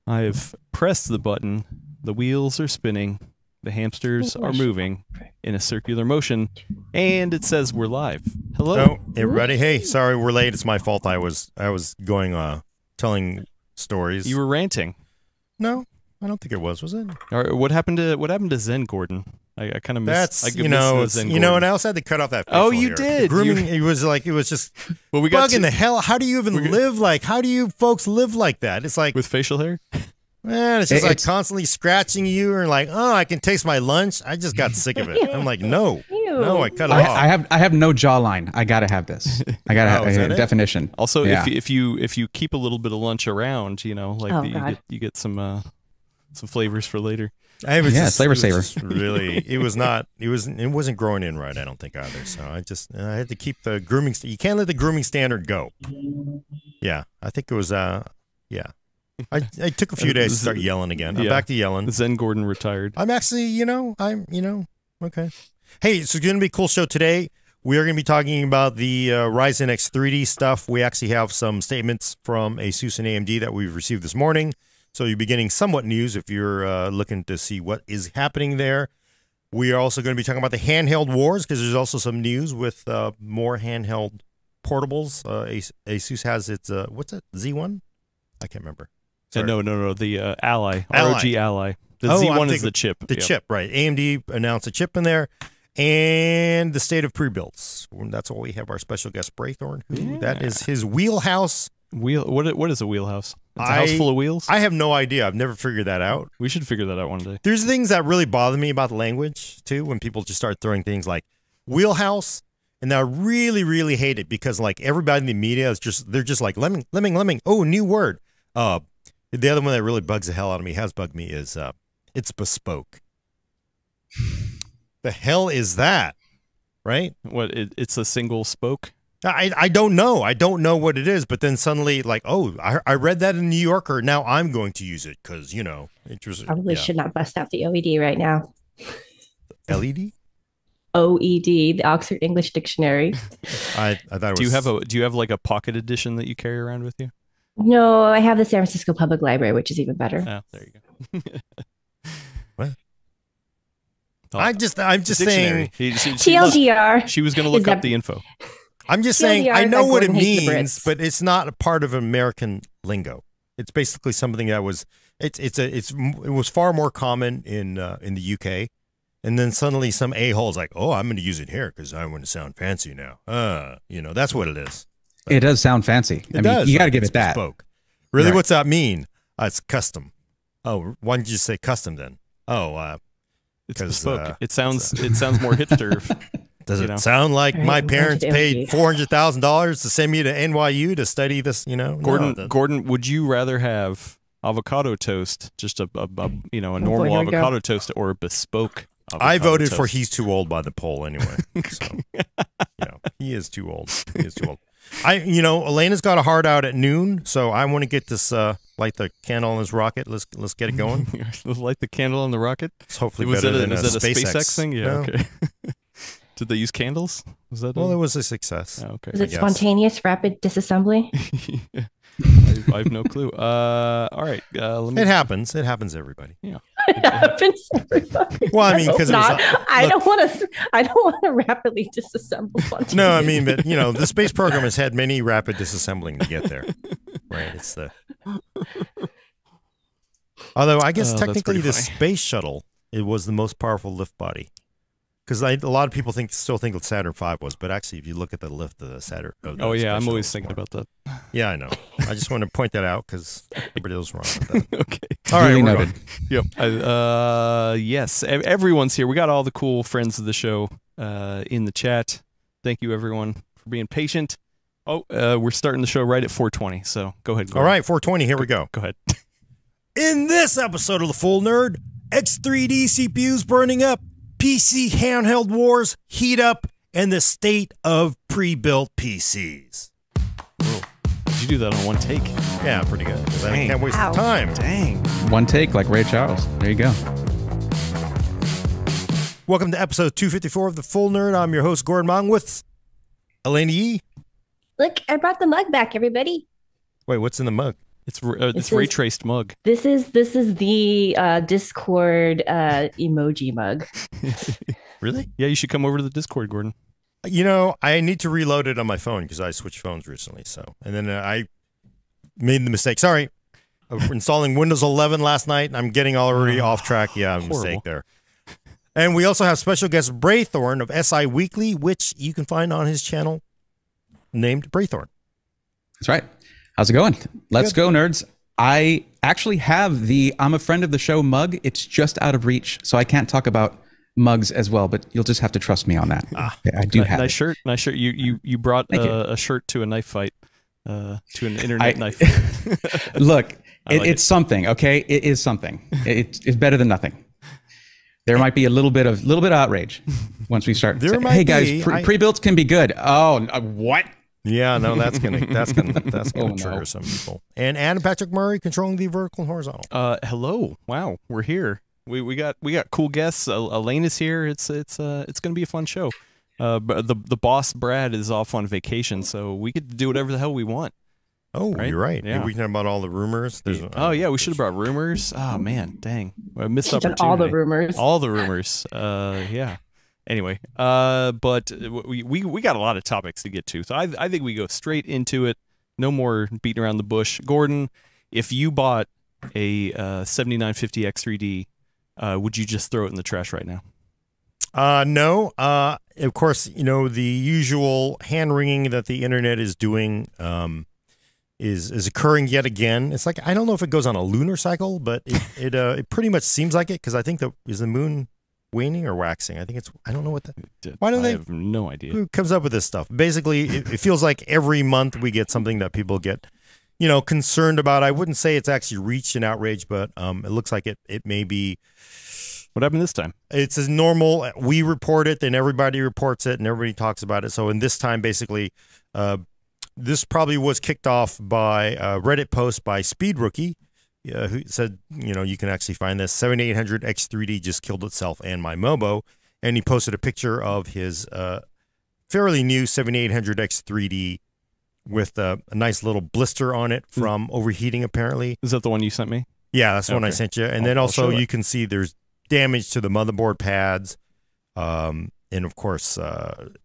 I've pressed the button. The wheels are spinning. The hamsters are moving in a circular motion, and it says we're live. Hello, everybody. Hey, sorry we're late. It's my fault. I was going telling stories. You were ranting. No, I don't think it was it? Or what happened to Zen Gordon? I kind of missed. That's and I also had to cut off that. Oh, you did. Grooming. It was just well, we got bugging the hell. How do you even live like? How do you folks live like that? It's like with facial hair. Man, it's just like constantly scratching you and like, oh, I can taste my lunch. I just got sick of it. I'm like, no, I cut it off. I have no jawline. I gotta have this. I gotta have a definition. Also, if you keep a little bit of lunch around, like you get some flavors for later. Flavor saver. Really, it wasn't growing in right. I don't think either. So I had to keep the grooming. You can't let the grooming standard go. Yeah, I think it was I took a few days to start yelling again. I'm back to yelling. Zen Gordon retired. I'm actually, okay. Hey, it's going to be a cool show today. We are going to be talking about the Ryzen X3D stuff. We actually have some statements from ASUS and AMD that we've received this morning. So you'll be getting somewhat news if you're looking to see what is happening there. We are also going to be talking about the handheld wars because there's also some news with more handheld portables. ASUS has its, what's it, Z1? I can't remember. No, the Ally, ROG Ally. The Z1 is the chip. The chip, right. AMD announced a chip in there, and the state of pre-builds. That's why we have our special guest, Braythorn, who that is his wheelhouse. What is a wheelhouse? It's a house full of wheels? I have no idea. I've never figured that out. We should figure that out one day. There's things that really bother me about the language, too, when people just start throwing things like wheelhouse, and I really, really hate it because, like, everybody in the media they're just like, lemming. Oh, new word. The other one that really bugs the hell out of me, has bugged me, is it's bespoke. The hell is that? Right? What? It's a single spoke? I don't know. I don't know what it is, but then suddenly, like, oh, I read that in the New Yorker. Now I'm going to use it because, it was... Probably should not bust out the OED right now. LED? OED, the Oxford English Dictionary. I thought it was... Do you have like a pocket edition that you carry around with you? No, I have the San Francisco Public Library, which is even better. Oh, there you go. What? I'm just saying. TLDR. She was going to look up the info. I'm just saying, I know what it means, but it's not a part of American lingo. It's basically something that was it was far more common in the UK, and then suddenly some a-hole's like, oh, I'm going to use it here because I want to sound fancy now. That's what it is. It does sound fancy. I mean, you got to give it that. Bespoke. Really, right. What's that mean? It's custom. Oh, why didn't you just say custom then? Oh, it's bespoke. It sounds more hipster. Does it sound like my parents paid $400,000 to send me to NYU to study this? Gordon, would you rather have avocado toast, just a normal avocado toast, or a bespoke? I voted for he's too old by the poll anyway. So, he is too old. He is too old. Elena's got a hard out at noon, so I want to get this, light the candle on this rocket. Let's get it going. Light the candle on the rocket? It's hopefully better than a SpaceX thing? Yeah, no. Okay. Did they use candles? Was that? Well, it was a success. Oh, okay. Was it spontaneous rapid disassembly? I have no clue. All right. It happens. It happens to everybody. Yeah. It happens to everybody. Well, I mean, because I don't want to rapidly disassemble spontaneously. No, I mean, but the space program has had many rapid disassembling to get there. Right. It's the. Although I guess technically the space shuttle, it was the most powerful lift body. Because a lot of people still think that Saturn V was, but actually, if you look at the lift of the Saturn, I'm always thinking about that. Yeah, I know. I just want to point that out because everybody else wrong with that. Okay. All right, we're going. Yep. Yes, everyone's here. We got all the cool friends of the show in the chat. Thank you, everyone, for being patient. Oh, we're starting the show right at 4:20. So go ahead. All right, 4:20. Here we go. Go ahead. In this episode of the Full Nerd, X3D CPUs burning up. PC handheld wars heat up, and the state of pre-built PCs. Whoa. Did you do that on one take? Yeah, pretty good. I can't waste the time. Dang. One take like Ray Charles. There you go. Welcome to episode 254 of The Full Nerd. I'm your host, Gordon Mong, with Elena Yee. Look, I brought the mug back, everybody. Wait, what's in the mug? It's ray traced mug. This is the Discord emoji mug. Really? Yeah, you should come over to the Discord, Gordon. You know, I need to reload it on my phone because I switched phones recently. So, and then I made the mistake. Sorry, installing Windows 11 last night. I'm getting already off track. Yeah, a mistake there. And we also have special guest Braythorn of SI Weekly, which you can find on his channel named Braythorn. That's right. How's it going? Let's go, nerds. I actually have the I'm a friend of the show mug. It's just out of reach, so I can't talk about mugs as well, but you'll just have to trust me on that. I do have nice shirt. Nice shirt. You brought a shirt to a knife fight, to an internet knife fight. Look, it's something, okay? It is something. It's better than nothing. There might be a little bit of outrage once we start. Hey guys, pre-builts can be good. Oh, what? Yeah, no, that's gonna trigger some people. And Adam Patrick Murray controlling the vertical and horizontal. Hello. Wow, we're here. We got cool guests. Elaine is here. It's gonna be a fun show. The boss Brad is off on vacation, so we get to do whatever the hell we want. Oh, right? You're right. Yeah. Maybe we can talk about all the rumors. Yeah, we should have brought rumors. Oh man, dang, I missed opportunity. All the rumors. All the rumors. Yeah. Anyway, but we got a lot of topics to get to, so I think we go straight into it. No more beating around the bush. Gordon, if you bought a 7950 X3D, would you just throw it in the trash right now? No. Of course, you know, the usual hand-wringing that the internet is doing is occurring yet again. It's like, I don't know if it goes on a lunar cycle, but it pretty much seems like it, because I think is the moon waning or waxing? I think it's, I don't know what that, why don't I have no idea. Who comes up with this stuff? Basically, it feels like every month we get something that people get, you know, concerned about. I wouldn't say it's actually reached an outrage, but it looks like it may be. What happened this time? It's as normal. We report it, then everybody reports it, and everybody talks about it. So in this time, basically, this probably was kicked off by a Reddit post by Speed Rookie, who said, you know, you can actually find this 7800 X3D just killed itself and my Mobo, and he posted a picture of his fairly new 7800 X3D with a nice little blister on it from overheating, apparently. Is that the one you sent me? Yeah, that's the one I sent you. And then also you can see there's damage to the motherboard pads. And of course,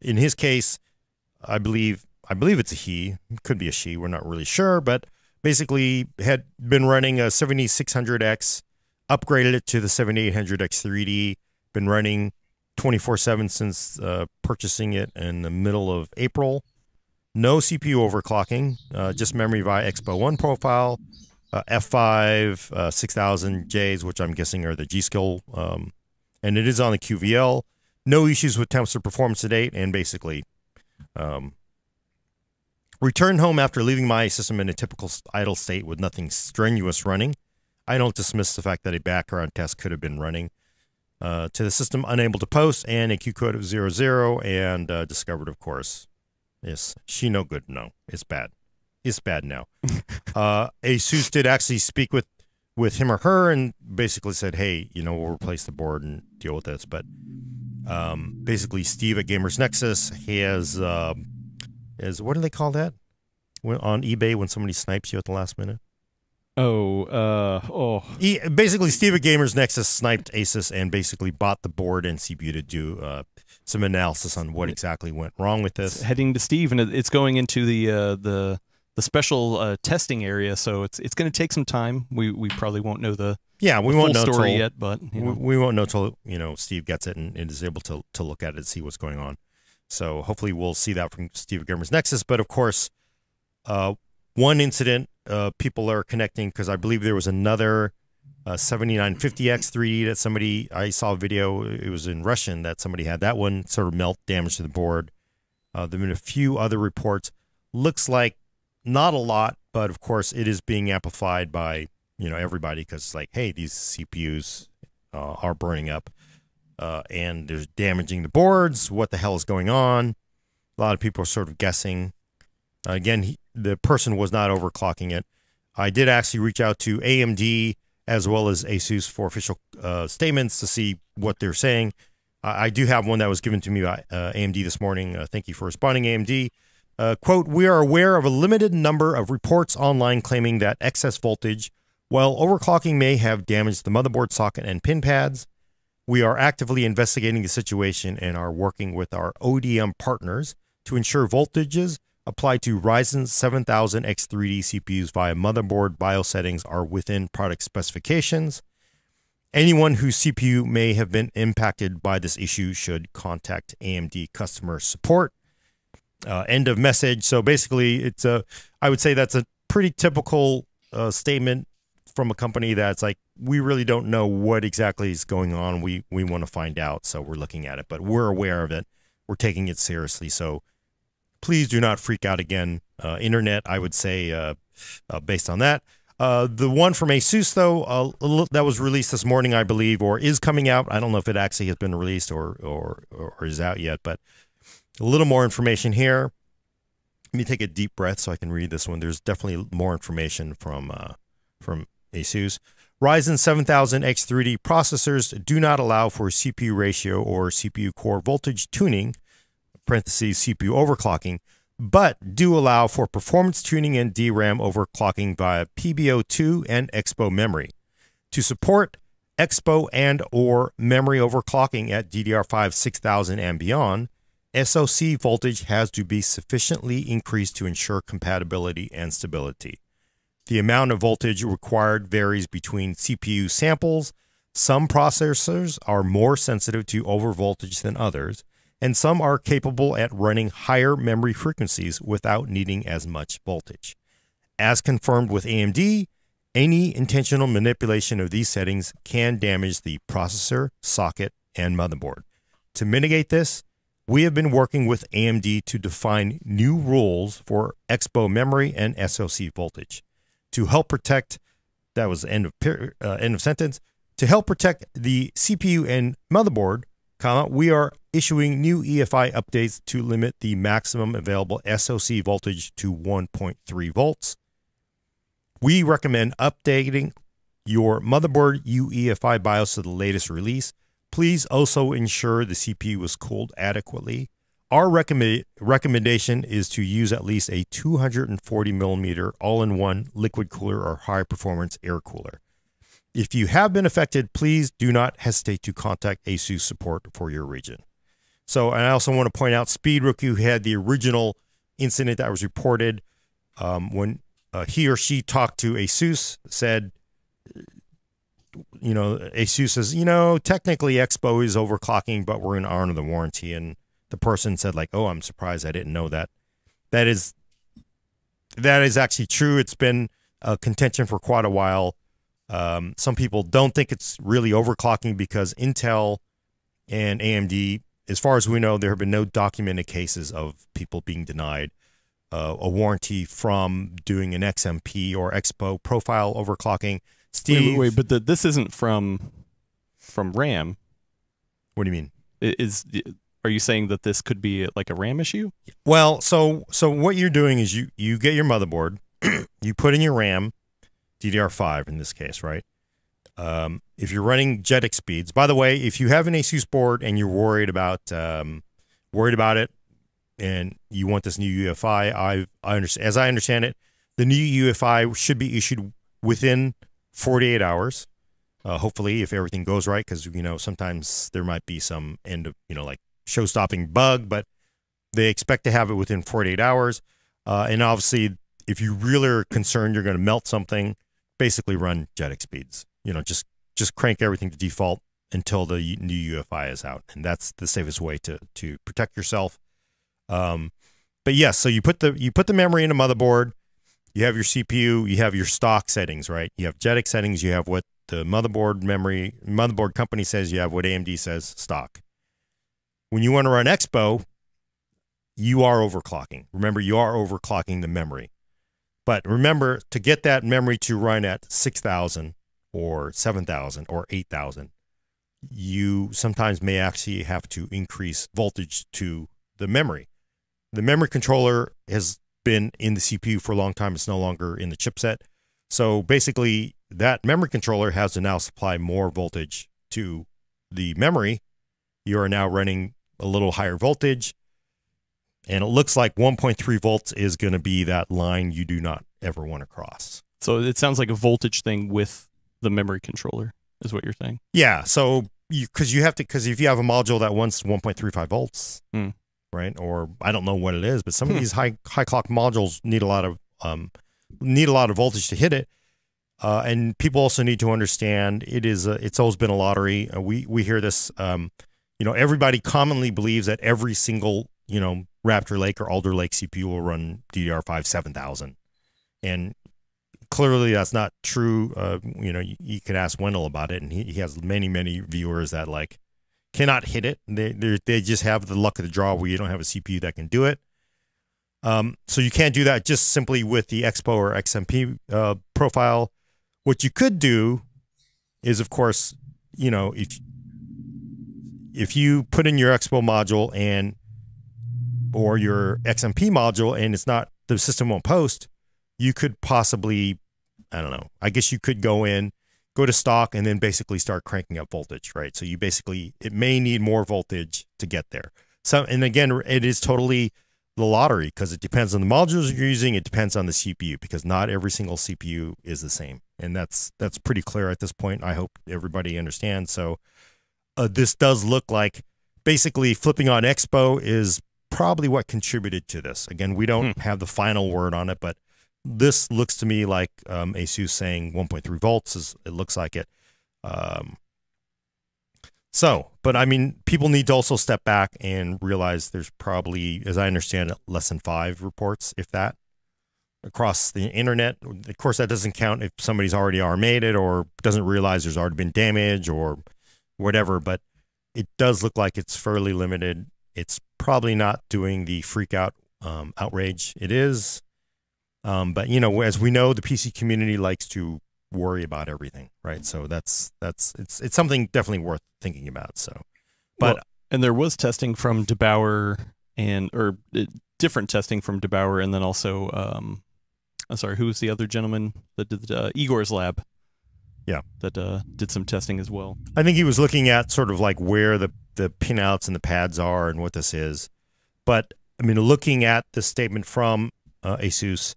in his case, I believe it's a he, could be a she, we're not really sure, but basically had been running a 7600X, upgraded it to the 7800 X3D, been running 24/7 since purchasing it in the middle of April. No CPU overclocking, just memory via Expo 1 profile, F5 6000Js, which I'm guessing are the G-Skill, and it is on the QVL. No issues with temperature performance to date, and basically returned home after leaving my system in a typical idle state with nothing strenuous running. I don't dismiss the fact that a background test could have been running. To the system, unable to post, and a Q code of 00, and discovered, of course, yes, she no good. No, it's bad. It's bad now. ASUS did actually speak with him or her and basically said, hey, you know, we'll replace the board and deal with this. But basically, Steve at Gamers Nexus has, what do they call that? On eBay when somebody snipes you at the last minute? Basically, Steve at Gamers Nexus sniped Asus and basically bought the board and CPU to do some analysis on what exactly went wrong with this. It's heading to Steve, and it's going into the special testing area, so it's going to take some time. We probably won't know the full story yet, but you know. We won't know till, you know, Steve gets it and is able to look at it and see what's going on. So hopefully we'll see that from Steve at Gamers Nexus. But of course, one incident people are connecting, because I believe there was another 7950X3D that somebody, I saw a video, it was in Russian, that somebody had that one sort of melt damage to the board. There have been a few other reports. Looks like not a lot, but of course it is being amplified by, you know, everybody, because it's like, hey, these CPUs are burning up and they're damaging the boards. What the hell is going on? A lot of people are sort of guessing. Again, the person was not overclocking it. I did actually reach out to AMD as well as ASUS for official statements to see what they're saying. I do have one that was given to me by AMD this morning. Thank you for responding, AMD. Quote, we are aware of a limited number of reports online claiming that excess voltage, while overclocking may have damaged the motherboard socket and pin pads. We are actively investigating the situation and are working with our ODM partners to ensure voltages applied to Ryzen 7000 X3D CPUs via motherboard BIOS settings are within product specifications. Anyone whose CPU may have been impacted by this issue should contact AMD customer support. End of message. So basically, I would say that's a pretty typical statement from a company that's like, we really don't know what exactly is going on. We want to find out, so we're looking at it, but we're aware of it. We're taking it seriously. So please do not freak out again. Internet, I would say, based on that. The one from Asus, though, that was released this morning, I believe, or is coming out. I don't know if it actually has been released or is out yet, but a little more information here. Let me take a deep breath so I can read this one. There's definitely more information from Asus. Ryzen 7000 X3D processors do not allow for CPU ratio or CPU core voltage tuning, parentheses CPU overclocking, but do allow for performance tuning and DRAM overclocking via PBO2 and Expo memory. To support Expo and or memory overclocking at DDR5 6000 and beyond, SoC voltage has to be sufficiently increased to ensure compatibility and stability. The amount of voltage required varies between CPU samples. Some processors are more sensitive to overvoltage than others, and some are capable at running higher memory frequencies without needing as much voltage. As confirmed with AMD, any intentional manipulation of these settings can damage the processor, socket, and motherboard. To mitigate this, we have been working with AMD to define new rules for Expo memory and SoC voltage. To help protect, that was end of sentence, to help protect the CPU and motherboard, we are issuing new EFI updates to limit the maximum available SoC voltage to 1.3 volts. We recommend updating your motherboard UEFI BIOS to the latest release. Please also ensure the CPU is cooled adequately. Our recommendation is to use at least a 240 millimeter all-in-one liquid cooler or high-performance air cooler. If you have been affected, please do not hesitate to contact ASUS support for your region. So, and I also want to point out, SpeedRookie had the original incident that was reported when he or she talked to ASUS, said, ASUS says, technically Expo is overclocking, but we're going to honor the warranty. And the person said, like, oh, I'm surprised I didn't know that. That is actually true. It's been a contention for quite a while. Some people don't think it's really overclocking because Intel and AMD, as far as we know, there have been no documented cases of people being denied a warranty from doing an XMP or Expo profile overclocking. Steve, wait, but this isn't from RAM. What do you mean? Are you saying that this could be like a RAM issue? Well, so what you're doing is you get your motherboard, you put in your RAM, DDR5 in this case, right? If you're running JEDEC speeds, by the way, if you have an ASUS board and you're worried about it, and you want this new UEFI, I understand. As I understand it, the new UEFI should be issued within 48 hours. Hopefully, if everything goes right, because sometimes there might be some like show-stopping bug, but they expect to have it within 48 hours. And obviously, if you really are concerned you're going to melt something, basically run JEDEC speeds. Just crank everything to default until the new UEFI is out, and that's the safest way to protect yourself. But yes, so you put the memory in a motherboard. You have your CPU, you have your stock settings, right? You have JEDEC settings, you have what the motherboard company says, you have what AMD says, stock. When you want to run Expo, you are overclocking. Remember, you are overclocking the memory. But remember, to get that memory to run at 6,000 or 7,000 or 8,000, you sometimes may actually have to increase voltage to the memory. The memory controller has been in the CPU for a long time. It's no longer in the chipset. So basically, that memory controller has to now supply more voltage to the memory. You are now running a little higher voltage. And it looks like 1.3 volts is going to be that line you do not ever want to cross. So it sounds like a voltage thing with the memory controller, is what you're saying. Yeah. So because if you have a module that wants 1.35 volts, right? Or I don't know what it is, but some of these high clock modules need a lot of voltage to hit it. And people also need to understand it's always been a lottery. We hear this, everybody commonly believes that every single, Raptor Lake or Alder Lake CPU will run DDR5 7000. And clearly that's not true. You could ask Wendell about it, and he has many viewers that cannot hit it. They just have the luck of the draw where you don't have a CPU that can do it. So you can't do that just simply with the Expo or XMP profile. What you could do is, of course, if you put in your Expo module or your XMP module and the system won't post, you could possibly, I don't know, I guess you could go to stock and then basically start cranking up voltage, right? So it may need more voltage to get there. So, and again, it is totally the lottery because it depends on the modules you're using. It depends on the CPU because not every single CPU is the same. And that's pretty clear at this point. I hope everybody understands. So this does look like basically flipping on Expo is probably what contributed to this. Again, we don't have the final word on it, but this looks to me like ASUS saying 1.3 volts. It looks like it. But I mean, people need to also step back and realize there's probably, as I understand it, less than 5 reports, if that, across the internet. Of course, that doesn't count if somebody's already RMA'd it or doesn't realize there's already been damage or whatever, but it does look like it's fairly limited. It's probably not doing the freak out outrage it is. But, as we know, the PC community likes to worry about everything, right? So it's something definitely worth thinking about. So, but and there was testing from DeBauer different testing from DeBauer, and then also I'm sorry, who was the other gentleman that did Igor's lab? Yeah, that did some testing as well. I think he was looking at sort of like where the pinouts and the pads are and what this is. But I mean, looking at the statement from ASUS,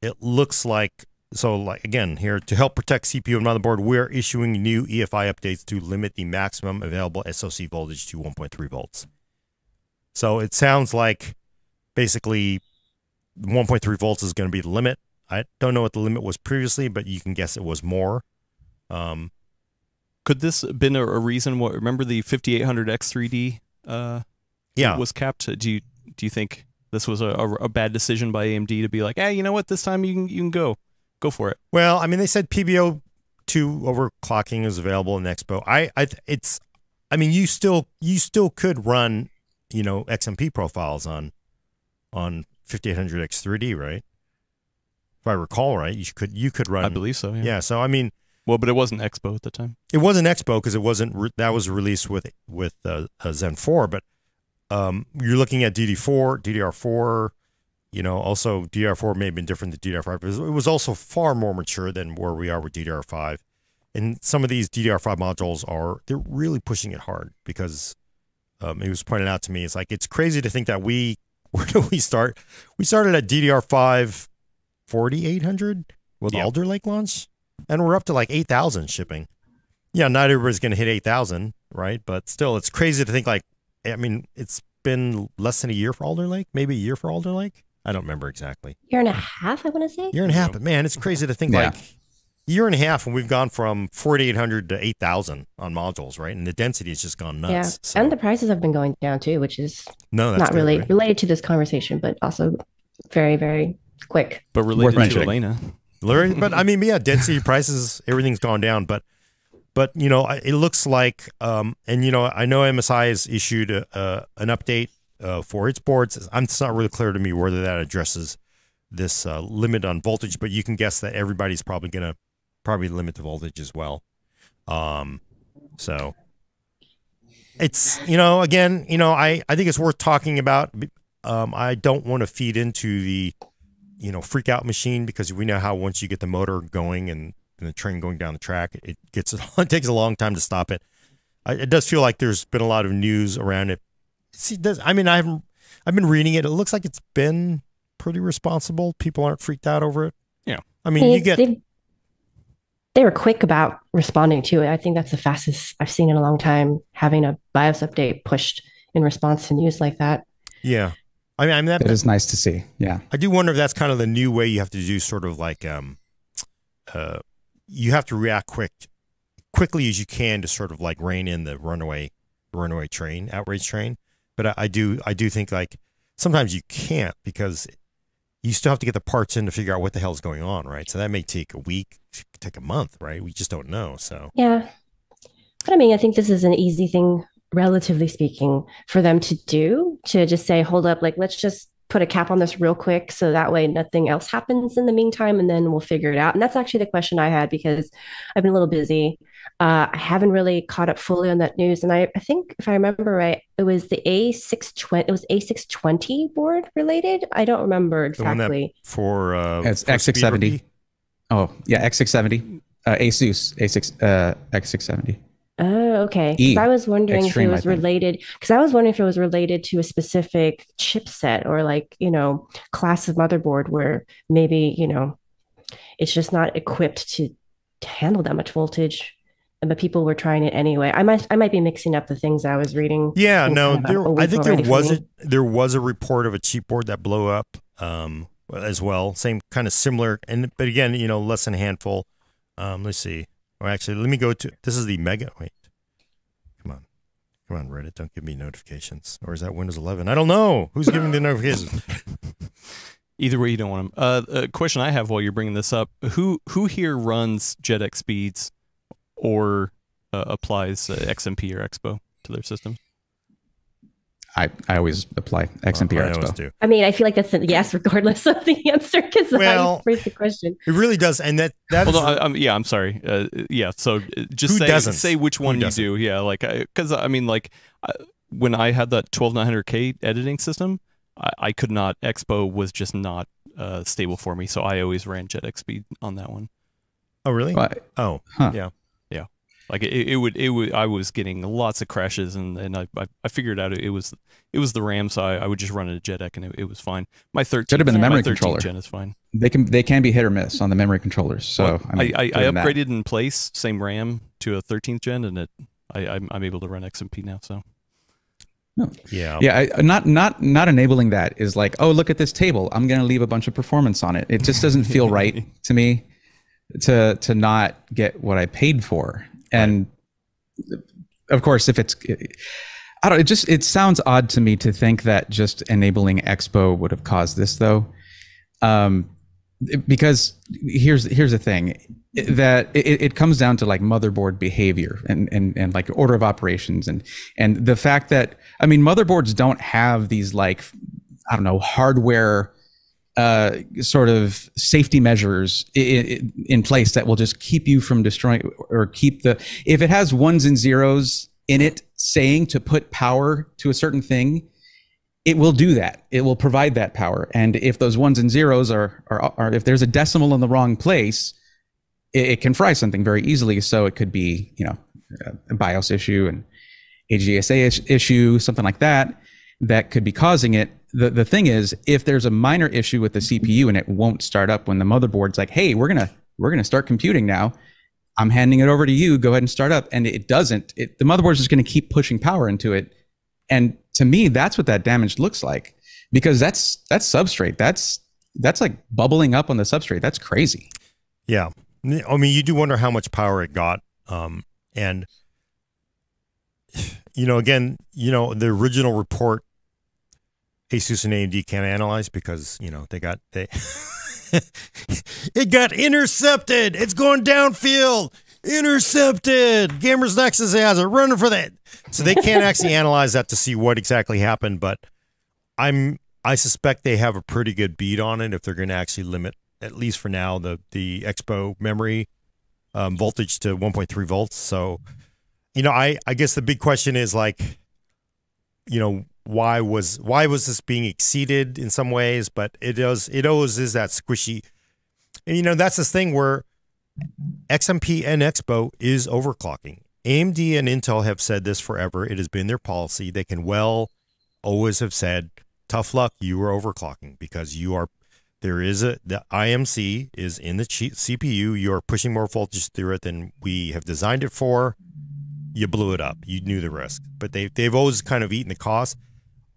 it looks like. So, again, here, to help protect CPU and motherboard, we're issuing new EFI updates to limit the maximum available SoC voltage to 1.3 volts. So it sounds like basically 1.3 volts is going to be the limit. I don't know what the limit was previously, but you can guess it was more. Could this have been a reason? Remember the 5800X3D was capped? Do you think this was a bad decision by AMD to be like, hey, you know what, this time you can go for it? Well, I mean, they said PBO2 overclocking is available in Expo. You still could run, XMP profiles on 5800X3D, right? If I recall right, you could run. I believe so. Yeah. Yeah. So I mean, well, but it wasn't Expo at the time. It wasn't Expo because it wasn't. That was released with Zen 4, but you're looking at DDR4. Also DDR4 may have been different than DDR5. It was also far more mature than where we are with DDR5. And some of these DDR5 modules they're really pushing it hard because it was pointed out to me, it's crazy to think that where do we start? We started at DDR5 4800 with Alder Lake launch, and we're up to 8,000 shipping. Yeah, not everybody's going to hit 8,000, right? But still, it's crazy to think it's been less than a year for Alder Lake, maybe a year for Alder Lake. I don't remember exactly. Year and a half, I want to say. Year and a half, but man, it's crazy to think year and a half when we've gone from 4,800 to 8,000 on modules, right? And the density has just gone nuts. Yeah, so. And the prices have been going down too, which is that's not good, really right? related to this conversation, but also very, very quick. But related to Elena. But I mean, yeah, density, prices, everything's gone down. But it looks like, I know MSI has issued an update for its boards. It's not really clear to me whether that addresses this limit on voltage, but you can guess that everybody's probably going to limit the voltage as well. So it's, again, I think it's worth talking about. I don't want to feed into the, freak out machine because we know how once you get the motor going and the train going down the track, it takes a long time to stop it. It does feel like there's been a lot of news around it. See, I I've been reading it. It looks like it's been pretty responsible. People aren't freaked out over it. Yeah. I mean, you get they were quick about responding to it. I think that's the fastest I've seen in a long time, having a BIOS update pushed in response to news like that. yeah. I mean that It is nice to see. Yeah. I do wonder if that's kind of the new way you have to do, sort of like you have to react quickly as you can to sort of like rein in the runaway train, outrage train. But I do think like sometimes you can't, because you still have to get the parts in to figure out what the hell's going on, right? So that may take a week, take a month, right? We just don't know. So Yeah. But I mean, I think this is an easy thing, relatively speaking, for them to do, to just say, hold up, like, let's just put a cap on this real quick so that way nothing else happens in the meantime, and then we'll figure it out. And that's actually the question I had, because I've been a little busy. I haven't really caught up fully on that news. And I think if I remember right, it was the A620 board related. I don't remember exactly. for It's for X670. Speed Oh, yeah, X670. Asus X670. Oh, okay. E. Because I was wondering Extreme, if it I was think. related, because I was wondering if it was related to a specific chipset or like, class of motherboard where maybe, it's just not equipped to handle that much voltage. But people were trying it anyway. I might be mixing up the things I was reading. Yeah, It's no, been about a I week think already for me. there was a report of a cheap board that blew up as well. Same kind of similar, but again, less than a handful. Let's see. Or actually, let me go to, this is the Mega. Wait, come on, Reddit, don't give me notifications. Or is that Windows 11? I don't know. Who's giving the notifications? Either way, you don't want them. A question I have while you're bringing this up: Who here runs JetX speeds or applies XMP or Expo to their systems? I always apply XMP or I always Expo. do. I mean, I feel like that's a yes, regardless of the answer, because Well, I phrased the question. It really does, and that Well, is, no, I'm sorry. Yeah, so just Who doesn't? say which one Who you doesn't? do. Yeah, like because I mean, like when I had that 12900K editing system, I could not. Expo was just not stable for me, so I always ran JetX speed on that one. oh really? Well, Oh, Huh. yeah. Like it would. I was getting lots of crashes, and I figured out it was the RAM, so I would just run it at JetX, and it was fine. My 13 Could have been the my memory 13th controller. gen is fine. They can be hit or miss on the memory controllers. So Well, I mean, I other than that- upgraded in place, same RAM to a 13th gen, and I'm able to run XMP now. So Yeah. Yeah, not enabling that is like, oh, look at this table. I'm going to leave a bunch of performance on it. It just doesn't feel right to me to not get what I paid for. And of course, if it's, I don't. It sounds odd to me to think that just enabling Expo would have caused this, though. Because here's the thing, that it comes down to like motherboard behavior and like order of operations and the fact that, I mean, motherboards don't have these like, I don't know, hardware sort of safety measures in place that will just keep you from destroying, or keep if it has ones and zeros in it saying to put power to a certain thing, it will do that. It will provide that power. And if those ones and zeros are if there's a decimal in the wrong place, it can fry something very easily. So it could be, a BIOS issue, and AGSA issue, something like that could be causing it. The thing is, if there's a minor issue with the CPU and it won't start up when the motherboard's like, hey, we're gonna start computing now, I'm handing it over to you, go ahead and start up, and it doesn't, the motherboard's just going to keep pushing power into it. And to me, that's what that damage looks like, because that's substrate. That's like bubbling up on the substrate. That's crazy. Yeah. I mean, you do wonder how much power it got. And, again, the original report, Asus and AMD can't analyze because, they it got intercepted. It's going downfield. Intercepted. Gamers Nexus has it running for that. So they can't actually analyze that to see what exactly happened, but I suspect they have a pretty good beat on it if they're going to actually limit, at least for now, the Expo memory voltage to 1.3 volts. So, I guess the big question is like, why was this being exceeded in some ways? But it always is that squishy. And that's this thing where XMP and Expo is overclocking. AMD and Intel have said this forever. It has been their policy. They can always have said, tough luck. You are overclocking because the IMC is in the CPU. You're pushing more voltage through it than we have designed it for. You blew it up. You knew the risk, but they've always kind of eaten the cost.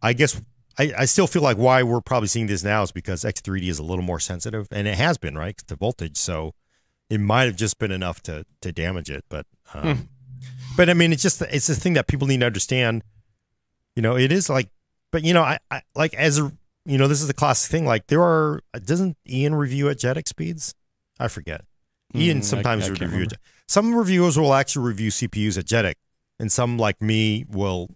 I guess I still feel like why we're probably seeing this now is because X3D is a little more sensitive, and it has been, right, to voltage. So it might have just been enough to damage it. But I mean, it's the thing that people need to understand. You know, it is like, but you know, I like as a, you know, this is the classic thing. Like doesn't Ian review at JEDEC speeds? I forget. Ian sometimes would review. Some reviewers will actually review CPUs at JEDEC, and some like me will,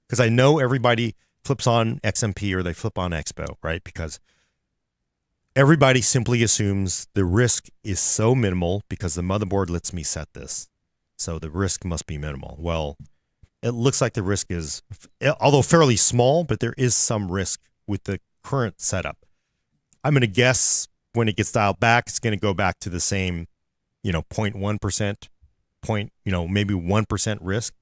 because I know everybody flips on XMP or they flip on Expo, right? Because everybody simply assumes the risk is so minimal because the motherboard lets me set this. So the risk must be minimal. Well, it looks like the risk is, although fairly small, but there is some risk with the current setup. I'm going to guess when it gets dialed back, it's going to go back to the same, you know, 0.1%, maybe 1% risk.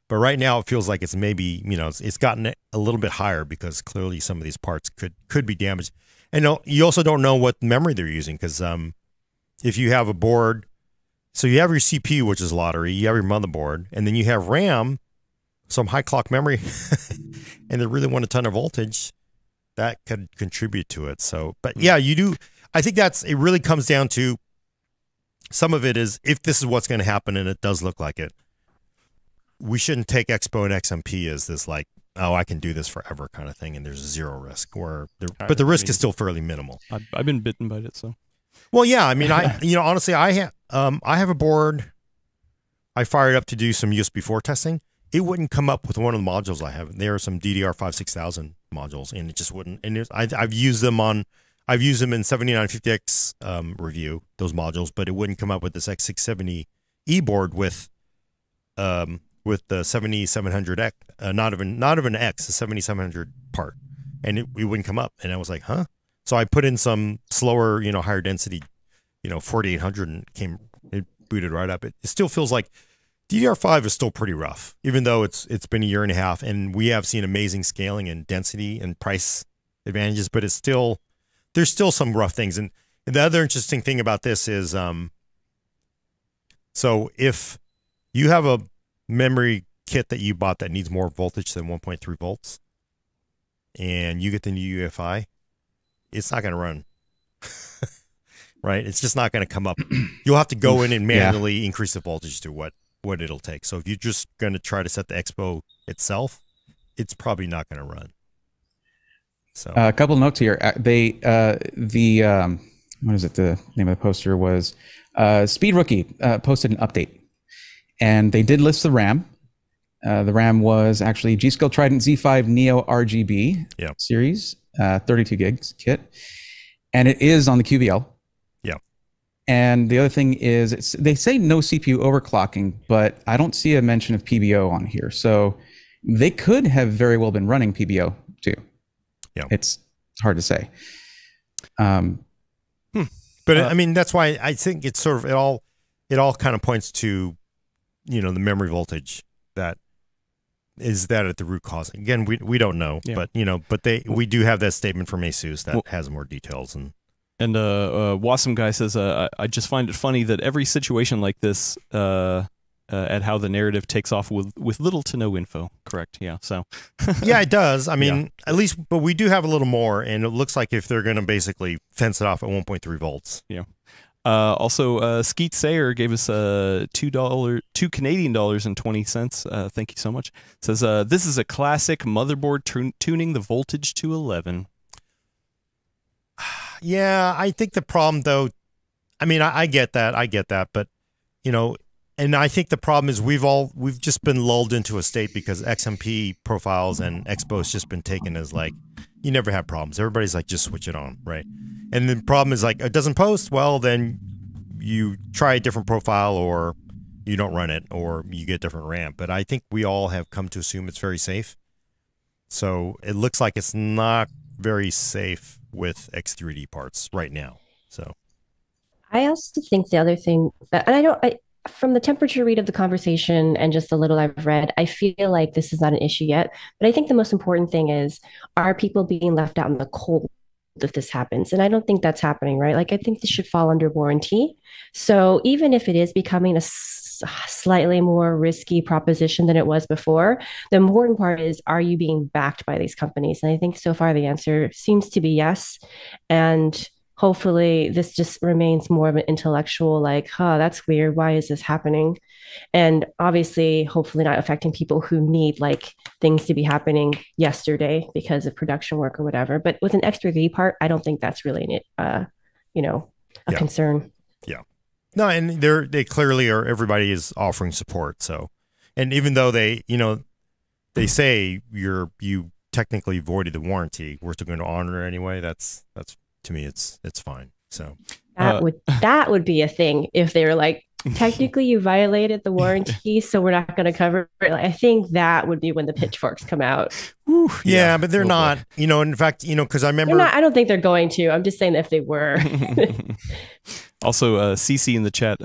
But right now it feels like it's maybe, you know, it's gotten a little bit higher because clearly some of these parts could be damaged. And you also don't know what memory they're using because if you have a board, so you have your CPU, which is lottery, you have your motherboard, and then you have RAM, some high clock memory, and they really want a ton of voltage, that could contribute to it. So, but yeah, you do. I think it really comes down to some of it is if this is what's going to happen, and it does look like it. We shouldn't take Expo and XMP as this like, oh, I can do this forever kind of thing, and there's zero risk. But the risk is still fairly minimal. I've been bitten by it, so. Well, yeah, I mean, honestly, I have a board. I fired up to do some USB 4 testing. It wouldn't come up with one of the modules I have. There are some DDR5 6000 modules, and it just wouldn't. And I've used them in 7950X review, those modules, but it wouldn't come up with this X670E board with the 7700X, not even X, the 7700 part, and it wouldn't come up. And I was like, huh? So I put in some slower, higher density, 4800, and it booted right up. It still feels like DDR5 is still pretty rough, even though it's been a year and a half, and we have seen amazing scaling and density and price advantages, but there's still some rough things. And the other interesting thing about this is, so if you have a memory kit that you bought that needs more voltage than 1.3 volts, and you get the new UEFI, it's not going to run, right? It's just not going to come up. You'll have to go in and manually increase the voltage to what it'll take. So if you're just going to try to set the Expo itself, it's probably not going to run. So a couple of notes here. What is it? The name of the poster was Speed Rookie posted an update, and they did list the RAM. The RAM was actually G.Skill Trident Z5 Neo RGB series, 32 gigs kit, and it is on the QVL. Yeah. And the other thing is, they say no CPU overclocking, but I don't see a mention of PBO on here. So they could have very well been running PBO too. Yeah. It's hard to say. But I mean, that's why I think it's sort of, it all kind of points to, the memory voltage that is that at the root cause. Again, we don't know, but we do have that statement from ASUS that has more details. And Wasm Guy says, I just find it funny that every situation like this, at how the narrative takes off with little to no info. Correct. Yeah. So. Yeah, it does. I mean, at least, but we do have a little more, and it looks like if they're going to basically fence it off at 1.3 volts. Yeah. Also, Skeet Sayer gave us $2 Canadian dollars and 20 cents. Thank you so much. Says this is a classic motherboard tuning the voltage to 11. Yeah, I think the problem though, I mean, I get that, but and I think the problem is we've just been lulled into a state because XMP profiles and Expo has just been taken as like, you never have problems. Everybody's like, just switch it on, right? And the problem is like, it doesn't post. Well, then you try a different profile, or you don't run it, or you get different RAM. But I think we all have come to assume it's very safe. So it looks like it's not very safe with X3D parts right now. So I also think the other thing that, and from the temperature read of the conversation and just the little I've read, I feel like this is not an issue yet. But I think the most important thing is, are people being left out in the cold if this happens? And I don't think that's happening, right? Like, I think this should fall under warranty. So even if it is becoming a slightly more risky proposition than it was before, the important part is, are you being backed by these companies? And I think so far the answer seems to be yes. And hopefully this just remains more of an intellectual, like, huh, that's weird, why is this happening? And obviously hopefully not affecting people who need like things to be happening yesterday because of production work or whatever. But with an X3V part, I don't think that's really you know, a concern. Yeah. No, and they clearly are, everybody is offering support. So, and even though they, you know, they say you technically voided the warranty, we're still going to honor it anyway. That's to me, it's fine. So that would be a thing if they were like, technically you violated the warranty, so we're not going to cover it. Like, I think that would be when the pitchforks come out. Whew, yeah, but they're not. You know, in fact, you know, because I remember, I don't think they're going to. I'm just saying that if they were. Also, CC in the chat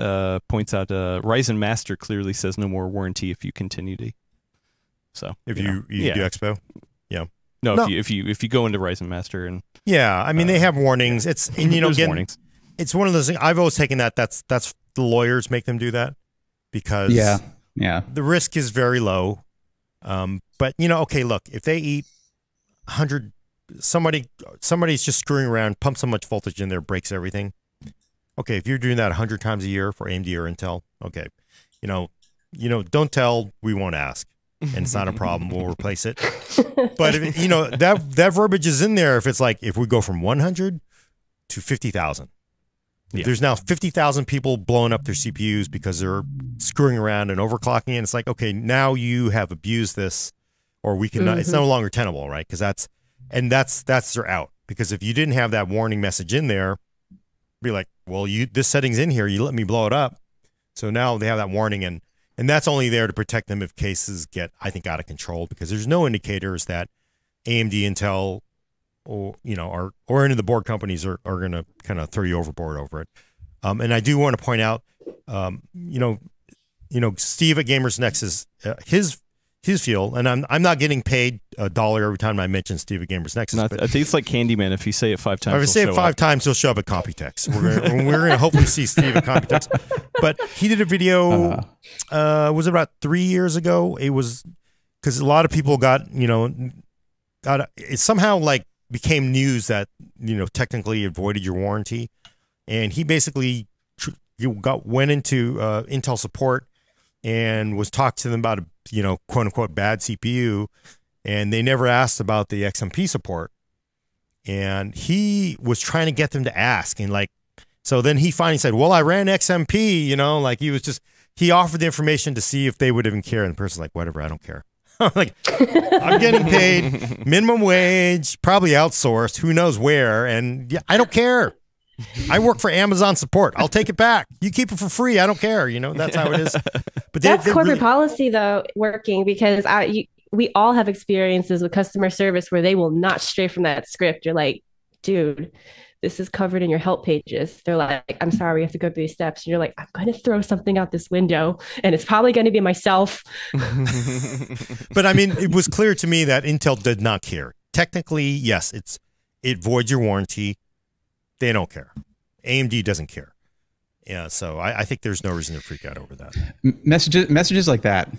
points out Ryzen Master clearly says no more warranty if you continue to. So if you do Expo, yeah. No, if you go into Ryzen Master and I mean they have warnings. It's, and you know, again, warnings. It's one of those things. I've always taken that's the lawyers make them do that because the risk is very low. But you know, okay, look, if they eat 100, somebody's just screwing around, pumps so much voltage in there, breaks everything. Okay, if you're doing that 100 times a year for AMD or Intel, okay, you know, don't tell, we won't ask. And it's not a problem. We'll replace it. But if, you know, that verbiage is in there. If it's like, if we go from 100 to 50,000, there's now 50,000 people blowing up their CPUs because they're screwing around and overclocking. And it's like, okay, now you have abused this, or we can. It's no longer tenable, right? Because that's their out. Because if you didn't have that warning message in there, be like, well, this setting's in here. You let me blow it up. So now they have that warning, and that's only there to protect them if cases get, I think, out of control, because there's no indicators that AMD, Intel, or you know, or any of the board companies are going to kind of throw you overboard over it. And I do want to point out, you know, Steve at Gamers Next is his field, and I'm not getting paid $1 every time I mention Steve at Gamers Nexus. I think it's like Candyman. If you say it 5 times, if I say it 5 times, he'll show up at Computex. We're gonna hopefully see Steve at Computex. But he did a video. Was it about 3 years ago? It was because a lot of people got it somehow like became news that technically it voided your warranty, and he basically went into Intel support and was talked to them about a quote unquote bad CPU, and they never asked about the XMP support, and he was trying to get them to ask, and so then he finally said, well, I ran XMP, he offered the information to see if they would even care, and the person's like, whatever, I don't care. Like, I'm getting paid minimum wage, probably outsourced, who knows where, and yeah, I don't care. I work for Amazon support. I'll take it back. You keep it for free. I don't care. That's how it is. But that's corporate policy, though, working, because we all have experiences with customer service where they will not stray from that script. You're like, dude, this is covered in your help pages. They're like, I'm sorry, we have to go through these steps. And you're like, I'm going to throw something out this window, and it's probably going to be myself. But I mean, it was clear to me that Intel did not care. Technically, yes, it voids your warranty. They don't care. AMD doesn't care. Yeah, so I think there's no reason to freak out over that. Messages like that,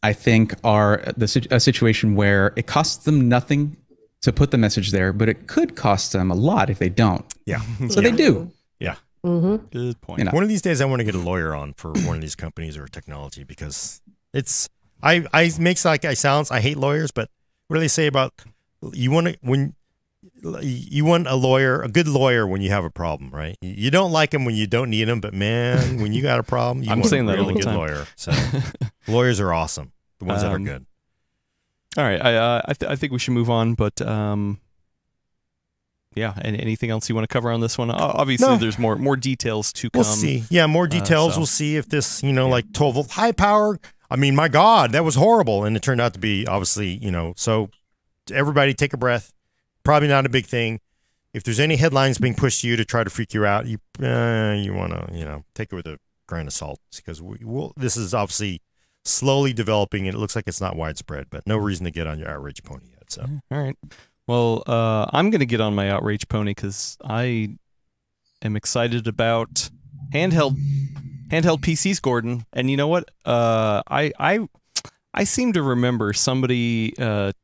I think, are a situation where it costs them nothing to put the message there, but it could cost them a lot if they don't. Yeah. So they do. Yeah. Mm-hmm. Good point. One of these days, I want to get a lawyer on for one of these companies or technology, because I makes like I sounds. I hate lawyers, but what do they say about you want a lawyer, a good lawyer, when you have a problem, right? You don't like them when you don't need them, but man, when you got a problem, you want a really good lawyer. So lawyers are awesome. The ones that are good. All right, I think we should move on, but yeah. And anything else you want to cover on this one? Obviously, there's more details to come. We'll see. Yeah, more details. We'll see if this, like 12 volt high power. I mean, my God, that was horrible, and it turned out to be obviously, So everybody, take a breath. Probably not a big thing. If there's any headlines being pushed to you to try to freak you out, you want to, take it with a grain of salt because this is obviously slowly developing, and it looks like it's not widespread. But no reason to get on your outrage pony yet. So all right, well, I'm gonna get on my outrage pony because I am excited about handheld PCs, Gordon. And you know what? I seem to remember somebody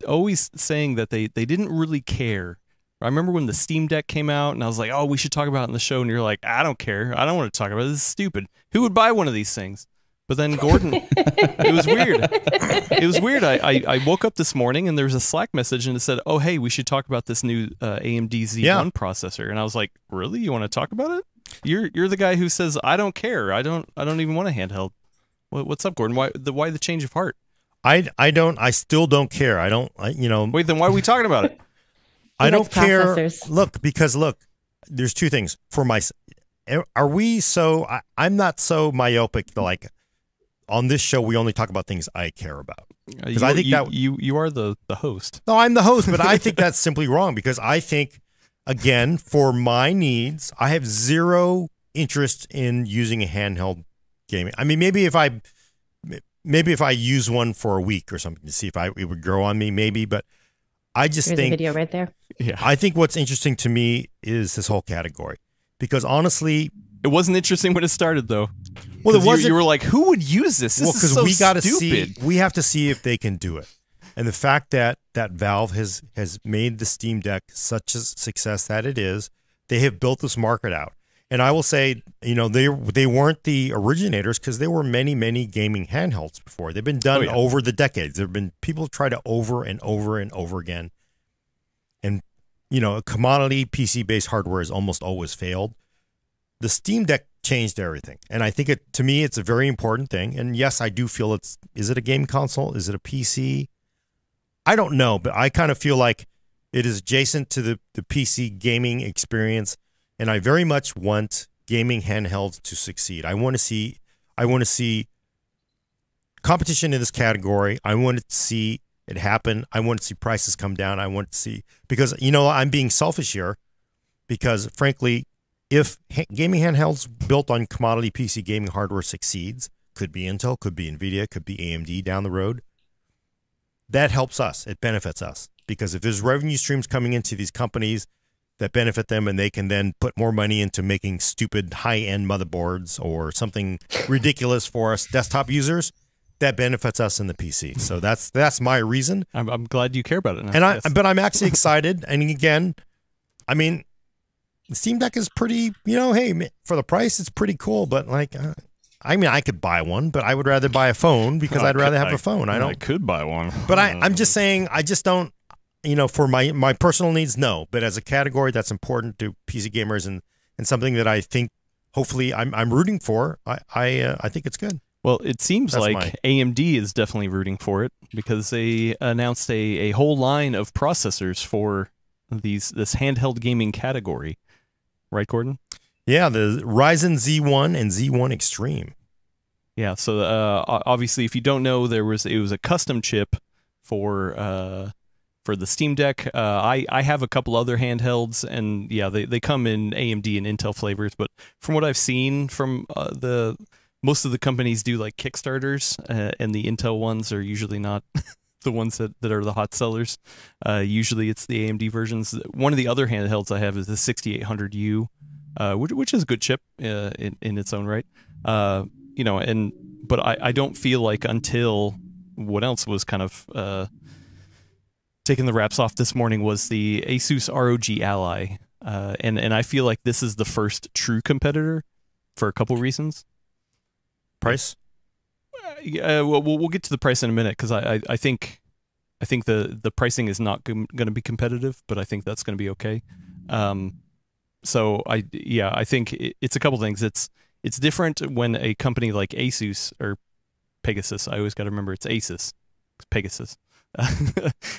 always saying that they didn't really care. I remember when the Steam Deck came out, and I was like, "Oh, we should talk about it in the show." And you're like, "I don't care. I don't want to talk about it. This is stupid. Who would buy one of these things?" But then Gordon, it was weird. It was weird. I woke up this morning and there was a Slack message and it said, "Oh, hey, we should talk about this new AMD Z1 processor." And I was like, "Really? You want to talk about it? You're the guy who says I don't care. I don't even want a handheld. What's up, Gordon? Why the change of heart?" I still don't care. Wait, then why are we talking about it? I don't care. Processors. Look, there's two things for my. Are we so? I'm not so myopic. Like on this show, we only talk about things I care about. Because I think you are the host. No, I'm the host, but I think that's simply wrong because I think, again, for my needs, I have zero interest in using a handheld gaming. I mean, maybe if I use one for a week or something to see if it would grow on me, maybe, but I just There's think a video right there. Yeah. I think what's interesting to me is this whole category because honestly, it wasn't interesting when it started though. Well, it wasn't. You were like, "Who would use this?" This is so we got to stupid. see. We have to see if they can do it, and the fact that Valve has made the Steam Deck such a success that it is, they have built this market out. And I will say, they weren't the originators because there were many gaming handhelds before. They've been done over the decades. There have been people try to over and over and over again. And, commodity PC-based hardware has almost always failed. The Steam Deck changed everything. And I think to me, it's a very important thing. And yes, I do feel is it a game console? Is it a PC? I don't know, but I kind of feel like it is adjacent to the PC gaming experience. And I very much want gaming handhelds to succeed. I want to see competition in this category. I want to see it happen. I want to see prices come down. I want to see because I'm being selfish here because frankly, if gaming handhelds built on commodity PC gaming hardware succeeds, could be Intel, could be Nvidia, could be AMD down the road. That helps us. It benefits us because if there's revenue streams coming into these companies that benefit them and they can then put more money into making stupid high-end motherboards or something ridiculous for us desktop users, that benefits us in the PC. So that's my reason. I'm glad you care about it now. But I'm actually excited. And again, I mean, the Steam Deck is pretty, hey, for the price, it's pretty cool. But I could buy one, but I would rather buy a phone because I'd rather have a phone. I could buy one. But I'm just saying, I just don't, for my personal needs, no. But as a category that's important to PC gamers and something that I think hopefully I'm rooting for, I think it's good. Well, it seems like AMD is definitely rooting for it because they announced a whole line of processors for this handheld gaming category. Right, Gordon? Yeah, the Ryzen Z1 and Z1 Extreme. Yeah, so obviously, if you don't know, it was a custom chip for the Steam Deck. I have a couple other handhelds, and yeah, they come in AMD and Intel flavors. But from what I've seen from most of the companies do like Kickstarters, and the Intel ones are usually not the ones that are the hot sellers. Usually it's the AMD versions. One of the other handhelds I have is the 6800U, which is a good chip in its own right. But I don't feel like until what else was kind of taking the wraps off this morning was the Asus ROG Ally, and I feel like this is the first true competitor for a couple reasons. Price? Well, we'll get to the price in a minute because I think the pricing is not going to be competitive, but I think that's going to be okay. So I think it's a couple things. It's different when a company like Asus or Pegasus. I always got to remember it's Asus, Pegasus.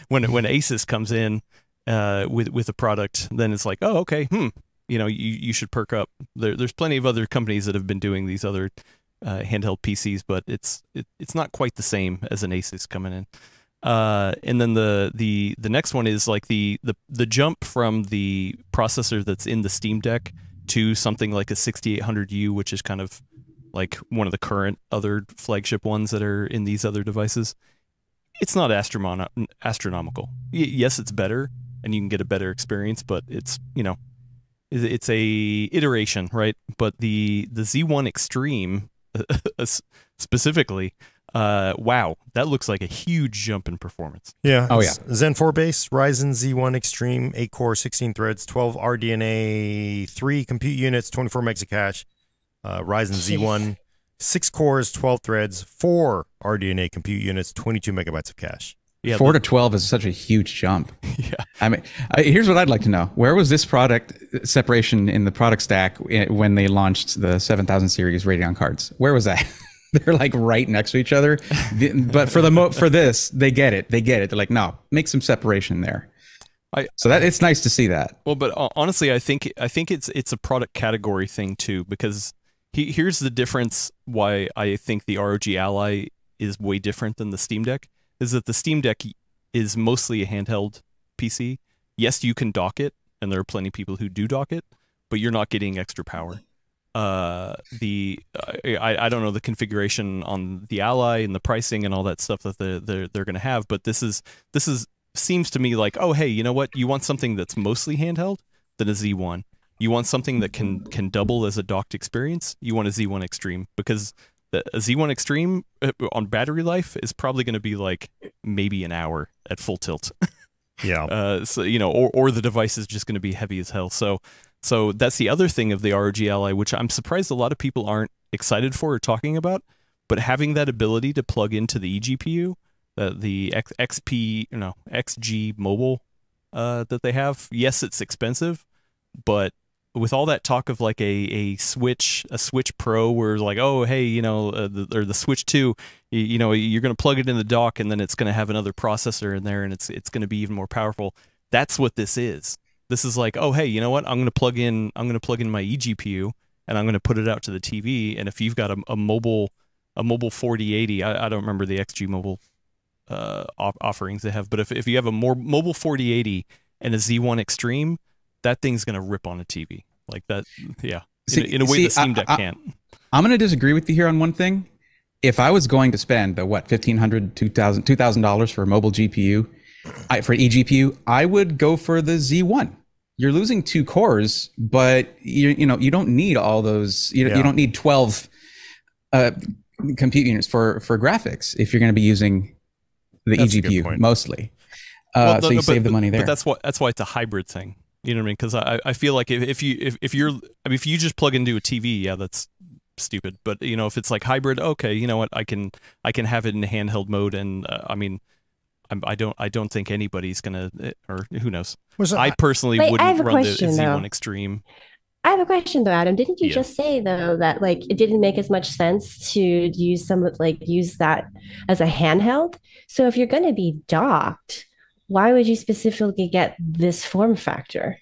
when Asus comes in with a product, then it's like, oh, okay, you should perk up. There's plenty of other companies that have been doing these other handheld PCs, but it's not quite the same as an Asus coming in. And then the next one is like the jump from the processor that's in the Steam Deck to something like a 6800U, which is kind of like one of the current other flagship ones that are in these other devices, it's not astronomical. Yes, it's better, and you can get a better experience, but it's, you know, it's a iteration, right? But the Z1 Extreme specifically, wow, that looks like a huge jump in performance. Yeah. Oh, yeah. Zen 4 base, Ryzen Z1 Extreme, 8 core, 16 threads, 12 RDNA 3 compute units, 24 megs of cache. Ryzen Z1, 6 cores, 12 threads, 4 RDNA compute units, 22 megabytes of cache. Yeah, 4 to 12 is such a huge jump. Yeah. I mean, here's what I'd like to know. Where was this product separation in the product stack when they launched the 7000 series Radeon cards? Where was that? They're like right next to each other. But for this, they get it. They get it. They're like, no, make some separation there. So that it's nice to see that. Well, but honestly, I think it's a product category thing too, because here's the difference why I think the ROG Ally is way different than the Steam Deck, is that the Steam Deck is mostly a handheld PC. Yes, you can dock it, and there are plenty of people who do dock it, but you're not getting extra power. I don't know the configuration on the Ally and the pricing and all that stuff that they're going to have, but this seems to me like, oh, hey, you know what? You want something that's mostly handheld? Then a Z1. You want something that can double as a docked experience? You want a Z1 Extreme, because a Z1 Extreme on battery life is probably going to be like maybe an hour at full tilt. Yeah. So, you know, or the device is just going to be heavy as hell. So that's the other thing of the ROG Ally, which I'm surprised a lot of people aren't excited for or talking about. But having that ability to plug into the eGPU, the XG mobile that they have, yes, it's expensive, but with all that talk of like a Switch Pro, where like, oh, hey, you know, or the Switch 2, you know, you're going to plug it in the dock and then it's going to have another processor in there and it's going to be even more powerful. That's what this is. This is like, oh, hey, you know what? I'm going to plug in my eGPU and I'm going to put it out to the TV. And if you've got a mobile 4080, I don't remember the XG mobile offerings they have, but if you have a mobile 4080 and a Z1 Extreme, that thing's going to rip on a TV like that. Yeah. In a way the Steam Deck can't. I'm going to disagree with you here on one thing. If I was going to spend the $1,500, $2,000 for a mobile GPU, for an eGPU, I would go for the Z1. You're losing 2 cores, but you don't need all those. You don't need 12 compute units for graphics if you're going to be using the eGPU mostly. So you save the money there. But that's why it's a hybrid thing. You know what I mean? Because I feel like if you just plug into a TV, yeah, that's stupid. But you know, if it's like hybrid, okay, you know what, I can have it in handheld mode, and I mean, I don't think anybody's gonna, or who knows. I personally wouldn't run the Z1 Extreme. I have a question though, Adam. Didn't you just say though that like it didn't make as much sense to use that as a handheld? So if you're going to be docked, why would you specifically get this form factor?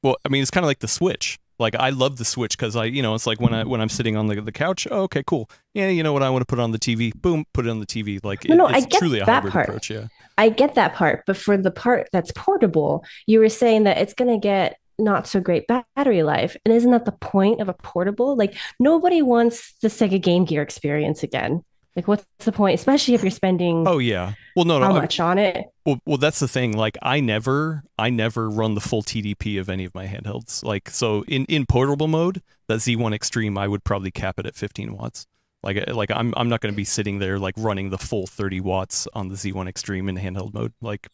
Well, I mean, it's kind of like the Switch. Like, I love the Switch because it's like when I'm sitting on the couch. Oh, okay, cool. Yeah, you know what? I want to put it on the TV. Boom, put it on the TV. Like, it's truly a hybrid approach. Yeah, I get that part, but for the part that's portable, you were saying that it's going to get not so great battery life, and isn't that the point of a portable? Like, nobody wants the Sega Game Gear experience again. Like, what's the point? Especially if you're spending how much on it? Well, that's the thing. Like, I never run the full TDP of any of my handhelds. Like, so in portable mode, that Z1 Extreme, I would probably cap it at 15 watts. Like I'm not going to be sitting there like running the full 30 watts on the Z1 Extreme in handheld mode. Like,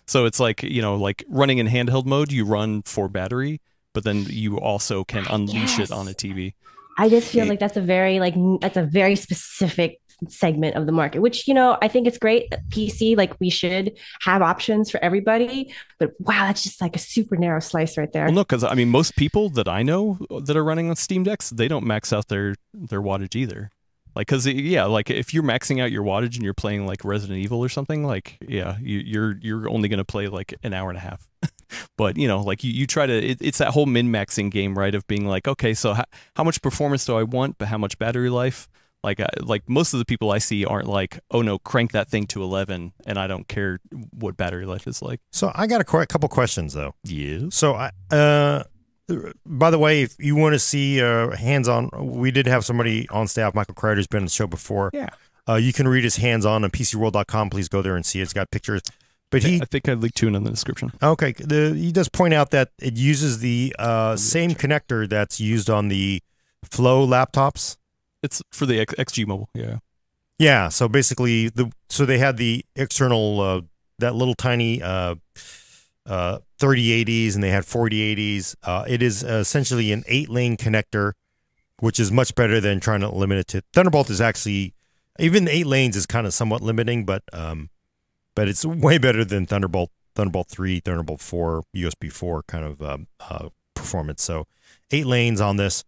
so it's like, like running in handheld mode, you run for battery, but then you also can unleash it on a TV. I just feel like that's a very specific segment of the market, which, I think it's great. PC, like, we should have options for everybody, but wow, that's just like a super narrow slice right there. Well, no, because I mean, most people that I know that are running on Steam Decks, they don't max out their wattage either. Like, because like if you're maxing out your wattage and you're playing like Resident Evil or something, like, yeah, you're only going to play like an hour and a half. But like you try to, it's that whole min-maxing game, right? Of being like, okay, so how much performance do I want, but how much battery life? Like most of the people I see aren't like, oh no, crank that thing to 11, and I don't care what battery life is like. So I got a couple questions though. Yeah. So by the way, if you want to see hands-on, we did have somebody on staff, Michael Kreider, who's been on the show before. Yeah. You can read his hands-on PCWorld.com. Please go there and see it. It's got pictures. But I think I linked to it in the description. Okay. He does point out that it uses the same connector that's used on the Flow laptops. It's for the XG Mobile. Yeah. Yeah. So basically, so they had the external, that little tiny 3080s, and they had 4080s. It is essentially an 8-lane connector, which is much better than trying to limit it to Thunderbolt. Is actually, even 8 lanes is kind of somewhat limiting, but it's way better than Thunderbolt 3, Thunderbolt 4, USB 4 kind of performance. So 8 lanes on this.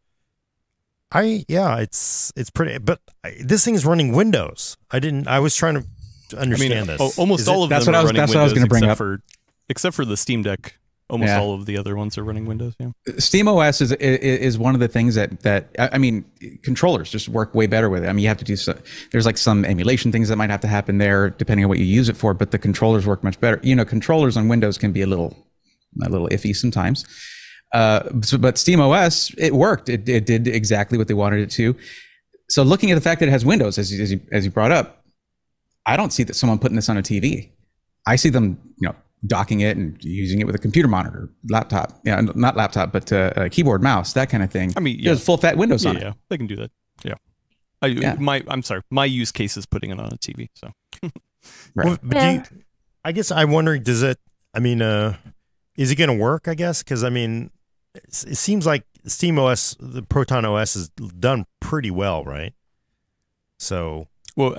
It's pretty, but this thing is running Windows. I was trying to understand this. Almost all of them are running Windows. That's what I was going to bring up. Except for the Steam Deck. Almost all of the other ones are running Windows. Yeah. Steam OS is one of the things that I mean, controllers just work way better with it. I mean, you have to do there's like some emulation things that might have to happen there depending on what you use it for, but the controllers work much better. You know, controllers on Windows can be a little iffy sometimes. But Steam OS, it worked. It did exactly what they wanted it to. So looking at the fact that it has Windows, as you brought up, I don't see that someone putting this on a TV. I see them, docking it and using it with a computer monitor, laptop. Yeah, not laptop, but a keyboard, mouse, that kind of thing. I mean, there's full fat Windows on it. Yeah, they can do that. Yeah. I'm sorry. My use case is putting it on a TV. So. Right. Well, but I guess I'm wondering, is it going to work? I guess because it seems like Steam OS, the Proton OS, is done pretty well, right? So. Well,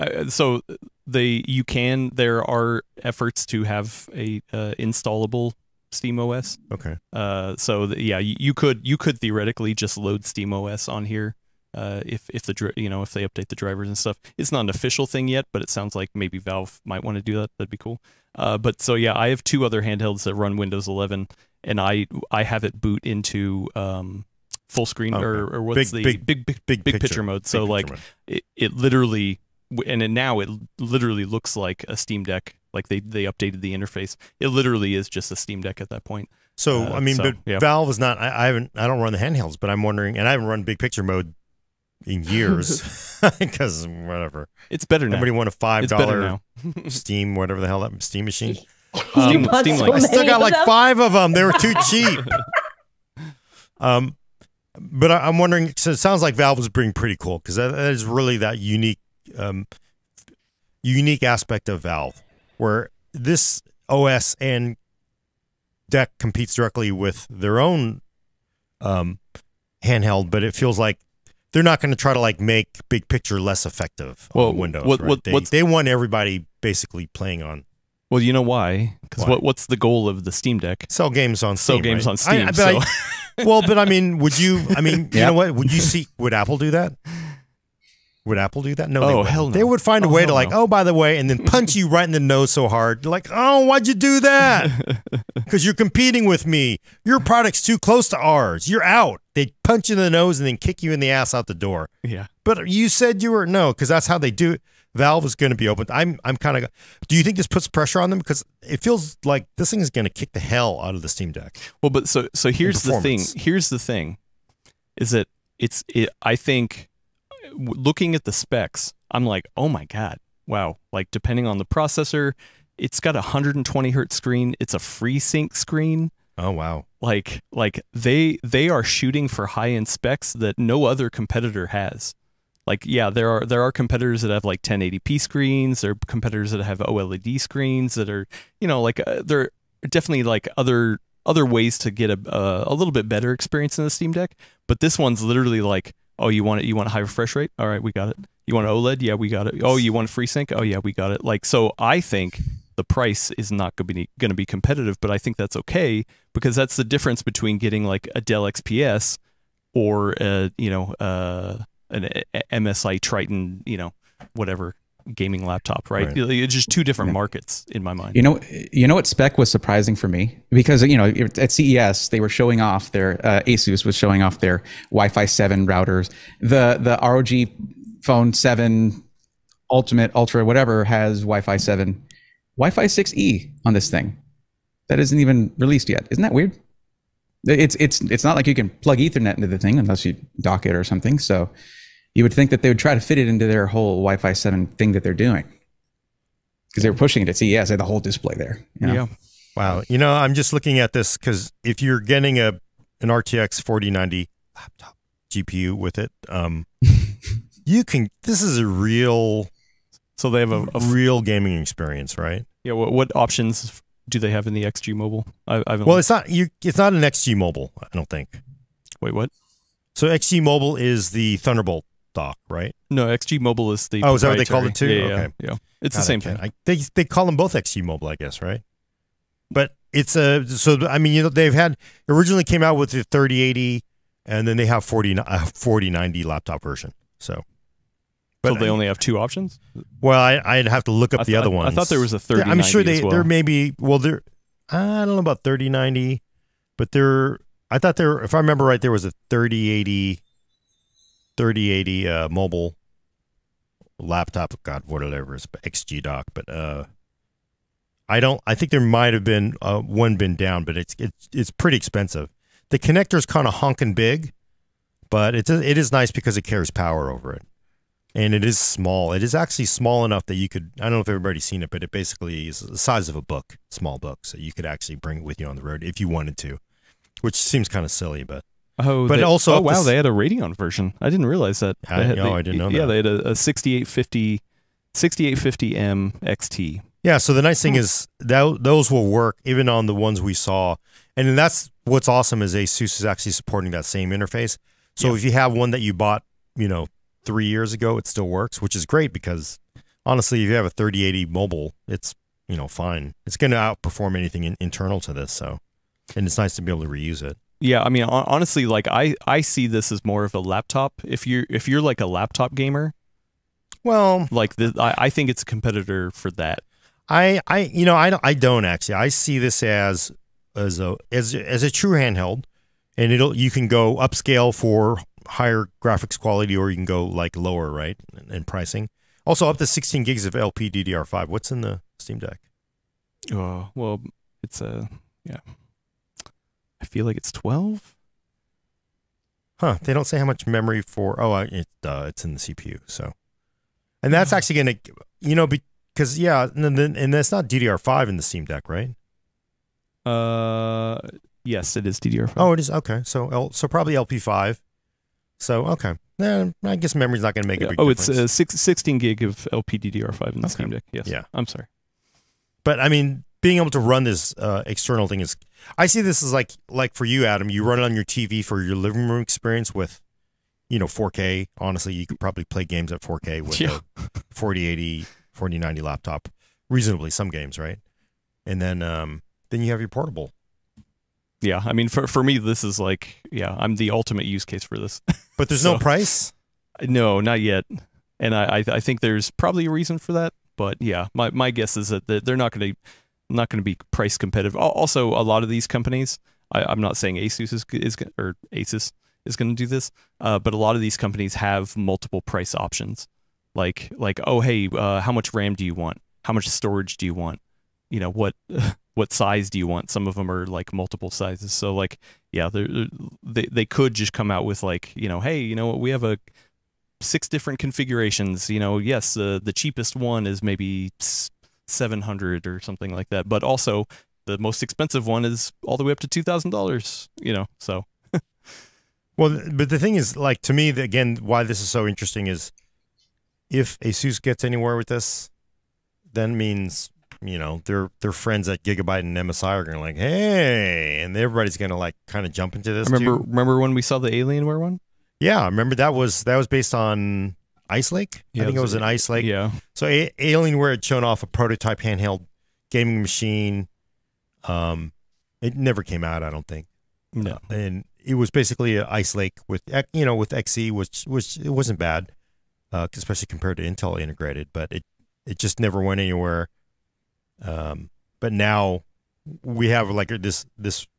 there are efforts to have a installable Steam OS. Okay. You could theoretically just load Steam OS on here, if they update the drivers and stuff. It's not an official thing yet, but it sounds like maybe Valve might want to do that. That'd be cool. I have 2 other handhelds that run Windows 11, and I have it boot into full screen or what's big picture mode. So it literally. Now it literally looks like a Steam Deck. Like they updated the interface. It literally is just a Steam Deck at that point. So Valve is not. I don't run the handhelds, but I'm wondering, and I haven't run big picture mode in years because whatever. It's better now. Everybody want a $5 Steam, whatever the hell that Steam machine. Steam Link. I still got like 5 of them. They were too cheap. But I'm wondering. So it sounds like Valve is being pretty cool because that is really that unique aspect of Valve, where this OS and Deck competes directly with their own handheld, but it feels like they're not going to try to make big picture less effective on Windows. They want everybody basically playing on. Well, you know why? Because what's the goal of the Steam Deck? Sell games on Steam. On Steam. Would you? You know what? Would Apple do that? Would Apple do that? No, hell no. They would find a way to by the way, and then punch you right in the nose so hard. You're like, oh, why'd you do that? Because you're competing with me. Your product's too close to ours. You're out. They punch you in the nose and then kick you in the ass out the door. Yeah. But you said you were because that's how they do it. Valve is going to be open. I'm kind of. Do you think this puts pressure on them? Because it feels like this thing is going to kick the hell out of the Steam Deck. Well, but so here's the thing. Here's the thing, is that I think. Looking at the specs, I'm like, oh my god, wow! Like depending on the processor, it's got a 120 hertz screen. It's a FreeSync screen. Oh wow! Like they are shooting for high end specs that no other competitor has. Like there are competitors that have like 1080p screens. There are competitors that have OLED screens that are there are definitely like other ways to get a little bit better experience in the Steam Deck. But this one's literally like. Oh, you want a high refresh rate? All right, we got it. You want OLED? Yeah, we got it. Oh, you want FreeSync? Oh, yeah, we got it. So I think the price is not going to be competitive, but I think that's okay because that's the difference between getting like a Dell XPS or an MSI Triton, whatever gaming laptop, right? It's just 2 different markets in my mind. You know what spec was surprising for me? Because at CES they were showing off their Asus was showing off their Wi-Fi 7 routers. The ROG Phone 7 Ultimate Ultra whatever has Wi-Fi 7, Wi-Fi 6E on this thing. That isn't even released yet. Isn't that weird? It's not like you can plug Ethernet into the thing unless you dock it or something. So you would think that they would try to fit it into their whole Wi-Fi 7 thing that they're doing, because they were pushing it at CES. They had the whole display there. You know? Yeah. Wow. You know, I'm just looking at this because if you're getting an RTX 4090 laptop GPU with it, you can. This is a real. So they have a real gaming experience, right? Yeah. What options do they have in the XG Mobile? I haven't. Well, it's not an XG Mobile. I don't think. Wait, what? So XG Mobile is the Thunderbolt dock, right? No, XG Mobile is the. Oh, is that what they call it too? Yeah, okay. yeah. It's the same thing. They call them both XG Mobile, I guess, right? But it's so I mean, you know, they've had originally came out with the 3080, and then they have 4090 laptop version. So they only have two options. Well, I'd have to look up the other ones. I thought there was a 3090. I'm sure as well. there may be. Well, there. I don't know about 3090, but there. I thought there. If I remember right, there was a 3080 mobile laptop. God, whatever it's XG dock, but I think there might have been one been down, but it's pretty expensive. The connector's kind of honking big, but it is nice because it carries power over it. And it is small. It is actually small enough that you could, I don't know if everybody's seen it, but it basically is the size of a book, small book. So you could actually bring it with you on the road if you wanted to, which seems kind of silly, but. They had a Radeon version. I didn't realize that. I didn't know that. Yeah, they had a 6850M XT. Yeah, so the nice thing is that those will work even on the ones we saw. And then that's what's awesome is ASUS is actually supporting that same interface. So if you have one that you bought, 3 years ago, it still works, which is great because honestly, if you have a 3080 mobile, it's, fine. It's going to outperform anything internal to this. So, and it's nice to be able to reuse it. Yeah, I mean, honestly, like I see this as more of a laptop. If you're like a laptop gamer, well, like I think it's a competitor for that. I don't actually. I see this as a true handheld, and you can go upscale for higher graphics quality, or you can go like lower, right, in pricing. Also, up to 16 gigs of LPDDR5. What's in the Steam Deck? Well, it's yeah. I feel like it's 12. Huh? They don't say how much memory for. It's in the CPU. So, and that's actually going to, because and that's not DDR5 in the Steam Deck, right? Yes, it is DDR5. Oh, it is. Okay, so probably LP5. So okay, I guess memory's not going to make a big difference. It's 16 gig of LPDDR5 in the Steam Deck. Yes. Yeah. I'm sorry. But I mean, being able to run this external thing is, I see this as like for you, Adam, you run it on your TV for your living room experience with, 4K. Honestly, you could probably play games at 4K with a 4080, 4090 laptop, reasonably, some games, right? And then you have your portable. Yeah, I mean, for me, this is like, I'm the ultimate use case for this. But there's no price? No, not yet. And I think there's probably a reason for that. But yeah, my guess is that they're not going to be price competitive. Also, a lot of these companies, I'm not saying Asus Asus is going to do this, but a lot of these companies have multiple price options. Like oh hey, how much RAM do you want? How much storage do you want? What size do you want? Some of them are like multiple sizes. So like, yeah, they could just come out with like, hey, we have 6 different configurations. Yes, the cheapest one is maybe $700 or something like that. But also the most expensive one is all the way up to $2,000. So. Well, but the thing is, like, to me, again, why this is so interesting is if ASUS gets anywhere with this, then means their friends at Gigabyte and MSI are going to like, hey, and everybody's going to like kind of jump into this. Remember when we saw the Alienware one? Yeah, I remember that was based on Ice Lake. Yeah, I think it was an Ice Lake. Yeah. So Alienware had shown off a prototype handheld gaming machine. It never came out, I don't think. No. And it was basically an Ice Lake with XE, which it wasn't bad, especially compared to Intel integrated, but it just never went anywhere. But now we have like this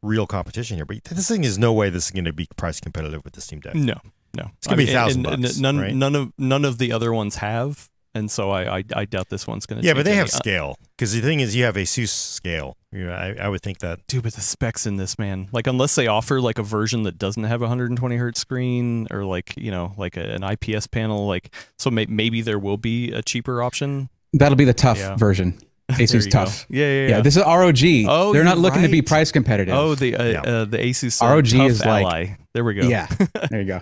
real competition here. But this thing is no way this is going to be price competitive with the Steam Deck. No. It's going to be $1,000. None of the other ones have, and so I doubt this one's going to. Yeah, but they have scale, because the thing is, you have ASUS scale. I would think that. Dude, but the specs in this, man, like unless they offer like a version that doesn't have a 120 hertz screen or like like an IPS panel, like so maybe there will be a cheaper option. That'll be the tough version. Asus Tough. Yeah. This is ROG. Oh, they're not looking to be right. price competitive. Oh, the Asus ROG Tough is Ally. like, there we go. Yeah, there you go.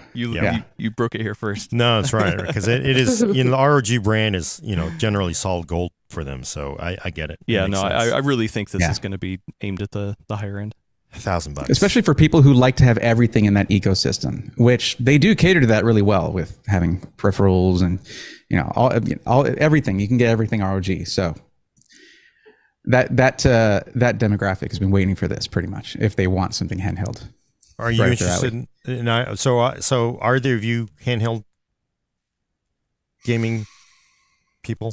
You broke it here first. No, that's right, because it is, the ROG brand is, generally solid gold for them, so I get it. Yeah, it no, I really think this is going to be aimed at the higher end. $1,000, especially for people who like to have everything in that ecosystem, which they do cater to that really well with having peripherals and all everything. You can get everything ROG. So that demographic has been waiting for this pretty much if they want something handheld. Are you interested in so are there of you handheld gaming people?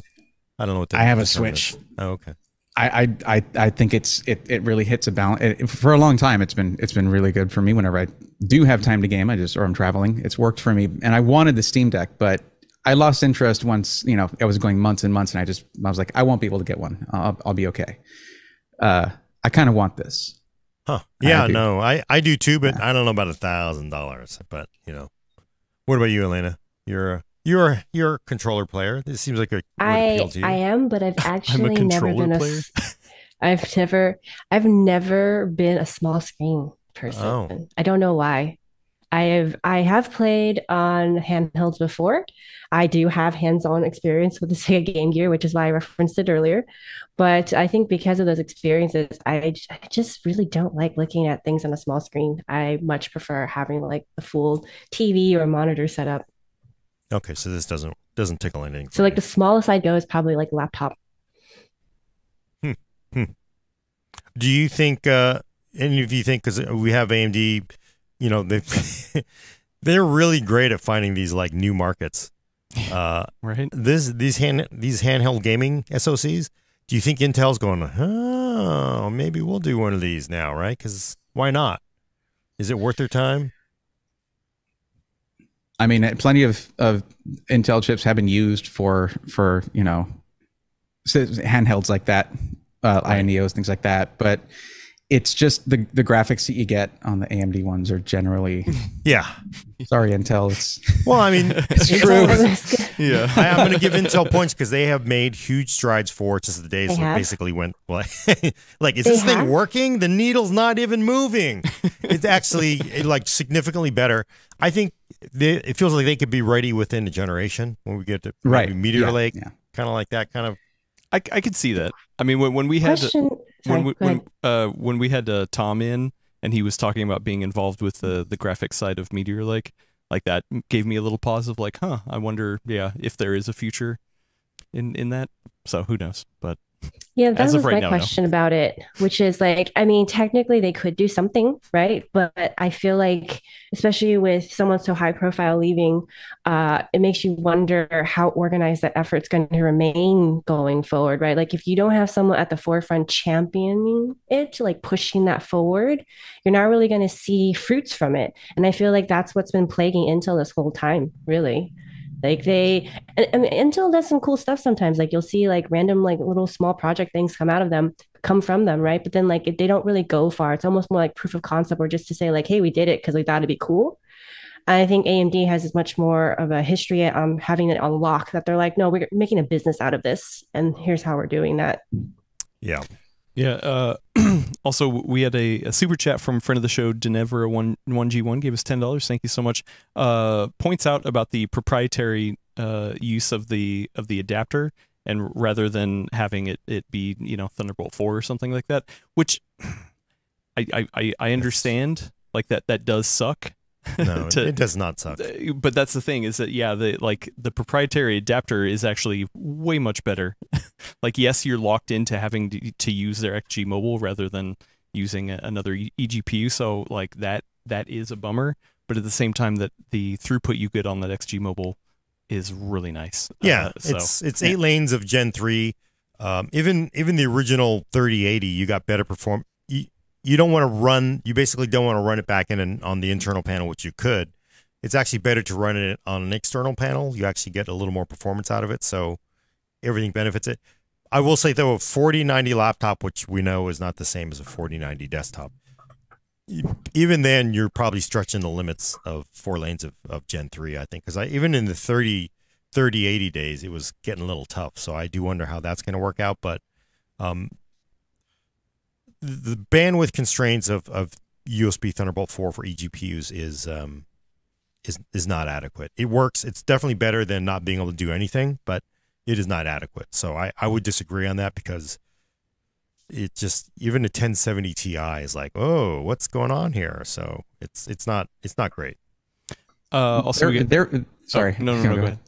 I don't know what that I have a term Switch. is. Oh, okay. I think it really hits a balance. For a long time, it's been really good for me. Whenever I do have time to game, or I'm traveling, it's worked for me. And I wanted the Steam Deck, but I lost interest once. I was going months and months, and I was like, I won't be able to get one. I'll be okay. I kind of want this. Huh? Yeah, no, I do too, but I don't know about $1,000. But what about you, Elena? You're a controller player. This seems like would appeal to you. I am, but I've actually I'm a never been player. I've never been a small screen person. Oh. I don't know why. I have played on handhelds before. I do have hands-on experience with the Sega Game Gear, which is why I referenced it earlier. But I think because of those experiences, I just really don't like looking at things on a small screen. I much prefer having like the full TV or monitor setup. Okay, so this doesn't tickle anything. So like the smallest I'd go is probably like laptop. Do you think, and if you think, because we have AMD, they're really great at finding these like new markets. Right. These handheld gaming SoCs. Do you think Intel's going, oh, maybe we'll do one of these now, right? Because why not? Is it worth their time? I mean, plenty of Intel chips have been used for handhelds like that, INEOs, things like that. But it's just the graphics that you get on the AMD ones are generally. Yeah. Sorry, Intel. It's well, I mean, it's true. Yeah. I'm going to give Intel points because they have made huge strides forward since the days that basically went like, is this thing working? The needle's not even moving. It's actually like significantly better. I think it feels like they could be ready within a generation when we get to Meteor Lake, kind of like that kind of. I could see that. I mean, when we had when we had Tom in and he was talking about being involved with the graphics side of Meteor Lake, like that gave me a little pause of like, I wonder, if there is a future in that. So who knows? But yeah, that was my question about it, which is like, I mean, technically they could do something, right? But I feel like, especially with someone so high profile leaving, it makes you wonder how organized that effort's going to remain going forward, right? Like if you don't have someone at the forefront championing it, like pushing that forward, you're not really going to see fruits from it. And I feel like that's what's been plaguing Intel this whole time, really. Like Intel does some cool stuff sometimes. Like you'll see like random like little small project things come from them, right? But then like they don't really go far. It's almost more like proof of concept or just to say like, hey, we did it because we thought it'd be cool. And I think AMD has as much more of a history at having it on lock that they're like, no, we're making a business out of this, and here's how we're doing that. Yeah. Yeah. Also, we had a super chat from friend of the show, Denevra1G1, gave us $10. Thank you so much. Points out about the proprietary use of the adapter, and rather than having it be Thunderbolt 4 or something like that, which I understand, like that does suck. No, it does not suck. But that's the thing is that the proprietary adapter is actually way much better. Like yes, you're locked into having to use their XG Mobile rather than using another eGPU. So like that is a bummer. But at the same time, that the throughput you get on that XG Mobile is really nice. Yeah, it's 8 lanes of Gen 3. Even the original 3080, you got better perform. You don't want to run. You basically don't want to run it back on the internal panel, which you could. It's actually better to run it on an external panel. You actually get a little more performance out of it. So everything benefits it. I will say though, a 4090 laptop, which we know is not the same as a 4090 desktop, even then you're probably stretching the limits of 4 lanes of Gen 3, I think, because even in the 3080 days, it was getting a little tough. So I do wonder how that's going to work out. But the bandwidth constraints of USB Thunderbolt 4 for eGPUs is not adequate. It works. It's definitely better than not being able to do anything, but it is not adequate. So I would disagree on that, because it just, even a 1070 Ti is like, oh, what's going on here? So it's not sorry. No, go ahead.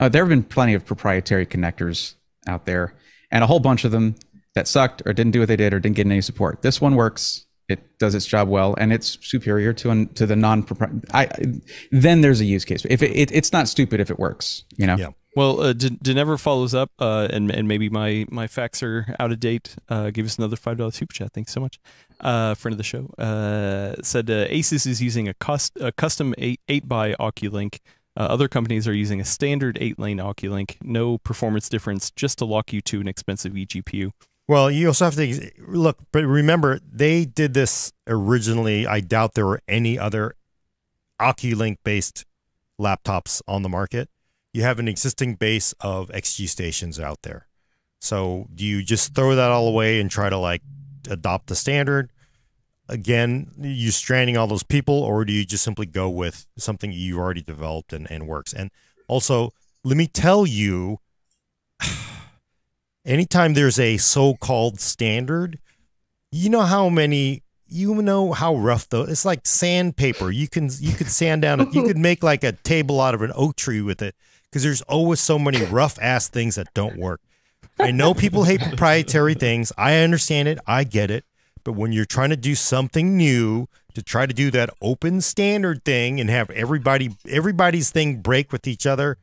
There have been plenty of proprietary connectors out there, and a whole bunch of them that sucked or didn't do what they did or didn't get any support. This one works. It does its job well, and it's superior to the non-proprietary. Then there's a use case. If it's not stupid if it works, you know. Yeah. Well, Denever follows up, and maybe my facts are out of date. Give us another $5 super chat. Thanks so much. Friend of the show said Asus is using a custom 8x Oculink. Other companies are using a standard 8-lane Oculink. No performance difference, just to lock you to an expensive eGPU. Well, you also have to look, but remember, they did this originally. I doubt there were any other Oculink-based laptops on the market. You have an existing base of XG stations out there. So do you just throw that all away and try to like adopt the standard? Again, you stranding all those people, or do you just simply go with something you already developed and works? And also, let me tell you, anytime there's a so-called standard, you know how rough though. It's like sandpaper. You could sand down it. You could make like a table out of an oak tree with it, because there's always so many rough ass things that don't work. I know people hate proprietary things. I understand it. I get it. But when you're trying to do something new, to try to do that open standard thing and have everybody's thing break with each other,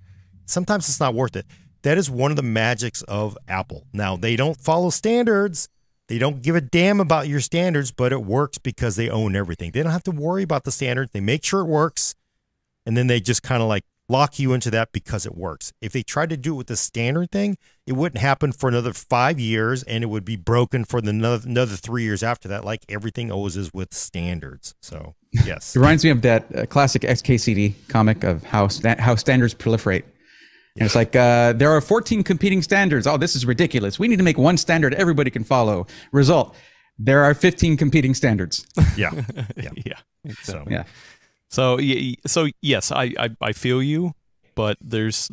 sometimes it's not worth it. That is one of the magics of Apple. Now, they don't follow standards. They don't give a damn about your standards, but it works because they own everything. They don't have to worry about the standards. They make sure it works, and then they just kind of like lock you into that because it works. If they tried to do it with the standard thing, it wouldn't happen for another 5 years, and it would be broken for another 3 years after that, like everything always is with standards. So, yes. It reminds me of that classic XKCD comic of how standards proliferate. And it's like, there are 14 competing standards. Oh, this is ridiculous. We need to make one standard everybody can follow. Result, there are 15 competing standards. Yeah. Yeah. So, yeah. So yes, I feel you, but there's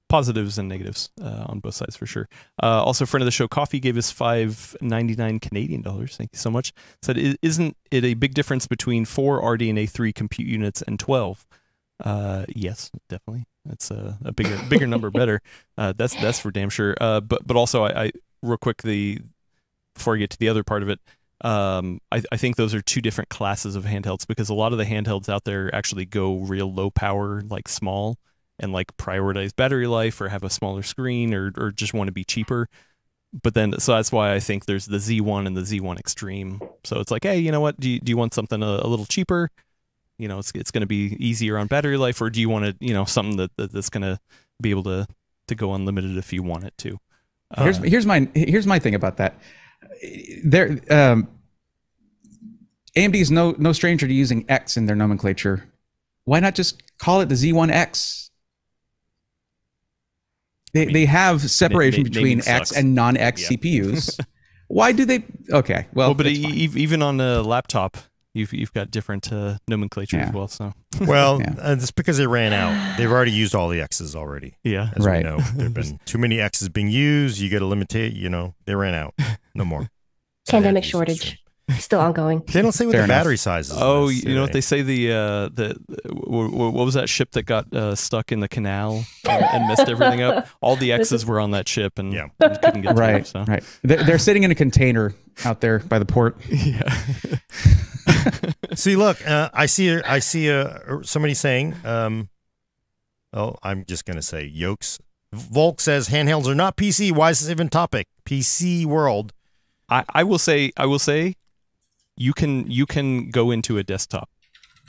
positives and negatives on both sides for sure. Also, friend of the show, Coffee gave us $5.99 Canadian dollars. Thank you so much. Said, isn't it a big difference between 4 RDNA 3 compute units and 12? Yes, definitely. That's a bigger number, better. That's for damn sure. But also, I real quick, before I get to the other part of it, I think those are two different classes of handhelds, because a lot of the handhelds out there actually go real low power, like small, and like prioritize battery life or have a smaller screen or just want to be cheaper. But then, so that's why I think there's the Z1 and the Z1 Extreme. So it's like, hey, you know what? Do you want something a little cheaper? You know, it's going to be easier on battery life, or do you want to, something that's going to be able to go unlimited if you want it to? Here's my thing about that. AMD is no stranger to using X in their nomenclature. Why not just call it the Z1X? They have separation between X and non-X CPUs. Why do they? Okay, well, but even on a laptop, you've got different nomenclature as well. So it's because they ran out. They've already used all the X's already. Yeah, as we know, there've been too many X's being used. You got to limit it. They ran out. No more. Pandemic shortage. Still ongoing. They don't say what the battery size is. Oh, you know what they say? What was that ship that got stuck in the canal and messed everything up? All the X's were on that ship, and couldn't get through. So. Right. They're sitting in a container out there by the port. Yeah. See, look, I see somebody saying, I'm just gonna say Yokes. Volk says handhelds are not PC. Why is this even topic? PC world. I will say. You can go into a desktop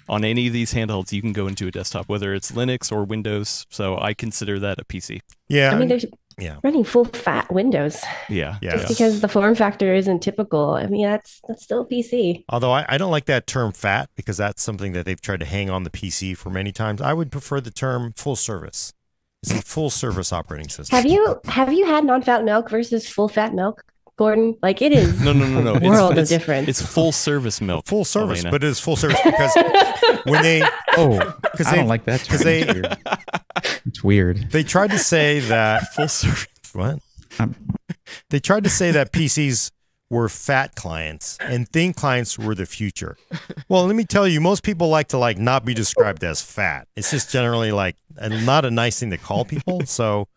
on any of these handhelds. You can go into a desktop, whether it's Linux or Windows. So I consider that a PC. Yeah, I mean, Yeah. running full fat Windows Yeah. Yeah. just because the form factor isn't typical. I mean, that's still PC. Although I don't like that term fat because that's something that they've tried to hang on the PC for many times. I would prefer the term full service. It's a full service operating system. Have you had non-fat milk versus full fat milk, Gordon? Like it is No. a world of difference. It's full service milk. Full service, Elena. but it is full service because when they I don't like that term. It's weird. They tried to say that Full service. what? They tried to say that PCs were fat clients and thin clients were the future. Well, let me tell you, most people like to not be described as fat. It's just generally not a nice thing to call people. So,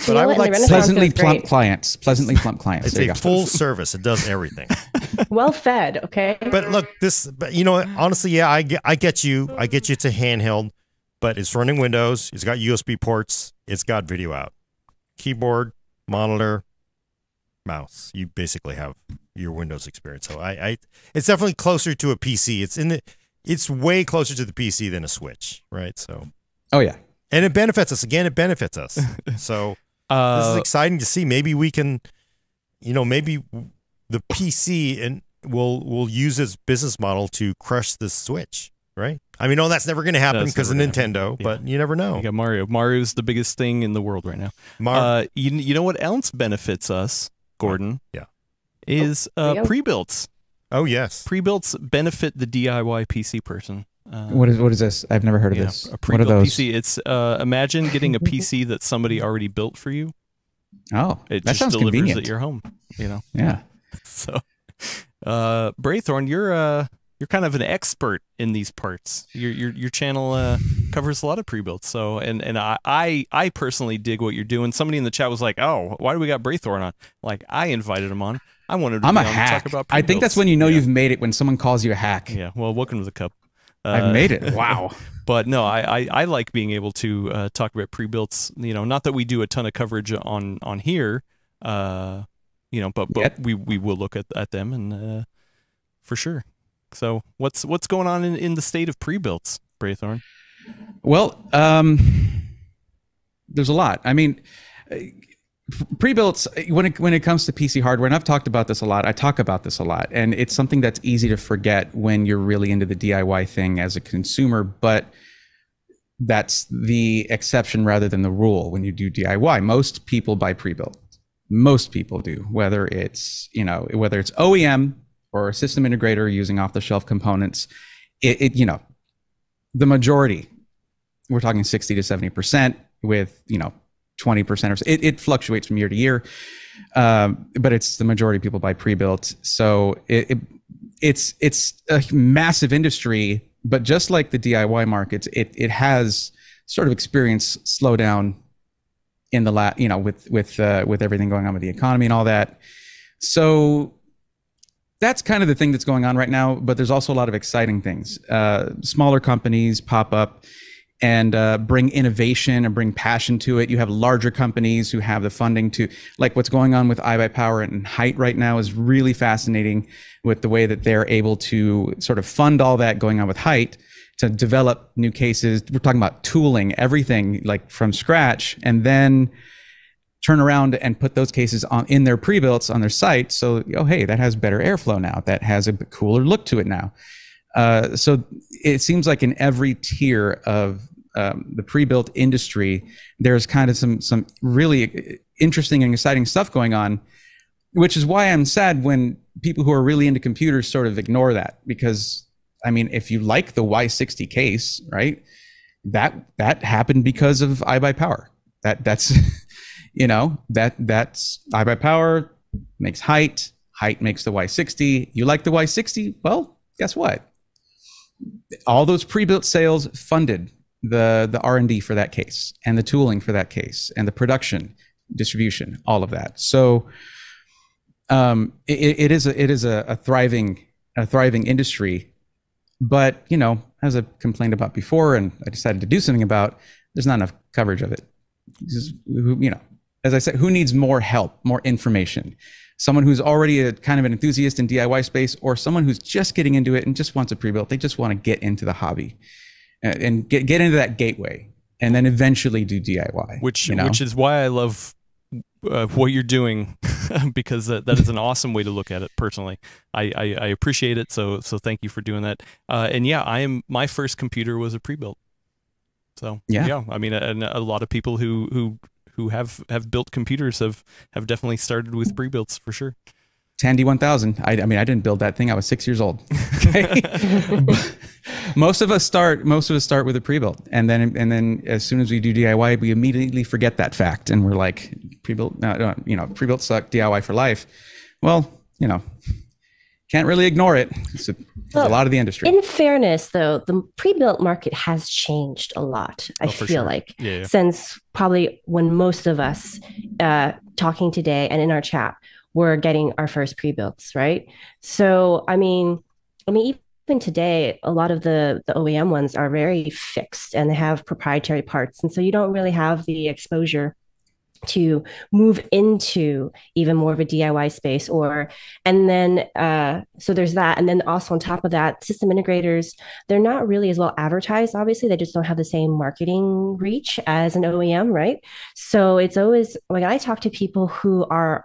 but I would like to say Pleasantly plump clients. Pleasantly plump clients. it's There you a go. full service. It does everything. well fed, okay? But look, but you know what? Honestly, yeah, I get you. I get you. It's a handheld, but it's running Windows. It's got USB ports. It's got video out. Keyboard, monitor, mouse. You basically have your Windows experience. So it's definitely closer to a PC. It's way closer to the PC than a Switch, right? So, Oh yeah. and it benefits us. Again, it benefits us. So this is exciting to see. Maybe we can, maybe the PC and will use its business model to crush the Switch, right? I mean, that's never going to happen That's because of never Nintendo, Yeah. but you never know. You got Mario. Mario's the biggest thing in the world right now. You know what else benefits us, Gordon? Yeah. Is there you go. pre-builts. Oh yes. Pre-builts benefit the DIY PC person. What is this? I've never heard of this. A What are pre-built those? PC. It's imagine getting a PC that somebody already built for you. Oh, It that just sounds delivers convenient. at your home. Yeah. So, Braithorn, you're kind of an expert in these parts. Your channel covers a lot of pre-builts. So, and I personally dig what you're doing. Somebody in the chat was like, "Oh, why do we got Braithorn on?" Like, I invited him on. I wanted to I'm be a on to hack. talk about I think that's pre-builts. when you know Yeah. you've made it, when someone calls you a hack. Yeah. Well, welcome to the cup. I've made it. Wow. But no, I like being able to talk about pre-builts. Not that we do a ton of coverage on here. But Yet. we will look at them and for sure. So what's going on in the state of pre-builts, Braithorn? Well, there's a lot. I mean, pre-builts, when it comes to PC hardware, and I've talked about this a lot, I talk about this a lot, and it's something that's easy to forget when you're really into the DIY thing as a consumer, but that's the exception rather than the rule when you do DIY. Most people buy pre-built. Most people do, whether it's OEM or a system integrator using off-the-shelf components. The majority, we're talking 60 to 70%, with 20% or so. It fluctuates from year to year, but it's the majority of people buy pre-built. So it's a massive industry, but just like the DIY markets, it has sort of experienced slowdown in the with everything going on with the economy and all that. So that's kind of the thing that's going on right now. But there's also a lot of exciting things. Smaller companies pop up and bring innovation and bring passion to it. You have larger companies who have the funding to, like what's going on with iBuyPower and Height right now is really fascinating, with the way that they're able to sort of fund all that going on with Height to develop new cases. We're talking about tooling, everything like from scratch, and then turn around and put those cases in their pre-builts on their site. So, hey, that has better airflow now. That has a cooler look to it now. So it seems like in every tier of the pre-built industry, there's kind of some really interesting and exciting stuff going on, which is why I'm sad when people who are really into computers sort of ignore that. Because, I mean, if you like the Y60 case, right, that happened because of iBuyPower. That's that's iBuyPower makes Height. Height makes the Y60. You like the Y60? Well, guess what? All those pre-built sales funded the R&D for that case, and the tooling for that case, and the production, distribution, all of that. So it is a thriving industry. But as I complained about before, and I decided to do something about, there's not enough coverage of it. As I said, who needs more help, more information? Someone who's already a kind of an enthusiast in DIY space, or someone who's just getting into it and just wants a pre-built. They just want to get into the hobby and get into that gateway, and then eventually do DIY. Which is why I love what you're doing because that is an awesome way to look at it. Personally, I appreciate it. So thank you for doing that. And yeah, my first computer was a pre-built. So yeah, I mean, and a lot of people who have built computers have definitely started with pre-builts for sure. Tandy 1000. I mean, I didn't build that thing. I was 6 years old. Okay? most of us start with a pre-built, and then as soon as we do DIY, we immediately forget that fact, and we're like, pre-built, no, pre-built suck, DIY for life. Well, can't really ignore it. It's a lot of the industry. In fairness, though, the pre-built market has changed a lot. I feel like since probably when most of us talking today and in our chat were getting our first pre-builts, right? So, I mean, even today, a lot of the OEM ones are very fixed and they have proprietary parts. And so you don't really have the exposure to move into even more of a DIY space so there's that. And then also on top of that, system integrators, they're not really as well advertised. Obviously, they just don't have the same marketing reach as an OEM, right? So it's always like I talk to people who are,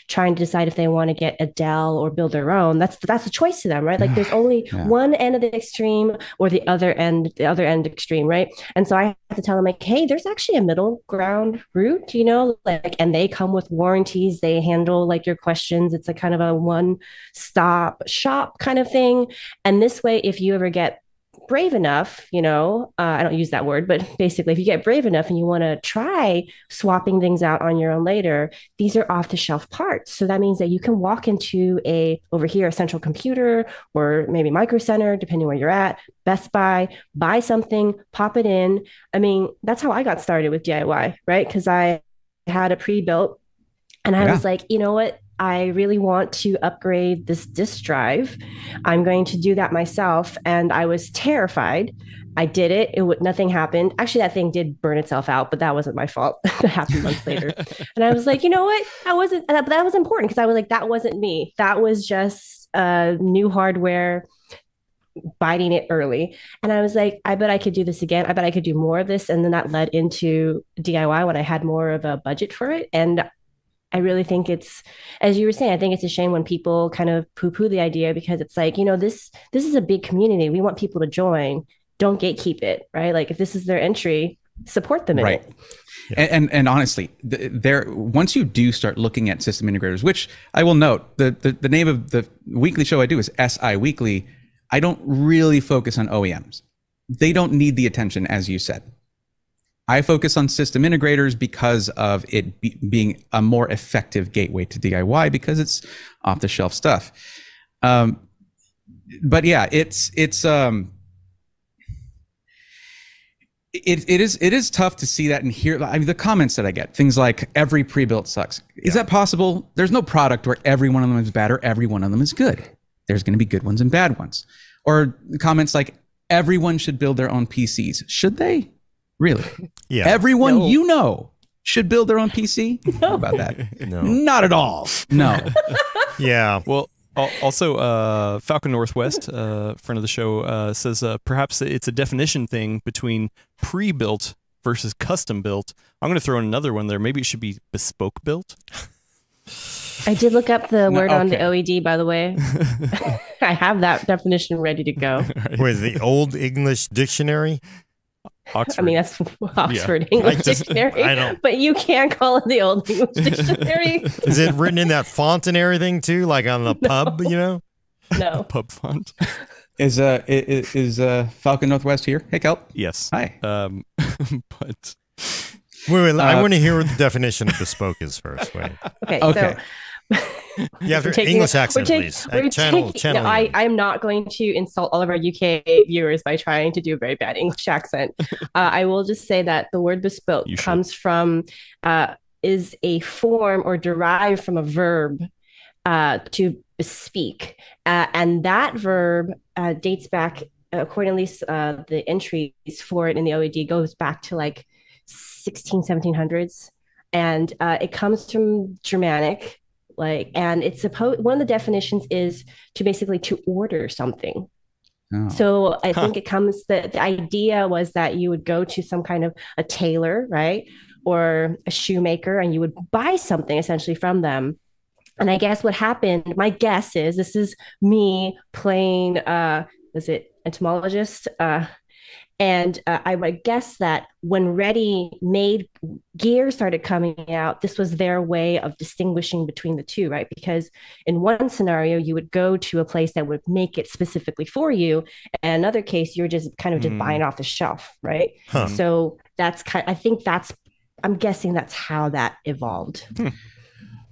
trying to decide if they want to get a Dell or build their own. That's a choice to them, right? Like there's only one end of the extreme or the other end extreme, right? And so I have to tell them like, hey, there's actually a middle ground route, and they come with warranties. They handle like your questions. It's a kind of a one-stop shop kind of thing. And this way, if you ever get brave enough, I don't use that word, but basically if you get brave enough and you want to try swapping things out on your own later, these are off the shelf parts. So that means that you can walk into over here, a Central Computer or maybe Micro Center, depending where you're at, Best Buy, buy something, pop it in. I mean, that's how I got started with DIY, right? Because I had a pre-built and I was like, you know what? I really want to upgrade this disk drive. I'm going to do that myself. And I was terrified. I did it. Nothing happened. Actually, that thing did burn itself out, but that wasn't my fault. That happened months later. And I was like, you know what? That was important because I was like, that wasn't me. That was just new hardware biting it early. And I was like, I bet I could do this again. I bet I could do more of this. And then that led into DIY when I had more of a budget for it. And I really think it's, as you were saying, I think it's a shame when people kind of poo-poo the idea because it's like, this is a big community. We want people to join. Don't gatekeep it, right? Like if this is their entry, support them in it. Yeah. And honestly, once you do start looking at system integrators, which I will note, the name of the weekly show I do is SI Weekly. I don't really focus on OEMs. They don't need the attention, as you said. I focus on system integrators because of it being a more effective gateway to DIY because it's off the shelf stuff. But yeah, it is tough to see that and hear. I mean, the comments that I get, things like every pre-built sucks. Is that possible? There's no product where every one of them is bad or every one of them is good. There's going to be good ones and bad ones. Or comments like everyone should build their own PCs. Should they? Really? Yeah. Everyone should build their own PC? How about that? No. Not at all. No. Yeah. Well, also, Falcon Northwest, friend of the show, says perhaps it's a definition thing between pre-built versus custom built. I'm going to throw in another one there. Maybe it should be bespoke built. I did look up the word on the OED, by the way. I have that definition ready to go. With the Old English Dictionary? Oxford. I mean, that's Oxford English Dictionary, but you can't call it the Old English Dictionary. Is it written in that font and everything too, like on the pub, No. Pub font. Is Falcon Northwest here? Hey, Kelp. Yes. Hi. But wait, I want to hear what the definition of bespoke is first. Wait. Okay. Okay. So you have to English accent, please. Channel. I'm not going to insult all of our UK viewers by trying to do a very bad English accent. I will just say that the word bespoke comes from, is a form or derived from a verb to bespeak. And that verb dates back, according to the entries for it in the OED, goes back to like 1700s. And it comes from Germanic. And it's one of the definitions is to order something. Oh. So I think it comes, the idea was that you would go to some kind of a tailor, right? or a shoemaker, and you would buy something essentially from them. And I guess what happened, my guess is, this is me playing, is it entomologist? I would guess that when ready-made gear started coming out, this was their way of distinguishing between the two, right? Because in one scenario, you would go to a place that would make it specifically for you, and in another case, you're just kind of just buying off the shelf, right? Huh. So that's I think I'm guessing that's how that evolved.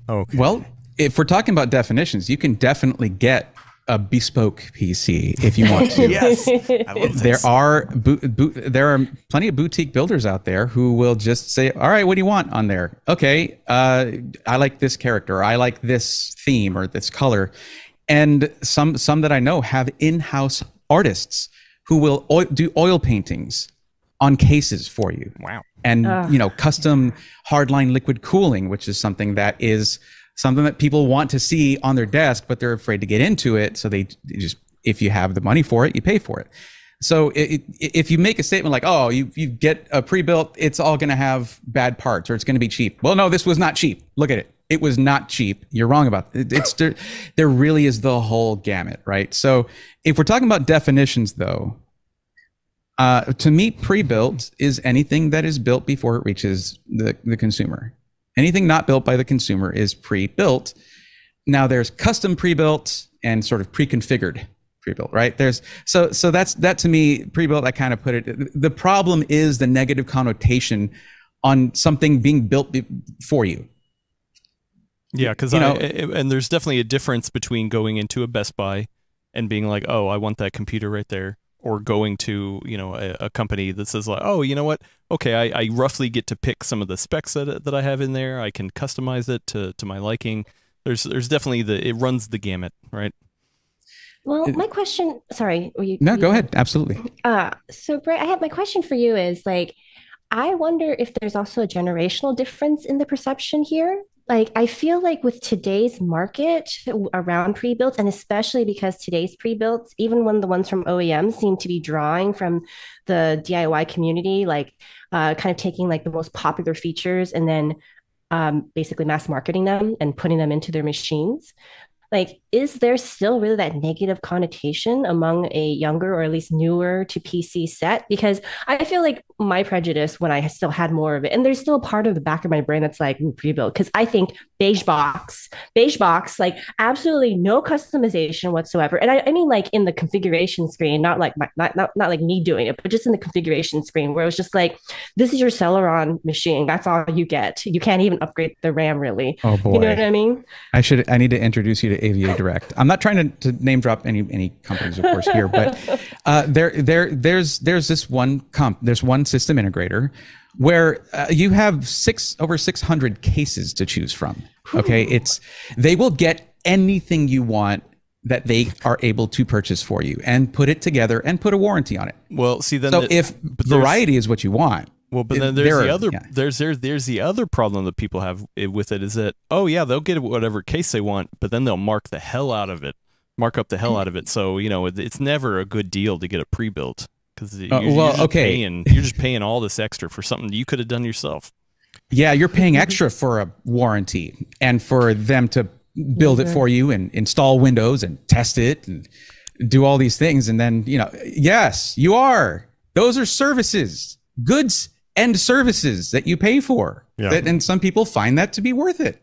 Okay. Well, if we're talking about definitions, you can definitely get a bespoke PC if you want to. Yes, I love this. There are plenty of boutique builders out there who will just say, all right, what do you want on there? Okay, I like this character, I like this theme or this color. And some that I know have in-house artists who will do oil paintings on cases for you. Wow. And custom hardline liquid cooling, which is something that people want to see on their desk, but they're afraid to get into it. So they just, if you have the money for it, you pay for it. So if you make a statement like, oh, you get a pre-built, it's all going to have bad parts or it's going to be cheap. Well, no, this was not cheap. Look at it. It was not cheap. You're wrong about it. There really is the whole gamut, right? So if we're talking about definitions though, to me, pre-built is anything that is built before it reaches the consumer. Anything not built by the consumer is pre-built. Now there's custom pre-built and sort of pre-configured pre-built, right? So that to me, pre-built, I kind of put it, the problem is the negative connotation on something being built for you. Yeah, because and there's definitely a difference between going into a Best Buy and being like, oh, I want that computer right there, or going to a company that says like, oh, you know what? Okay, I roughly get to pick some of the specs that I have in there. I can customize it to my liking. There's definitely it runs the gamut, right? Well, my question, sorry. Go ahead. Absolutely. So Brett, my question for you is like, I wonder if there's also a generational difference in the perception here. Like, I feel like with today's market around pre-builts, and especially because today's pre-builts, even when the ones from OEM seem to be drawing from the DIY community, like kind of taking like the most popular features and then basically mass marketing them and putting them into their machines. Like, is there still really that negative connotation among a younger or at least newer to PC set? Because I feel like my prejudice when I still had more of it, and there's still a part of the back of my brain that's like pre-built, because I think beige box, like absolutely no customization whatsoever. And I mean like in the configuration screen, not like not like me doing it, but just in the configuration screen where it was just like, this is your Celeron machine. That's all you get. You can't even upgrade the RAM really. Oh boy. You know what I mean? I need to introduce you to AVA Direct. I'm not trying to name drop any companies, of course, here, but there's this one there's one system integrator where you have over 600 cases to choose from. Okay, they will get anything you want that they are able to purchase for you and put it together and put a warranty on it. Well, see, then if variety is what you want. Well, but then there's the other problem that people have with it is that, oh yeah, they'll get whatever case they want, but then they'll mark up the hell out of it. So it's never a good deal to get a pre-built because you're just paying all this extra for something you could have done yourself. Yeah, you're paying extra for a warranty and for them to build it for you and install Windows and test it and do all these things, and then yes, you are. Those are services, goods and services that you pay for. Yeah. And some people find that to be worth it.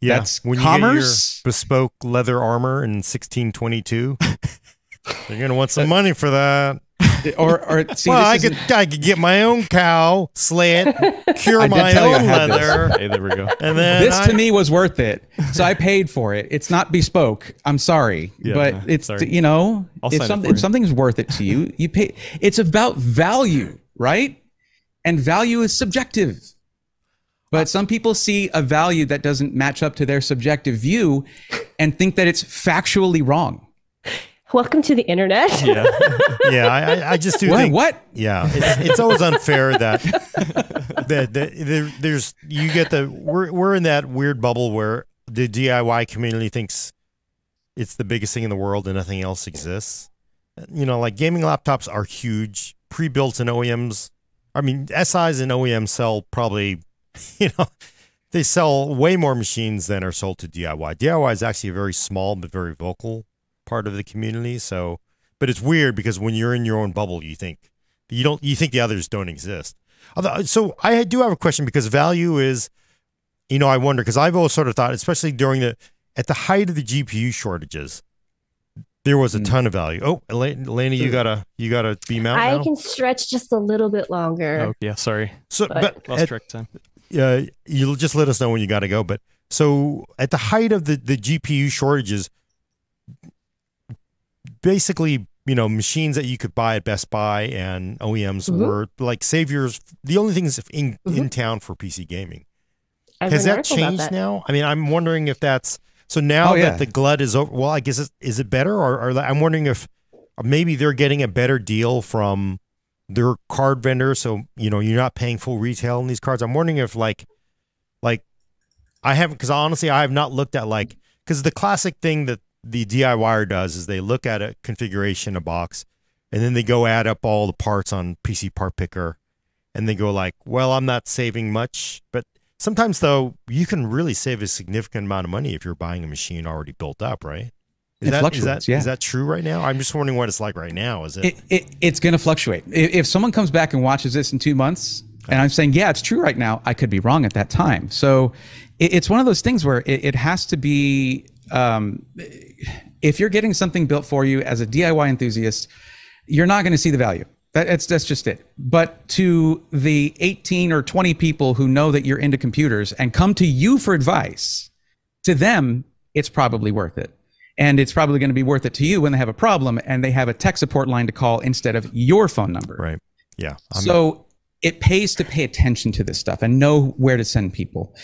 Yeah. That's when commerce. You get your bespoke leather armor in 1622, you're going to want some money for that. I could get my own cow, slay it, cure my own leather. Hey, there we go. And then to me was worth it, so I paid for it. It's not bespoke. I'm sorry, but it's if something's worth it to you, you pay. It's about value, right? And value is subjective. But some people see a value that doesn't match up to their subjective view and think that it's factually wrong. Welcome to the internet. Yeah, I just do think. What? Yeah, it's always unfair that we're in that weird bubble where the DIY community thinks it's the biggest thing in the world and nothing else exists. Like gaming laptops are huge. Pre-built and OEMs I mean, SIs and OEMs sell probably, they sell way more machines than are sold to DIY. DIY is actually a very small but very vocal part of the community. So, but it's weird because when you're in your own bubble, you think the others don't exist. So I do have a question because value is, I wonder, because I've always sort of thought, especially at the height of the GPU shortages, there was a ton of value. Oh, Elena, you gotta beam out now? I can stretch just a little bit longer. Oh yeah, sorry. So, but lost track of time. You'll just let us know when you got to go. But so at the height of the GPU shortages, basically, machines that you could buy at Best Buy and OEMs were like saviors. The only things in town for PC gaming. Has that changed now? I mean, I'm wondering if that's so now that the glut is over. Well, I guess is it better, or I'm wondering if maybe they're getting a better deal from their card vendor, so you're not paying full retail on these cards. I'm wondering if like I haven't, because honestly I have not looked at because the classic thing that the DIYer does is they look at a configuration, a box, and then they go add up all the parts on PC Part Picker, and they go well, I'm not saving much. But sometimes though, you can really save a significant amount of money if you're buying a machine already built up, right? Is that true right now? I'm just wondering what it's like right now. Is it? It's going to fluctuate. If someone comes back and watches this in 2 months, and I'm saying, yeah, it's true right now, I could be wrong at that time. So it's one of those things where it has to be, if you're getting something built for you as a DIY enthusiast, you're not going to see the value. That's just it. But to the 18 or 20 people who know that you're into computers and come to you for advice, to them, it's probably worth it. And it's probably going to be worth it to you when they have a problem and they have a tech support line to call instead of your phone number. Right. Yeah. So it pays to pay attention to this stuff and know where to send people.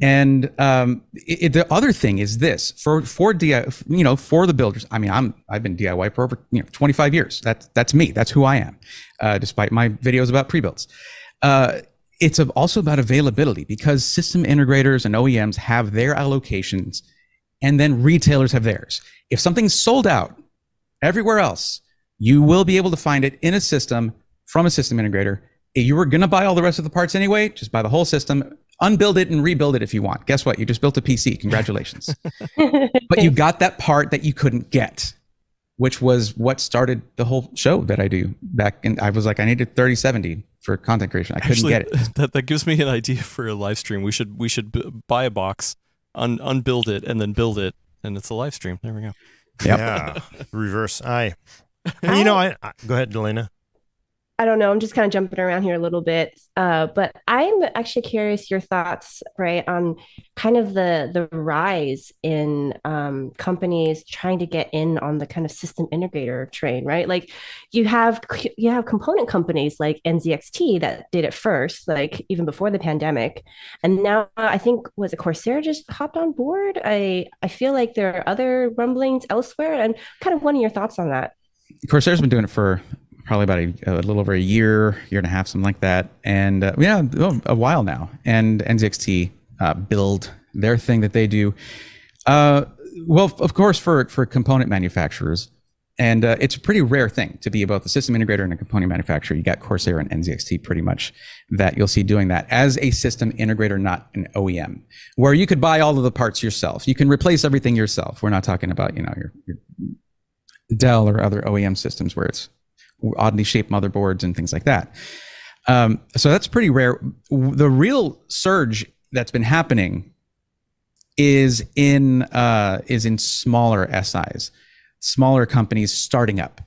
And the other thing is this for the builders. I mean, I've been DIY for over 25 years. That's me. That's who I am. Despite my videos about pre-builds, it's also about availability because system integrators and OEMs have their allocations. And then retailers have theirs. If something's sold out everywhere else, you will be able to find it in a system from a system integrator. If you were going to buy all the rest of the parts anyway, just buy the whole system, unbuild it and rebuild it if you want. Guess what? You just built a PC. Congratulations. But you got that part that you couldn't get, which was what started the whole show that I do back in. I was like, I needed 3070 for content creation. I couldn't get it. That gives me an idea for a live stream. We should buy a box, unbuild it, and then build it, and it's a live stream. There we go. Yep. Yeah. Reverse. I go ahead, Elena. I don't know. I'm just kind of jumping around here a little bit, but I'm actually curious your thoughts, right, on kind of the rise in companies trying to get in on the kind of system integrator train, right? Like you have component companies like NZXT that did it first, like even before the pandemic, and now I think was it Corsair just hopped on board. I feel like there are other rumblings elsewhere, and kind of wanting your thoughts on that. Corsair's been doing it for probably about a little over a year and a half, something like that. And a while now. And NZXT build their thing that they do. Well, of course, for component manufacturers, and it's a pretty rare thing to be both a system integrator and a component manufacturer. You got Corsair and NZXT pretty much that you'll see doing that as a system integrator, not an OEM, where you could buy all of the parts yourself. You can replace everything yourself. We're not talking about, your Dell or other OEM systems where it's oddly shaped motherboards and things like that. So that's pretty rare. The real surge that's been happening is in smaller SIs, smaller companies starting up.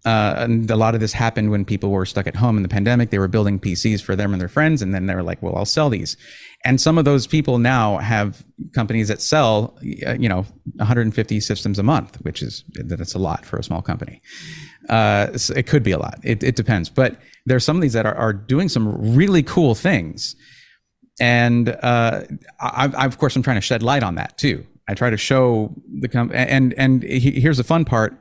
And a lot of this happened when people were stuck at home in the pandemic. They were building PCs for them and their friends, and then they were like, well, I'll sell these. And some of those people now have companies that sell, 150 systems a month, that's a lot for a small company. So it could be a lot. It depends. But there's some of these that are doing some really cool things. And of course, I'm trying to shed light on that too. I try to show the and here's the fun part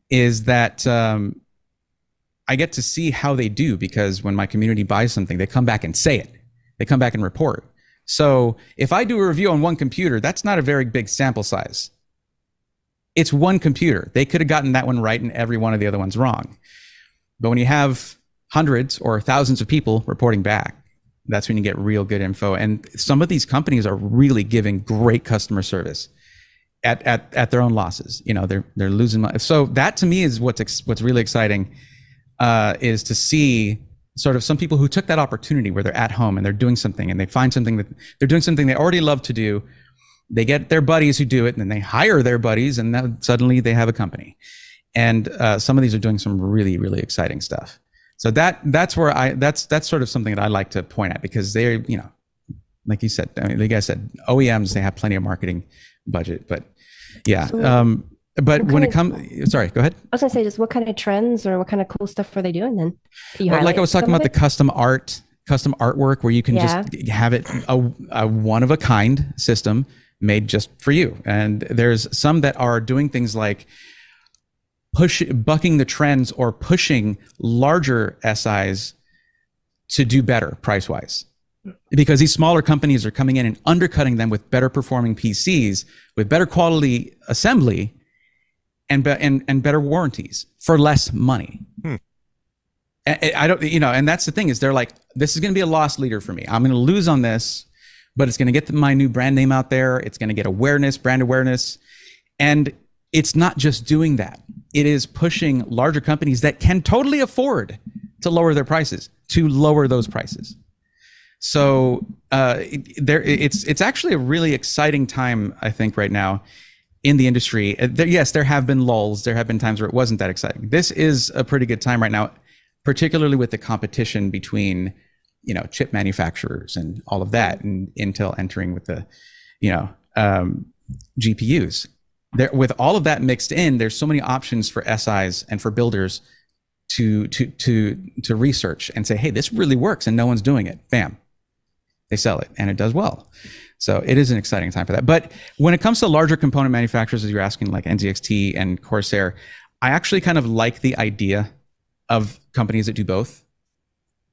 is that I get to see how they do, because when my community buys something, they come back and say it. They come back and report. So if I do a review on one computer, that's not a very big sample size. It's one computer. They could have gotten that one right and every one of the other ones wrong. But when you have hundreds or thousands of people reporting back. That's when you get real good info. And some of these companies are really giving great customer service at their own losses. You know, they're losing money. So that to me is what's really exciting, is to see sort of some people who took that opportunity where they're at home and they're doing something and they find something that they're doing something they already love to do. They get their buddies who do it, and then they hire their buddies, and then suddenly they have a company. And some of these are doing some really, really exciting stuff. So that's where that's sort of something that I like to point at, because they're, you know, like you said, I mean, like I said, OEMs, they have plenty of marketing budget, but yeah. But when it comes, sorry, go ahead. I was gonna say, just what kind of trends or what kind of cool stuff are they doing then? Well, like I was talking about the custom artwork, where you can just have it a one of a kind system made just for you. And there's some that are doing things like bucking the trends or pushing larger SIs to do better price-wise, because these smaller companies are coming in and undercutting them with better performing PCs, with better quality assembly, and better warranties for less money. I don't, you know, and that's the thing, is they're like, this is going to be a loss leader for me. I'm going to lose on this, but it's going to get my new brand name out there. It's going to get awareness, brand awareness. And it's not just doing that. It is pushing larger companies that can totally afford to lower their prices to lower those prices. So it's actually a really exciting time, I think, right now in the industry. Yes, there have been lulls. There have been times where it wasn't that exciting. This is a pretty good time right now, particularly with the competition between, you know, chip manufacturers and all of that, and Intel entering with the, you know, GPUs. There, with all of that mixed in, there's so many options for SIs and for builders to research and say, hey, this really works and no one's doing it. Bam, they sell it and it does well. So it is an exciting time for that. But when it comes to larger component manufacturers, as you're asking, like NZXT and Corsair, I actually kind of like the idea of companies that do both,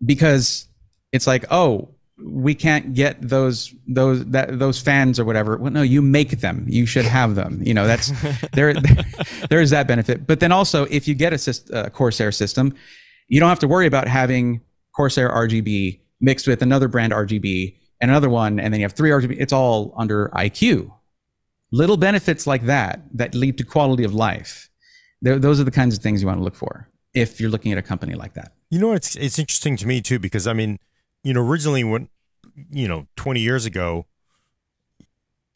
because it's like, oh, we can't get those fans or whatever. Well, no, you make them. You should have them. You know, that's there is that benefit. But then also, if you get a Corsair system, you don't have to worry about having Corsair RGB mixed with another brand RGB and another one, and then you have 3 RGB. It's all under IQ. Little benefits like that lead to quality of life. Those are the kinds of things you want to look for if you're looking at a company like that. You know, it's interesting to me too, because I mean, you know, originally when, you know, 20 years ago,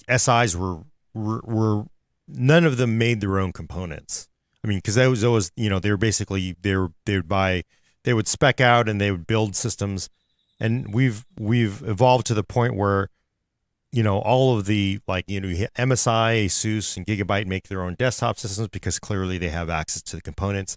SIs were none of them made their own components. I mean, because that was always, you know, they were basically they would spec out and they would build systems, and we've evolved to the point where, you know, all of the, like, you know, MSI, ASUS, and Gigabyte make their own desktop systems because clearly they have access to the components,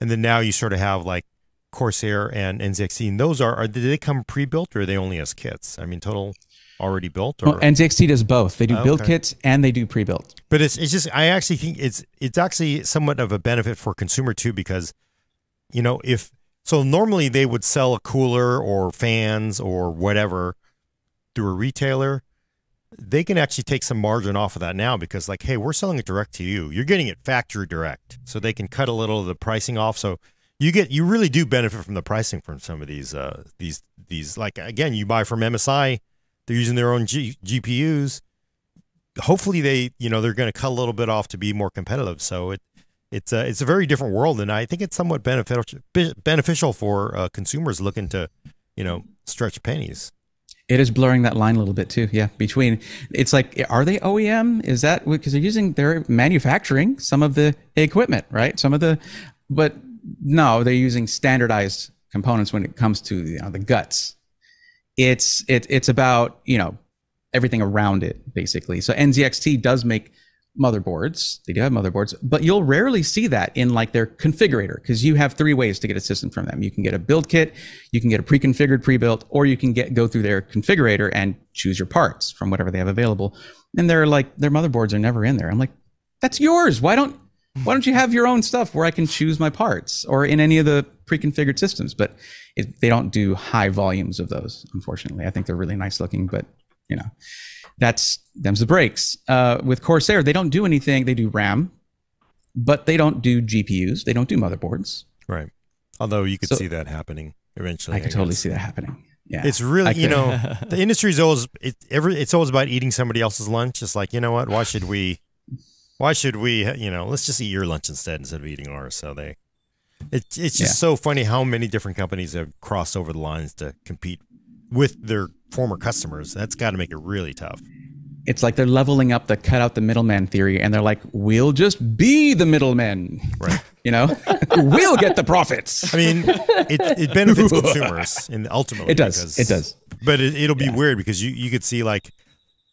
and then now you sort of have like Corsair and NZXT, and those did they come pre-built or are they only as kits? I mean, total already built? Or? Well, NZXT does both. They do build kits and they do pre-built. But it's just, I actually think it's actually somewhat of a benefit for consumer too, because, you know, so normally they would sell a cooler or fans or whatever through a retailer. They can actually take some margin off of that now, because like, hey, we're selling it direct to you. You're getting it factory direct, so they can cut a little of the pricing off. So you really do benefit from the pricing from some of these like, again, you buy from MSI, they're using their own GPUs. Hopefully they're going to cut a little bit off to be more competitive. So it's a very different world, and I think it's somewhat beneficial for consumers looking to, you know, stretch pennies. It is blurring that line a little bit too. Yeah, between, it's like, are they OEM? Is that because they're manufacturing some of the equipment, right? But no, they're using standardized components when it comes to, you know, the guts. It's about, you know, everything around it, basically. So NZXT does make motherboards. They do have motherboards, but you'll rarely see that in like their configurator, because you have 3 ways to get a system from them. You can get a build kit, you can get a pre-configured, pre-built, or you can go through their configurator and choose your parts from whatever they have available. And they're like, their motherboards are never in there. I'm like, that's yours. Why don't you have your own stuff where I can choose my parts, or in any of the pre-configured systems? But they don't do high volumes of those, unfortunately. I think they're really nice looking, but, you know, them's the breaks. With Corsair, they don't do anything. They do RAM, but they don't do GPUs. They don't do motherboards. Right. Although you could So- see that happening eventually. I could totally guess. see that happening. Yeah. It's really, I you could- know, the industry's always it's always about eating somebody else's lunch. It's like, you know what? Why should we, you know, let's just eat your lunch instead of eating ours. So it's just Yeah. so funny how many different companies have crossed over the lines to compete with their former customers. That's got to make it really tough. It's like they're leveling up the cut out the middleman theory, and they're like, we'll just be the middlemen. Right. You know, we'll get the profits. I mean, it benefits consumers ultimately. It does. because- It does. But it'll be Yeah. weird because you could see like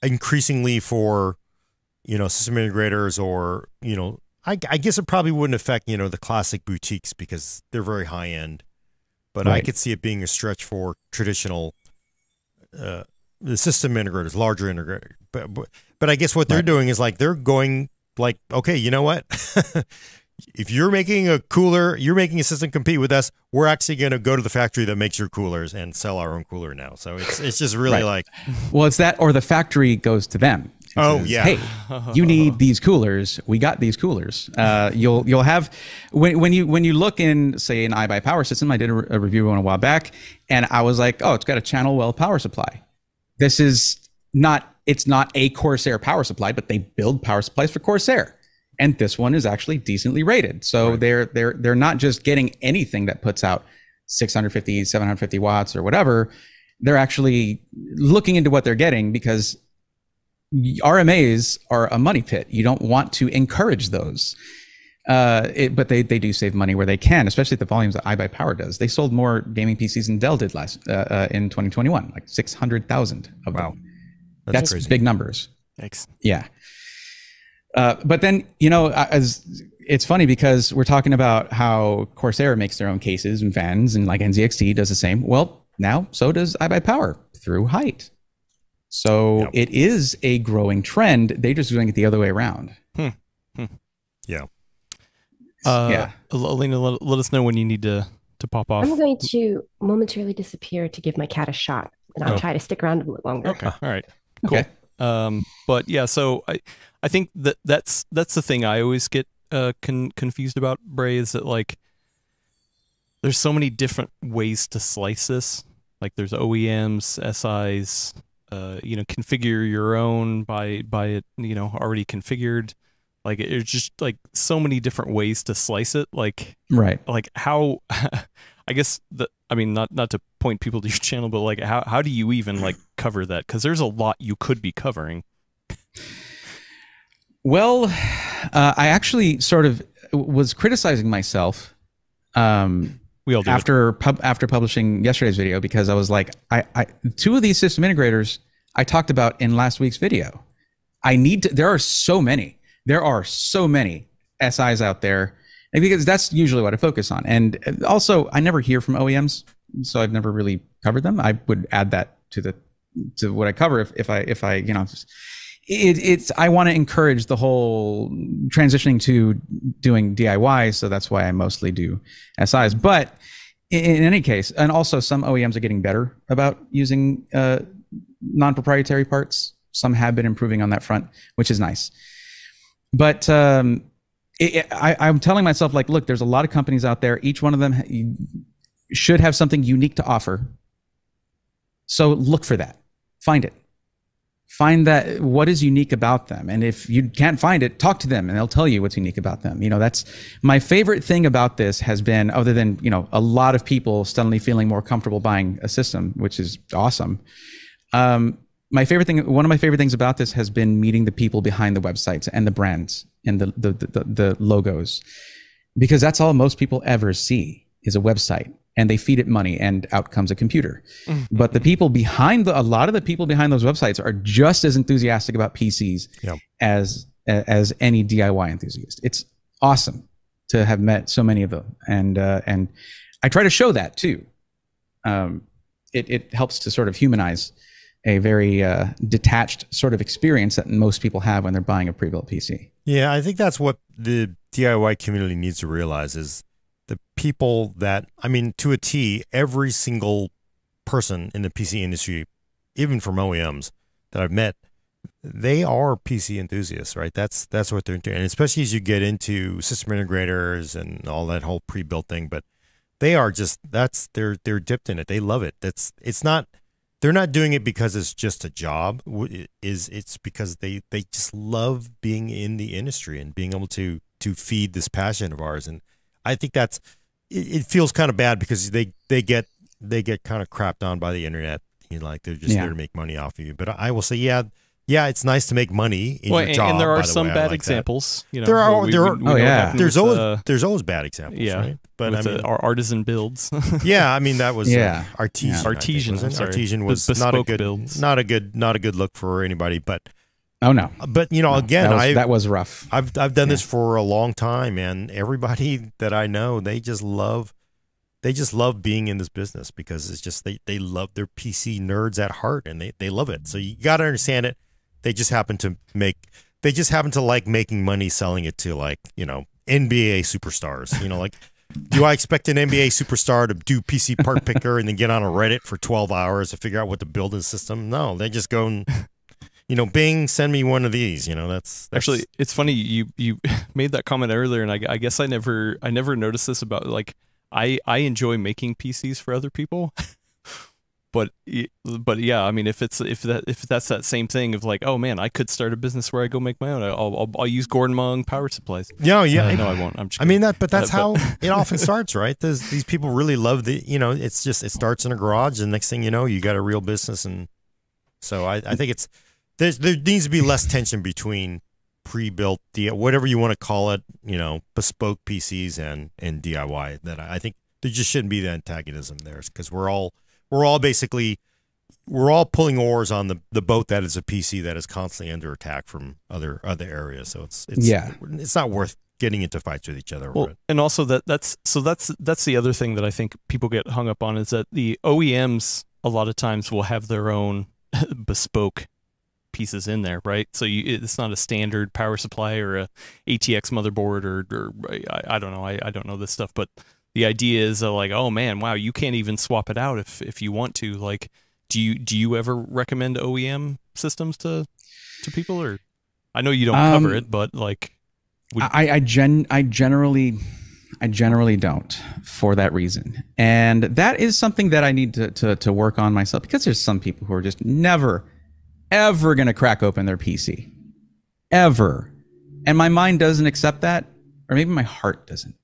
increasingly for, you know, system integrators or, you know, I guess it probably wouldn't affect, you know, the classic boutiques because they're very high end. But I Right. could see it being a stretch for traditional the system integrators, larger integrators. But I guess what they're Right. doing is like they're going like, okay, you know what? If you're making a cooler, you're making a system compete with us, we're actually going to go to the factory that makes your coolers and sell our own cooler now. So it's just really Right. like, Well, it's that, or the factory goes to them. and Oh, says, yeah. Hey, you need these coolers. We got these coolers. You'll have when you look in, say, an iBuy power system. I did a review on a while back, and I was like, oh, it's got a channel well power supply. This is not. It's not a Corsair power supply, but they build power supplies for Corsair. And this one is actually decently rated. So they're not just getting anything that puts out 650, 750 watts or whatever. They're actually looking into what they're getting because RMAs are a money pit. You don't want to encourage those. But they do save money where they can, especially at the volumes that iBuy Power does. They sold more gaming PCs than Dell did in 2021, like 600,000 of wow, them. that's That's crazy. big numbers. Thanks. Yeah. But then, you know, as it's funny because we're talking about how Corsair makes their own cases and fans, and like NZXT does the same. Well, now so does iBuy Power through Height. So Yep. it is a growing trend. They're just doing it the other way around. Yeah. Yeah. Elena, let us know when you need to pop off. I'm going to momentarily disappear to give my cat a shot, and I'll Oh. try to stick around a little longer. Okay. All right. Cool. Okay. But yeah, so I think that's the thing I always get confused about, Bray, is that like there's so many different ways to slice this. Like there's OEMs, SIs, you know, configure your own, buy it, you know, already configured. Like it's just like so many different ways to slice it. Like Right. how I guess I mean not to point people to your channel, but like how do you even like cover that? Because there's a lot you could be covering. Well, I actually sort of was criticizing myself We all do. after publishing yesterday's video because I was like, I two of these system integrators I talked about in last week's video. There are so many SIs out there, and because that's usually what I focus on. And also, I never hear from OEMs, so I've never really covered them. I would add that to what I cover if I you know. It's I want to encourage the whole transitioning to doing DIY, so that's why I mostly do SIs. But in any case, and also some OEMs are getting better about using non-proprietary parts. Some have been improving on that front, which is nice. But I'm telling myself, like, look, there's a lot of companies out there. Each one of them should have something unique to offer. So look for that. Find it. Find that what is unique about them. And if you can't find it, talk to them and they'll tell you what's unique about them. You know, that's my favorite thing about this has been, other than, you know, a lot of people suddenly feeling more comfortable buying a system, which is awesome. One of my favorite things about this has been meeting the people behind the websites and the brands and the logos, because that's all most people ever see is a website. And they feed it money, and out comes a computer. But the people behind a lot of the people behind those websites are just as enthusiastic about PCs as any DIY enthusiast. It's awesome to have met so many of them, and I try to show that too. It helps to sort of humanize a very detached sort of experience that most people have when they're buying a pre-built PC. Yeah, I think that's what the DIY community needs to realize is the people that, I mean, to a T, every single person in the PC industry, even from OEMs that I've met, they are PC enthusiasts, right? That's what they're into. And especially as you get into system integrators and all that whole pre-built thing. But they are just they're dipped in it. They love it. It's not they're not doing it because it's just a job. It's because they just love being in the industry and being able to feed this passion of ours. And I think it feels kind of bad because they get kind of crapped on by the internet. Like they're just there to make money off of you. But I will say, yeah, it's nice to make money in your job. And there are by the some way. bad like examples. You know, there's always bad examples. Yeah, right? But I mean, our artisan builds. yeah, I mean that was Artesian. Artesian was not a good look for anybody. But again, that was rough. I've done this for a long time, and everybody that I know, they just love being in this business because it's just they love their PC nerds at heart, and they love it. So you got to understand it. They just happen to like making money selling it to, like, NBA superstars. Like, do I expect an NBA superstar to do PC part picker and then get on a Reddit for 12 hours to figure out what to build in the system? No, they just go and Bing, send me one of these. That's actually, it's funny you made that comment earlier, and I guess I never noticed this about, like, I enjoy making PCs for other people, but yeah, I mean, if that's that same thing of like, oh man, I could start a business where I go make my own. I'll use Gordon Mung power supplies. No, yeah, no, I won't. I'm just kidding. I mean but that's how it often starts, right? These people really love it's just it starts in a garage, and next thing you know, you got a real business, and so I think there needs to be less tension between pre-built, whatever you want to call it, bespoke PCs and DIY. That I think there just shouldn't be the antagonism there, because we're all pulling oars on the boat that is a PC that is constantly under attack from other areas. So it's not worth getting into fights with each other. Well, and also that's the other thing that I think people get hung up on, is that the OEMs a lot of times will have their own bespoke pieces in there, right? So it's not a standard power supply or a ATX motherboard or I don't know. I don't know this stuff, but the idea is like, oh man, wow, you can't even swap it out if you want to. Like, do you ever recommend OEM systems to people? Or I know you don't cover it, but like, I generally don't, for that reason, and that is something that I need to work on myself, because there's some people who are just never ever going to crack open their PC, ever. And my mind doesn't accept that, or maybe my heart doesn't.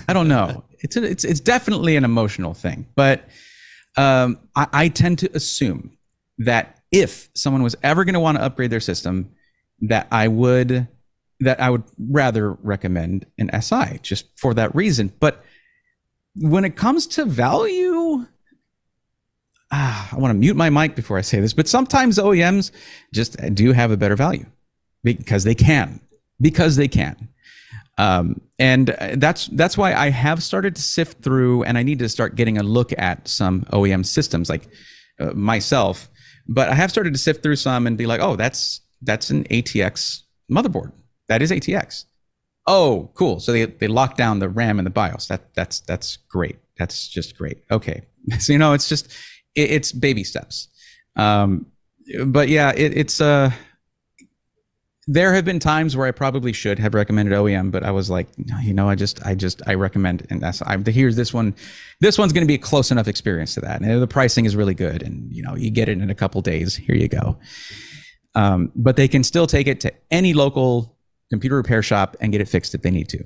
I don't know. It's definitely an emotional thing. But I tend to assume that if someone was ever going to want to upgrade their system, that I would rather recommend an SI, just for that reason. But when it comes to value, I want to mute my mic before I say this, but sometimes OEMs just do have a better value because they can. And that's why I have started to sift through, and I need to start getting a look at some OEM systems, like myself. But I have started to sift through some and be like, oh, that's an ATX motherboard. That is ATX. Oh, cool. So they lock down the RAM and the BIOS. That's great. That's just great. Okay. So it's baby steps. But yeah, there have been times where I probably should have recommended OEM, but I was like, I recommend, and here's this one. This one's going to be a close enough experience to that. And the pricing is really good, and you get it in a couple days. Here you go. But they can still take it to any local computer repair shop and get it fixed if they need to.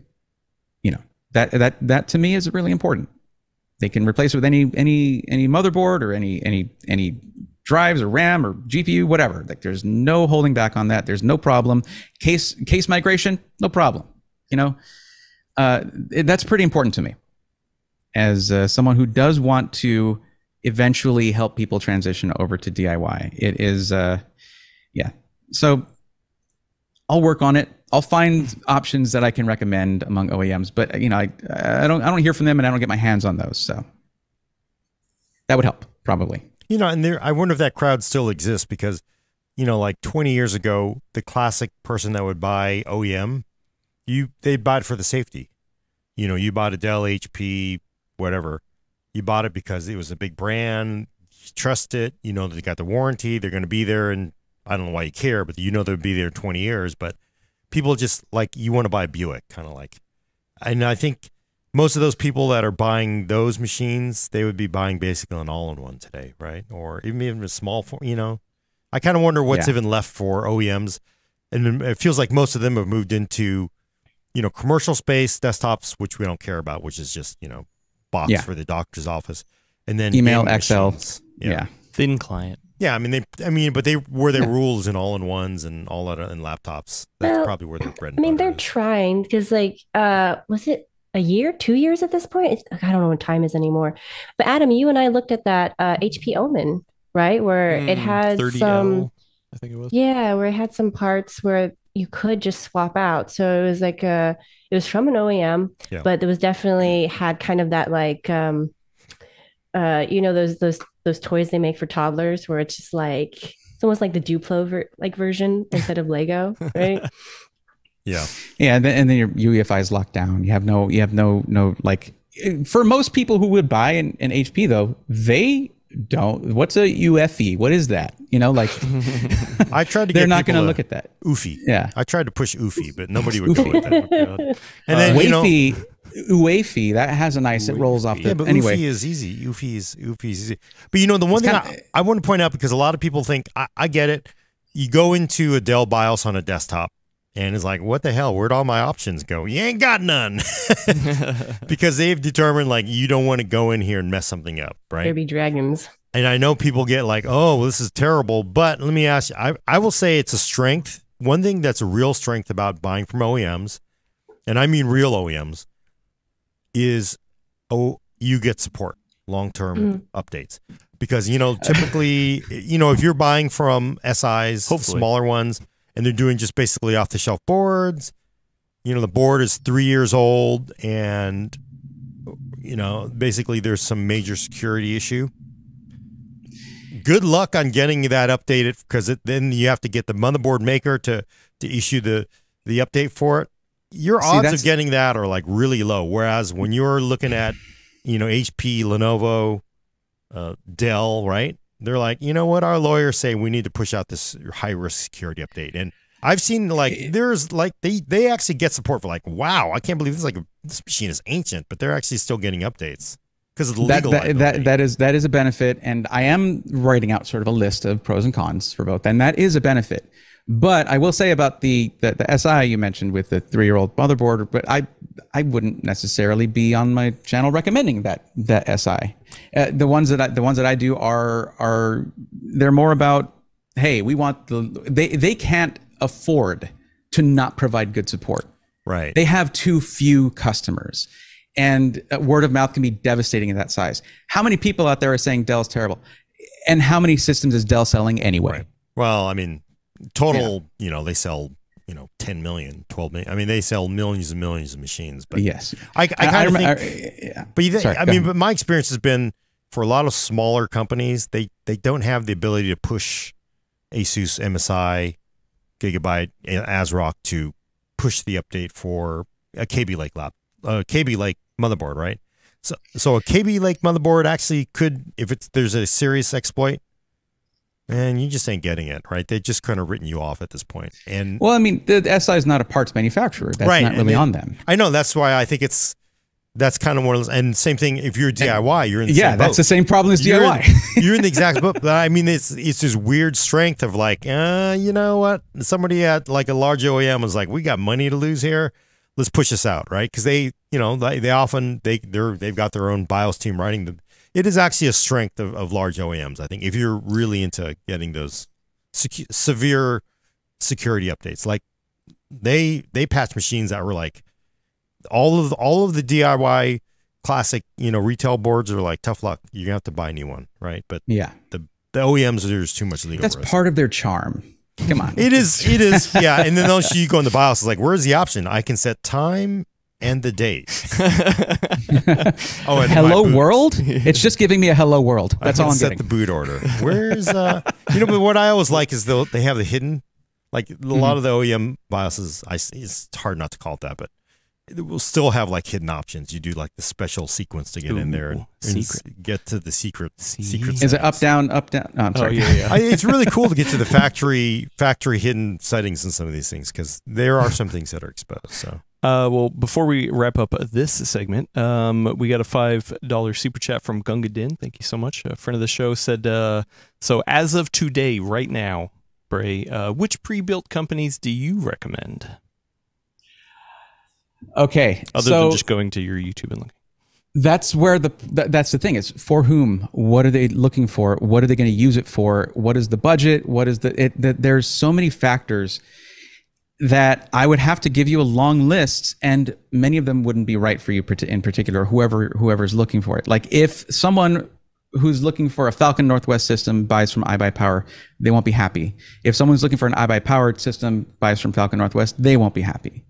That to me is really important. They can replace it with any motherboard or any drives or RAM or GPU, whatever. Like, there's no holding back on that. There's no problem. Case migration, no problem. That's pretty important to me as someone who does want to eventually help people transition over to DIY. It is, So I'll work on it. I'll find options that I can recommend among OEMs, but I don't hear from them, and I don't get my hands on those. So that would help, probably. And I wonder if that crowd still exists, because, like 20 years ago, the classic person that would buy OEM, they'd buy it for the safety. You bought a Dell, HP, whatever. You bought it because it was a big brand. You trust it. They got the warranty. They're going to be there, and I don't know why you care, but they'll be there 20 years. But people just, like, you want to buy a Buick, kind of like. And I think most of those people that are buying those machines, they would be buying basically an all-in-one today, right? Or even a small, I kind of wonder what's even left for OEMs. And it feels like most of them have moved into, commercial space desktops, which we don't care about, which is just, box for the doctor's office. And then email, Excel. Machines. Yeah. Thin client. Yeah, but they were their rules in all-in-ones and all that in laptops. That's probably where their bread and butter they're is. trying because, was it a year, 2 years at this point? I don't know what time is anymore. But Adam, you and I looked at that HP Omen, right? Where it had 30L, some, I think it was. Yeah, where it had some parts where you could just swap out. So it was like it was from an OEM, but it was definitely had kind of that those toys they make for toddlers where it's just like it's almost like the Duplo version instead of Lego, right? Yeah. And then your UEFI is locked down. You have no for most people who would buy an HP though, they don't. What's a UEFI? What is that? I tried to. They're not going to look at that. UEFI. Yeah. I tried to push UEFI, but nobody would go with that. And then UEFI, that has a nice. It rolls off the. Yeah, but anyway. UEFI is easy. UEFI is easy. But the one thing I want to point out, because a lot of people think I get it. You go into a Dell BIOS on a desktop. And it's like, what the hell? Where'd all my options go? You ain't got none. Because they've determined, you don't want to go in here and mess something up, right? There be dragons. And I know people get like, oh, well, this is terrible. But let me ask you, I will say it's a strength. One thing that's a real strength about buying from OEMs, and I mean real OEMs, is you get support, long-term updates. Because, typically, if you're buying from SIs, smaller ones, and they're doing just basically off-the-shelf boards. The board is 3 years old, and basically there's some major security issue. Good luck on getting that updated, because then you have to get the motherboard maker to issue the update for it. Your odds of getting that are really low. Whereas when you're looking at HP, Lenovo, Dell, right? They're like, you know what? Our lawyers say we need to push out this high-risk security update. And I've seen there's they actually get support for wow, I can't believe this machine is ancient, but they're actually still getting updates because of the legal that is a benefit. And I am writing out sort of a list of pros and cons for both. And that is a benefit. But I will say about the SI you mentioned with the 3-year-old motherboard, but I wouldn't necessarily be on my channel recommending that SI. The ones that I do are they're more about, hey, we want they can't afford to not provide good support. Right. They have too few customers, and word of mouth can be devastating at that size. How many people out there are saying Dell's terrible, and how many systems is Dell selling anyway? Right. Well, I mean, total, they sell, 10 million, 12 million. I mean, they sell millions and millions of machines. But yes, I kind of think. But my experience has been for a lot of smaller companies, they don't have the ability to push Asus, MSI, Gigabyte, ASRock to push the update for a KB Lake KB Lake motherboard, right? So a KB Lake motherboard actually could, if there's a serious exploit, and you just ain't getting it, right? They've just kind of written you off at this point. And well, I mean, the SI is not a parts manufacturer. That's not really on them. I know. That's why I think that's kind of one of those. And same thing, if you're DIY, you're in the same boat. That's the same problem as DIY. You're in the exact boat. But I mean, it's this weird strength of you know what? Somebody at a large OEM was like, we got money to lose here. Let's push this out, right? Because they've got their own BIOS team writing the. It is actually a strength of large OEMs, I think, if you're really into getting those severe security updates. They patch machines that were all of the DIY classic, retail boards are tough luck. You're gonna have to buy a new one, right? But the OEMs, there's too much legal risk. That's part of their charm. Come on. It is, yeah. And then you go in the BIOS, it's where's the option? I can set time and the date. And hello world? It's just giving me a hello world. That's all I'm getting. Set the boot order. Where's but what I always like is they have the hidden, a lot of the OEM BIOSes. It's hard not to call it that, but it will still have hidden options. You do the special sequence to get in there and get to the secret. Is it up down up down? No, I'm sorry. Yeah. It's really cool to get to the factory hidden settings in some of these things because there are some things that are exposed. So. Well, before we wrap up this segment, we got a $5 super chat from Gunga Din. Thank you so much. A friend of the show said, so as of today, right now, Bray, which pre-built companies do you recommend? Okay. Other than just going to your YouTube and looking. That's where that's the thing is, for whom? What are they looking for? What are they going to use it for? What is the budget? What is there's so many factors that I would have to give you a long list, and many of them wouldn't be right for you in particular, whoever's looking for it. Like if someone who's looking for a Falcon Northwest system buys from iBuyPower, they won't be happy. If someone's looking for an iBuyPower system buys from Falcon Northwest, they won't be happy.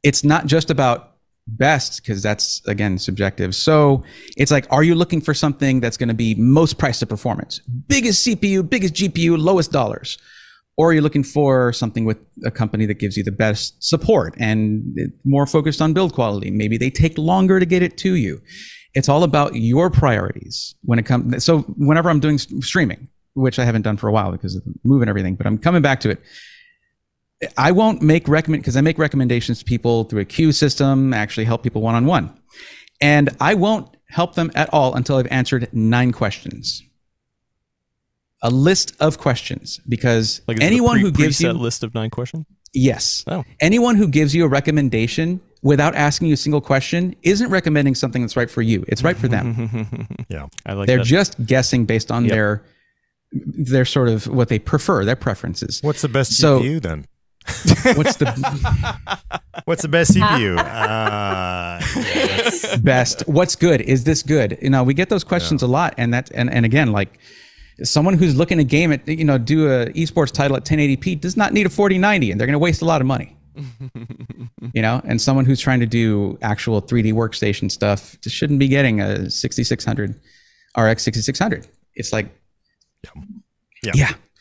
It's not just about best, because that's, again, subjective. So it's like, are you looking for something that's going to be most price to performance? Biggest CPU, biggest GPU, lowest dollars? Or are you looking for something with a company that gives you the best support and more focused on build quality? Maybe they take longer to get it to you. It's all about your priorities when it comes. So whenever I'm doing streaming, which I haven't done for a while because of the move and everything, but I'm coming back to it. I won't make because I make recommendations to people through a queue system, actually help people one-on-one. And I won't help them at all until I've answered 9 questions. A list of questions, because like anyone who gives you a list of 9 questions. Yes. Oh. Anyone who gives you a recommendation without asking you a single question isn't recommending something that's right for you. It's right for them. Yeah. I like They're that. just guessing based on their sort of what they prefer, their preferences. What's the best CPU then? What's the best CPU? best? What's good? Is this good? You know, we get those questions a lot, and again, like someone who's looking to game it, you know, do a esports title at 1080p does not need a 4090, and they're going to waste a lot of money. You know, and someone who's trying to do actual 3D workstation stuff just shouldn't be getting a 6600 RX 6600. It's like,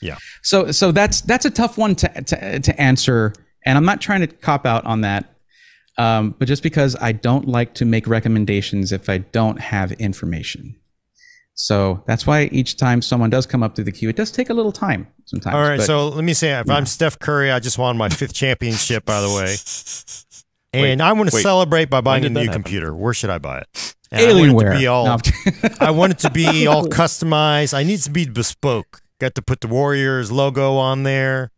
yeah. So that's a tough one to answer, and I'm not trying to cop out on that, but just because I don't like to make recommendations if I don't have information. So that's why each time someone does come up through the queue, it does take a little time sometimes. All right, so let me say, if I'm Steph Curry, I just won my 5th championship, by the way, and I want to celebrate by buying a new computer. Where should I buy it? And Alienware. I want it to be all customized. I need it to be bespoke. Got to put the Warriors logo on there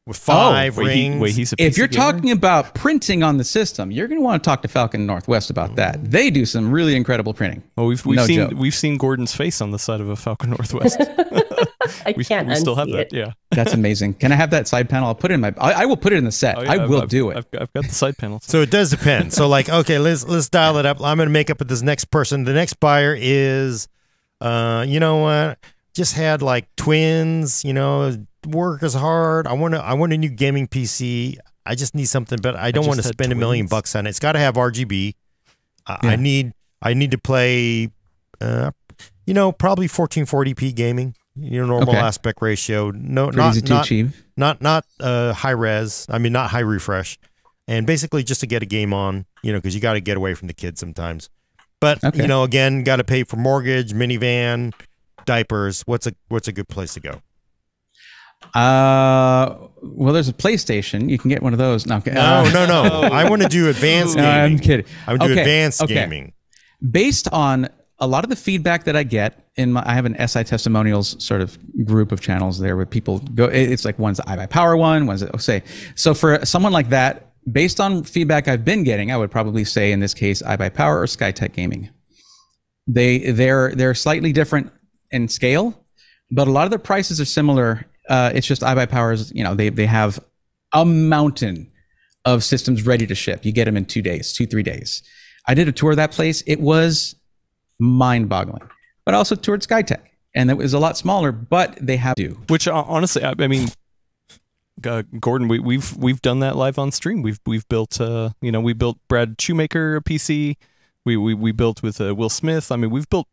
with 5 rings. He's a if you're PC gamer? talking about printing on the system, you're going to want to talk to Falcon Northwest about that. They do some really incredible printing. Well, we've seen Gordon's face on the side of a Falcon Northwest. we can't still have that. It. Yeah, that's amazing. Can I have that side panel? I'll put it in my. I will put it in the set. I will do it. I've got the side panel. So it does depend. So like, okay, let's dial it up. I'm going to make up with this next person. The next buyer is, you know what? Just had like twins, you know, work is hard. I want a new gaming PC. I just need something, but I don't want to spend $1 million on it. It's got to have RGB. I need to play, you know, probably 1440p gaming. You know, normal aspect ratio. No, Pretty easy to achieve. Not high res. I mean, not high refresh. And basically just to get a game on, you know, because you got to get away from the kids sometimes. But you know, again, got to pay for mortgage, minivan, diapers. What's a good place to go? Well, there's a PlayStation. You can get one of those. No. I want to do advanced gaming. I'm kidding. I would do advanced gaming. Based on a lot of the feedback that I get I have an SI testimonials sort of group of channels there where people go. It's like one's the iBuyPower one, one's say. So for someone like that, based on feedback I've been getting, I would probably say in this case iBuyPower or Skytech Gaming. They're slightly different in scale, but a lot of the prices are similar. It's just iBuyPower's, you know, they have a mountain of systems ready to ship. You get them in 2 days, 2-3 days. I did a tour of that place. It was mind-boggling. But I also toured Skytech, and it was a lot smaller, but they have to. Which honestly, I mean, Gordon, we've done that live on stream. We've built, you know, we built Brad Shoemaker a PC. We built with Will Smith. I mean, we've built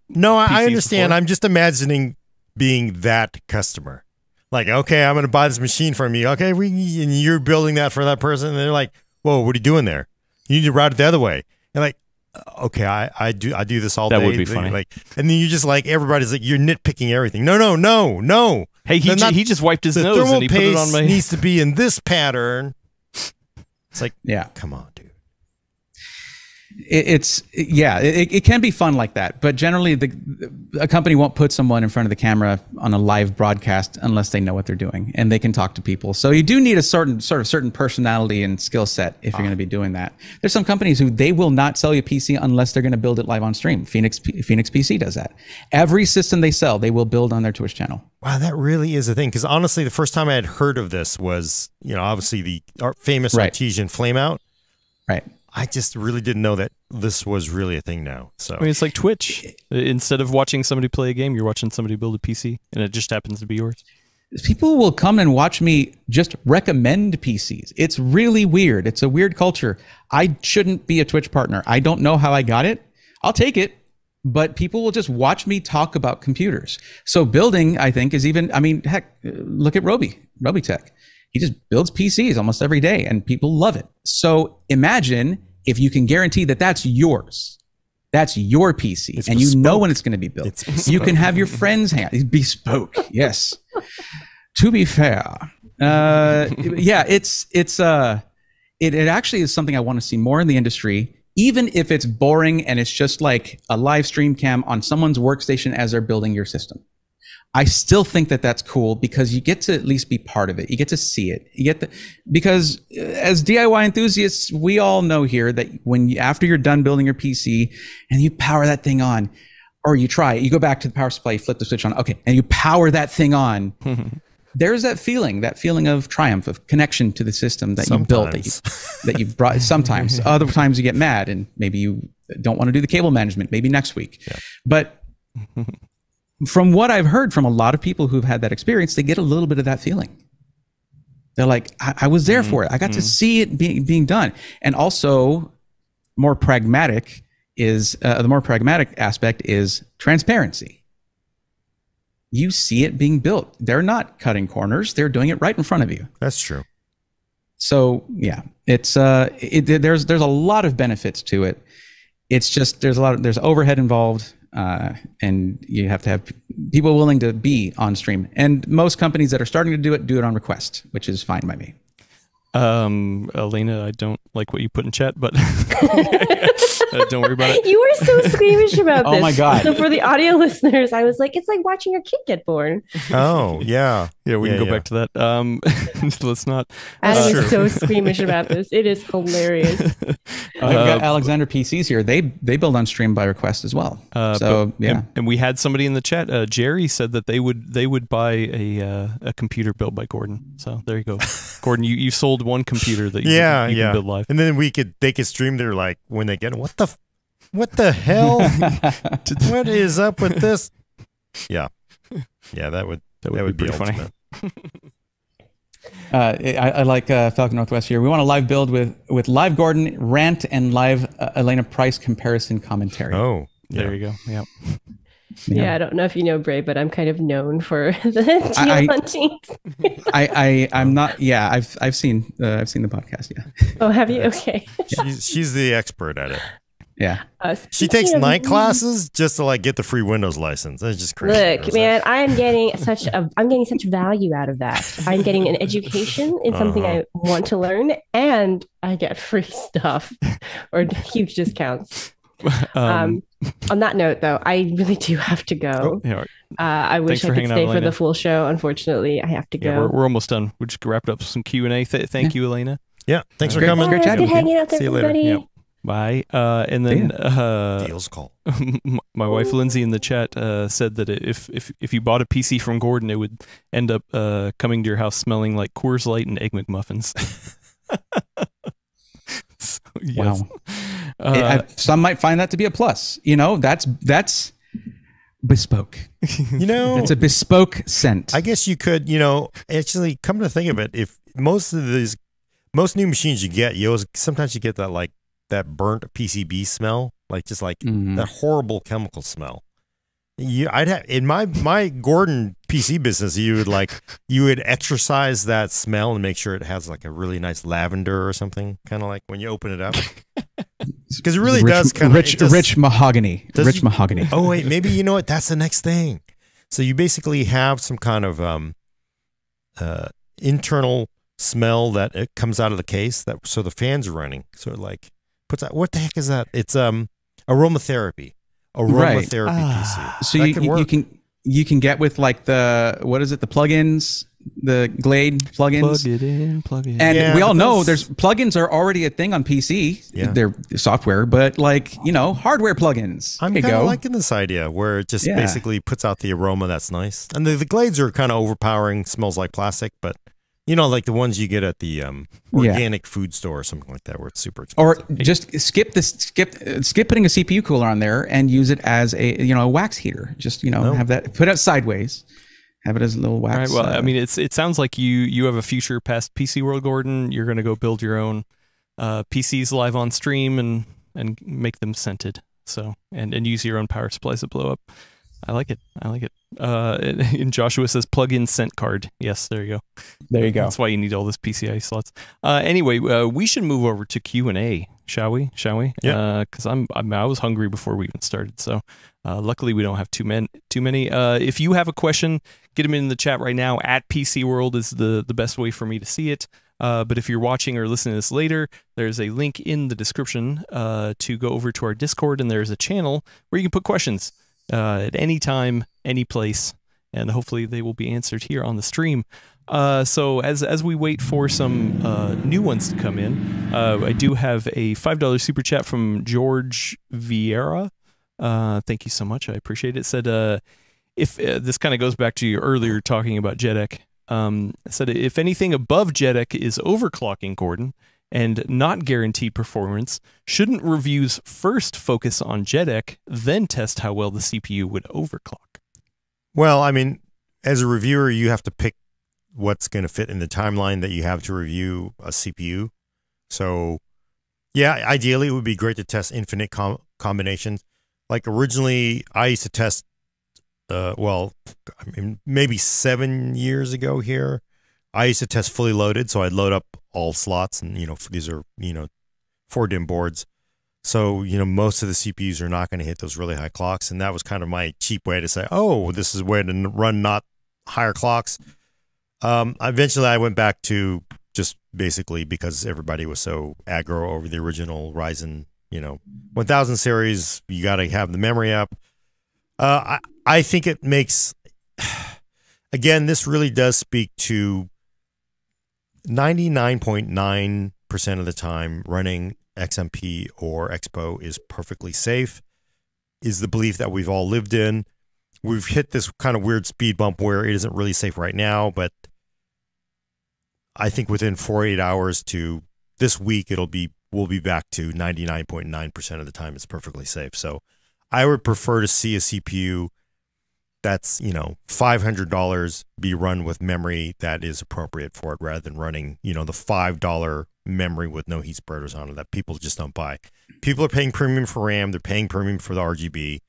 No, I understand. before. I'm just imagining being that customer. Like, okay, I'm going to buy this machine from you. Okay, and you're building that for that person. And they're like, whoa, what are you doing there? You need to route it the other way. And like, okay, I do this all day. That would be funny. Like, and then you just like, everybody's like, you're nitpicking everything. No. Hey, he just wiped his nose and he put it on my. Needs to be in this pattern. It's like, Yeah. come on, dude. It can be fun like that, but generally a company won't put someone in front of the camera on a live broadcast unless they know what they're doing and they can talk to people. So you do need a certain personality and skill set if you're going to be doing that. There's some companies who they will not sell you a PC unless they're going to build it live on stream. Phoenix PC does that. Every system they sell, they will build on their Twitch channel. Wow, that really is a thing. Because honestly, the first time I had heard of this was, obviously the famous Artesian Flameout. Right. I just really didn't know that this was really a thing now. So I mean, it's like Twitch. Instead of watching somebody play a game, you're watching somebody build a PC, and it just happens to be yours. People will come and watch me just recommend PCs. It's really weird. It's a weird culture. I shouldn't be a Twitch partner. I don't know how I got it. I'll take it, but people will just watch me talk about computers. So building, I think, is even, I mean, heck, look at Robitech. He just builds PCs almost every day and people love it. So imagine if you can guarantee that that's yours. That's your PC. It's and bespoke. you know when it's going to be built. You can have your friends' hand. It's bespoke. Yes. To be fair. Yeah, it actually is something I want to see more in the industry, even if it's boring and it's just like a live stream cam on someone's workstation as they're building your system. I still think that that's cool because you get to at least be part of it. You get to see it. Because as DIY enthusiasts, we all know here that after you're done building your PC and you power that thing on, or you try it, you go back to the power supply, you flip the switch on, okay, and you power that thing on. There's that feeling of triumph, of connection to the system that you built, that you've brought. Sometimes, other times you get mad and maybe you don't want to do the cable management, maybe next week. Yeah. But from what I've heard from a lot of people who've had that experience, they get a little bit of that feeling. They're like, I was there for it. I got to see it being done. And also, the more pragmatic aspect is transparency. You see it being built. They're not cutting corners. They're doing it right in front of you. That's true. So yeah, it's there's a lot of benefits to it. It's just there's overhead involved. And you have to have people willing to be on stream. And most companies that are starting to do it on request, which is fine by me. Elena, I don't like what you put in chat, but don't worry about it. You were so squeamish about this. Oh my God. So for the audio listeners, I was like, it's like watching your kid get born. Oh, yeah. Yeah, we can go back to that. Let's not. Adam is so squeamish about this. It is hilarious. We've got Alexander PCs here. They build on stream by request as well. And we had somebody in the chat. Jerry said that they would buy a computer built by Gordon. So there you go, Gordon. You sold one computer that you can build live, and then they could stream their like when they get it. What the hell? What is up with this? Yeah, that would be pretty funny. I like Falcon Northwest here. We want a live build with live Gordon rant and live Elena Price comparison commentary. Oh, there you go. Yeah. Yeah, I don't know if you know Bray, but I'm kind of known for the teal hunting. I'm not. Yeah, I've seen the podcast. Yeah. Oh, have you? Okay. She's the expert at it. Yeah. She takes night classes just to like get the free Windows license. That's just crazy. Look, man, I'm getting such value out of that. I'm getting an education in something I want to learn, and I get free stuff or huge discounts. On that note, though, I really do have to go. I wish I could stay for the full show. Unfortunately, I have to go. We're almost done. We just wrapped up some Q&A. Thank you, Elena. Yeah, thanks for coming. Great chatting. Good hanging out there, See you everybody. later. Yeah. Bye. And then Deals call. My wife Lindsay in the chat said that if you bought a PC from Gordon, it would end up coming to your house smelling like Coors Light and Egg McMuffins. So, yes. Wow. Some might find that to be a plus. That's bespoke. It's a bespoke scent. I guess you could, actually come to think of it, if most new machines you get, sometimes you get that burnt PCB smell, that horrible chemical smell. I'd have in my Gordon PC business, you would exercise that smell and make sure it has like a really nice lavender or something, kind of like when you open it up, because it really does kind of rich mahogany. Mahogany. Oh wait, maybe you know what? That's the next thing. So you basically have some kind of internal smell that it comes out of the case. So the fans are running. So it like puts out, what the heck is that? It's aromatherapy. Aromatherapy PC. So you can get with like the, what is it? The plugins, the Glade plugins. Plug it in, plug it in. And we all know there's plugins are already a thing on PC. Yeah. They're software, but like, you know, hardware plugins. I'm kind of liking this idea where it just basically puts out the aroma that's nice. And the Glades are kind of overpowering, smells like plastic, but you know, like the ones you get at the organic food store or something like that, where it's super expensive. Or just skip putting a CPU cooler on there and use it as a wax heater. Just have that put it sideways, have it as a little wax. All right, well, I mean, it sounds like you have a future past PC World, Gordon. You're going to go build your own PCs live on stream and make them scented. So and use your own power supplies to blow up. I like it. And Joshua says plug-in scent card. Yes, there you go. There you go. That's why you need all this PCI slots. Anyway, we should move over to Q&A, shall we? Yeah. Because I was hungry before we even started. So luckily we don't have too many. If you have a question, get them in the chat right now. At PC World is the best way for me to see it. But if you're watching or listening to this later, there's a link in the description to go over to our Discord, and there's a channel where you can put questions at any time, any place, and hopefully they will be answered here on the stream. So as we wait for some new ones to come in, I do have a $5 super chat from George Vieira. Thank you so much. I appreciate it. Said if this kind of goes back to your earlier talking about JEDEC. Said if anything above JEDEC is overclocking, Gordon, and not guaranteed performance, shouldn't reviews first focus on JEDEC, then test how well the CPU would overclock? Well, I mean, as a reviewer, you have to pick what's going to fit in the timeline that you have to review a CPU. So, yeah, ideally, it would be great to test infinite combinations. Like originally, I used to test, maybe 7 years ago here, I used to test fully loaded, so I'd load up all slots, and these are 4-DIMM boards, so most of the CPUs are not going to hit those really high clocks, and that was kind of my cheap way to say, oh, this is a way to run not higher clocks. Eventually, I went back to just basically because everybody was so aggro over the original Ryzen 1000 series. You got to have the memory up. I think it makes, again, this really does speak to 99.9% of the time running XMP or Expo is perfectly safe, is the belief that we've all lived in. We've hit this kind of weird speed bump where it isn't really safe right now, but I think within 48 hours to this week, we'll be back to 99.9% of the time it's perfectly safe. So I would prefer to see a CPU that's, $500 be run with memory that is appropriate for it, rather than running, the $5 memory with no heat spreaders on it that people just don't buy. People are paying premium for RAM. They're paying premium for the RGB.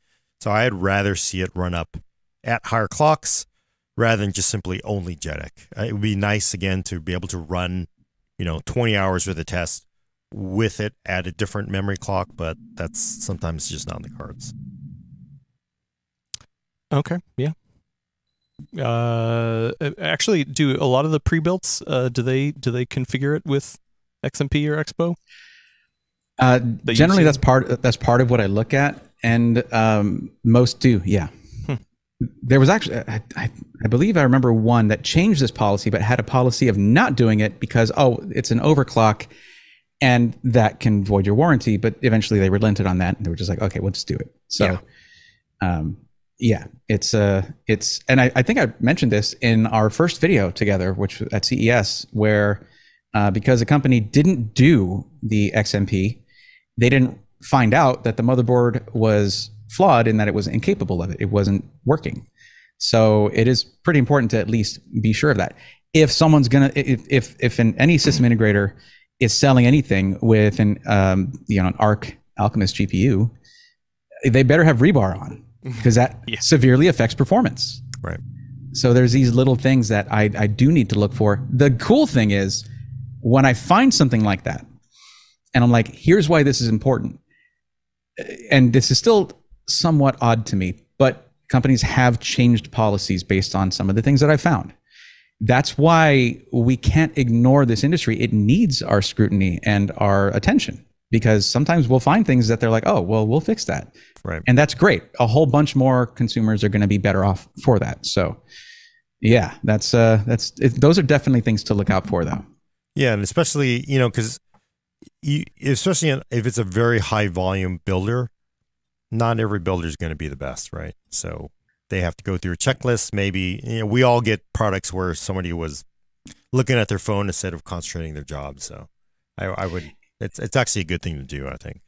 So I'd rather see it run up at higher clocks rather than just simply only JEDEC. It would be nice, again, to be able to run, 20 hours worth of test with it at a different memory clock, but that's sometimes just not in the cards. Okay, yeah. Actually, do a lot of the pre-builts, do they configure it with XMP or Expo? Generally, that's part of what I look at, and most do. Yeah. There was actually, I believe I remember one that changed this policy, but had a policy of not doing it because it's an overclock, and that can void your warranty. But eventually, they relented on that, and they were just like, okay, we'll just do it. So, it's and I think I mentioned this in our first video together, which was at CES, where because the company didn't do the XMP, they didn't find out that the motherboard was flawed in that it was incapable of it. It wasn't working. So it is pretty important to at least be sure of that. If someone's if any system integrator is selling anything with an Arc Alchemist GPU, they better have rebar on, because that severely affects performance. Right. So there's these little things that I do need to look for. The cool thing is when I find something like that, and I'm like, here's why this is important. And this is still somewhat odd to me, but companies have changed policies based on some of the things that I found. That's why we can't ignore this industry. It needs our scrutiny and our attention, because sometimes we'll find things that they're like, oh, well, we'll fix that. Right. And that's great. A whole bunch more consumers are going to be better off for that. So yeah, those are definitely things to look out for, though. Yeah. And especially, because especially if it's a very high volume builder, not every builder is going to be the best, right? So they have to go through a checklist. Maybe, we all get products where somebody was looking at their phone instead of concentrating their job. So it's actually a good thing to do, I think.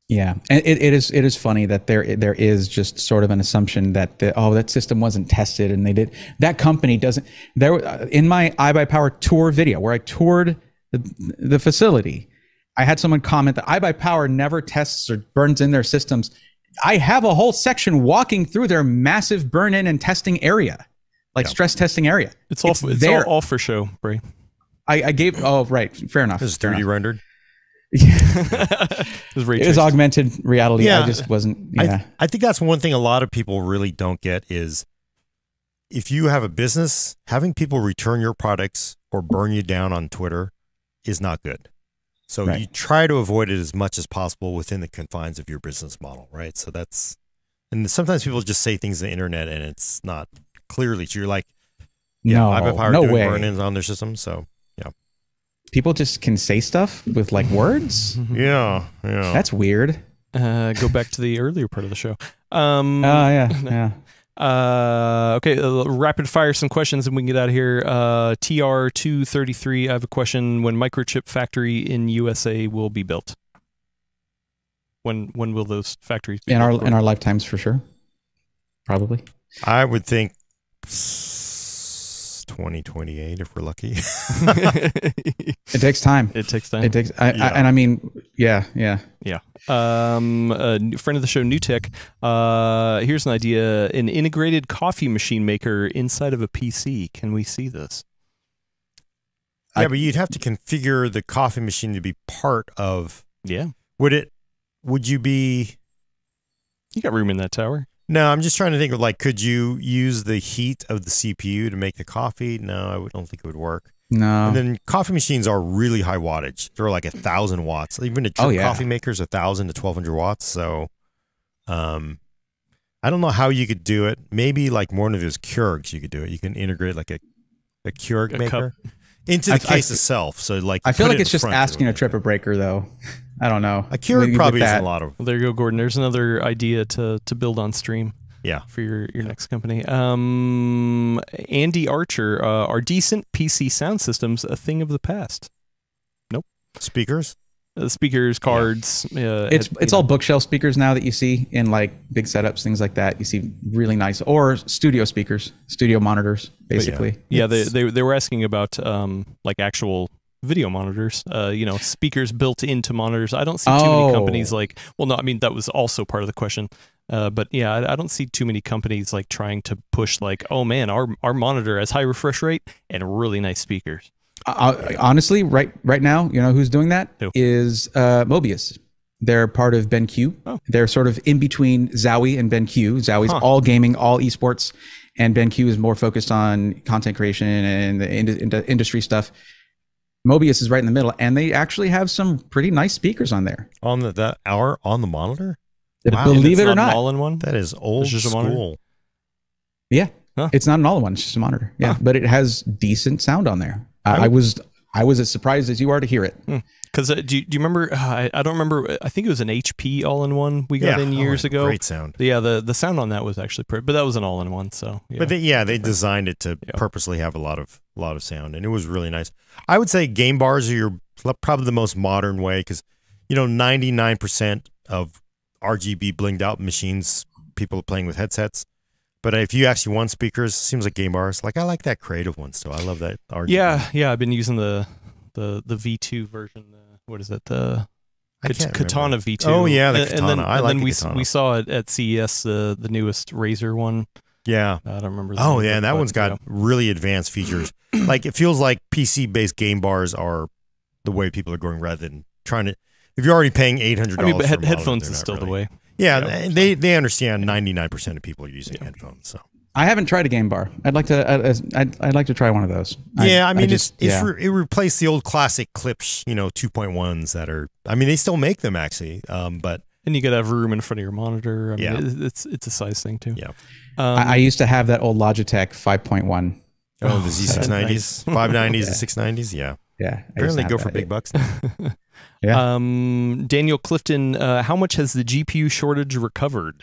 Yeah. And it is funny that there is just sort of an assumption that that system wasn't tested, and that company doesn't. In my iBuyPower tour video where I toured the facility, I had someone comment that iBuyPower never tests or burns in their systems. I have a whole section walking through their massive burn-in and testing area, stress testing area. It's all for show, Bray. I gave. Oh, right. Fair enough. It's 3D rendered. It was augmented reality. Yeah. I just wasn't. Yeah. I think that's one thing a lot of people really don't get is if you have a business, having people return your products or burn you down on Twitter is not good. So you try to avoid it as much as possible within the confines of your business model, right? So and sometimes people just say things on the internet and it's not clearly true. You're like, iBuyPower doing burn-ins on their system. So people just can say stuff with words. Yeah. That's weird. Go back to the earlier part of the show. Yeah. Okay, rapid fire some questions and we can get out of here. TR233, I have a question. When microchip factory in USA will be built? When will those factories be built? In our lifetimes, for sure. Probably. I would think 2028 if we're lucky. It takes time. And I mean, yeah. A friend of the show, NewTech. Here's an idea: an integrated coffee machine maker inside of a PC. Can we see this? Yeah, but you'd have to configure the coffee machine to be part of. Yeah. Would you be? You got room in that tower. No, I'm just trying to think of could you use the heat of the CPU to make the coffee? No, I don't think it would work. No. And then coffee machines are really high wattage. They're like 1,000 watts. Even a true coffee maker is 1,000 to 1,200 watts. So, I don't know how you could do it. Maybe one of those Keurigs, you could do it. You can integrate a Keurig maker into the case itself. So I feel like it's just asking a tripper breaker though. I don't know. A Keurig probably isn't a lot of. Well, there you go, Gordon. There's another idea to build on stream. Yeah. For your next company. Andy Archer, are decent PC sound systems a thing of the past? Nope. Speakers? Speakers, cards. It's all bookshelf speakers now that you see in big setups, things like that. You see really nice, or studio speakers, studio monitors, basically. Yeah, they were asking about actual video monitors, speakers built into monitors. I don't see too many companies that was also part of the question. But yeah, I don't see too many companies trying to push oh man, our monitor has high refresh rate and really nice speakers. Honestly, right now, who's doing that? Who? Is Mobius. They're part of BenQ. Oh. They're sort of in between Zowie and BenQ. Zowie's all gaming, all esports, and BenQ is more focused on content creation and the industry stuff. Mobius is right in the middle, and they actually have some pretty nice speakers on there. On the monitor? Wow, believe it or not, all-in-one. That is old school. Yeah, It's not an all-in-one; it's just a monitor. Yeah, but it has decent sound on there. I was as surprised as you are to hear it. Because do you remember? I don't remember. I think it was an HP all-in-one we got in years ago. Great sound. Yeah, the sound on that was actually pretty, but that was an all-in-one. So, but they designed it to purposely have a lot of sound, and it was really nice. I would say game bars are probably the most modern way because 99% of RGB blinged out machines people are playing with headsets. But if you actually want speakers, it seems like game bars. I like that creative one still. I love that RGB. Yeah. I've been using the V2 version. What is it? The Katana V2. Oh yeah, the Katana. And then we saw it at CES, the newest Razer one. Yeah. I don't remember. And that one's got really advanced features. It feels like PC-based game bars are the way people are going rather than trying to. If you're already paying $800, but headphones is still the way. Yeah, they understand 99% of people are using headphones. So I haven't tried a game bar. I'd like to. I'd like to try one of those. Yeah, I mean, yeah. it replaced the old classic Klipsch, 2.1s that are. I mean, they still make them actually, but And you got to have room in front of your monitor. I mean, Yeah. it's a size thing too. yeah. I used to have that old Logitech 5.1. Oh, the Z690s, nice. 590s, and 690s. Yeah, Yeah, I used to apparently have go for that. big bucks now. Yeah. Daniel Clifton, how much has the GPU shortage recovered?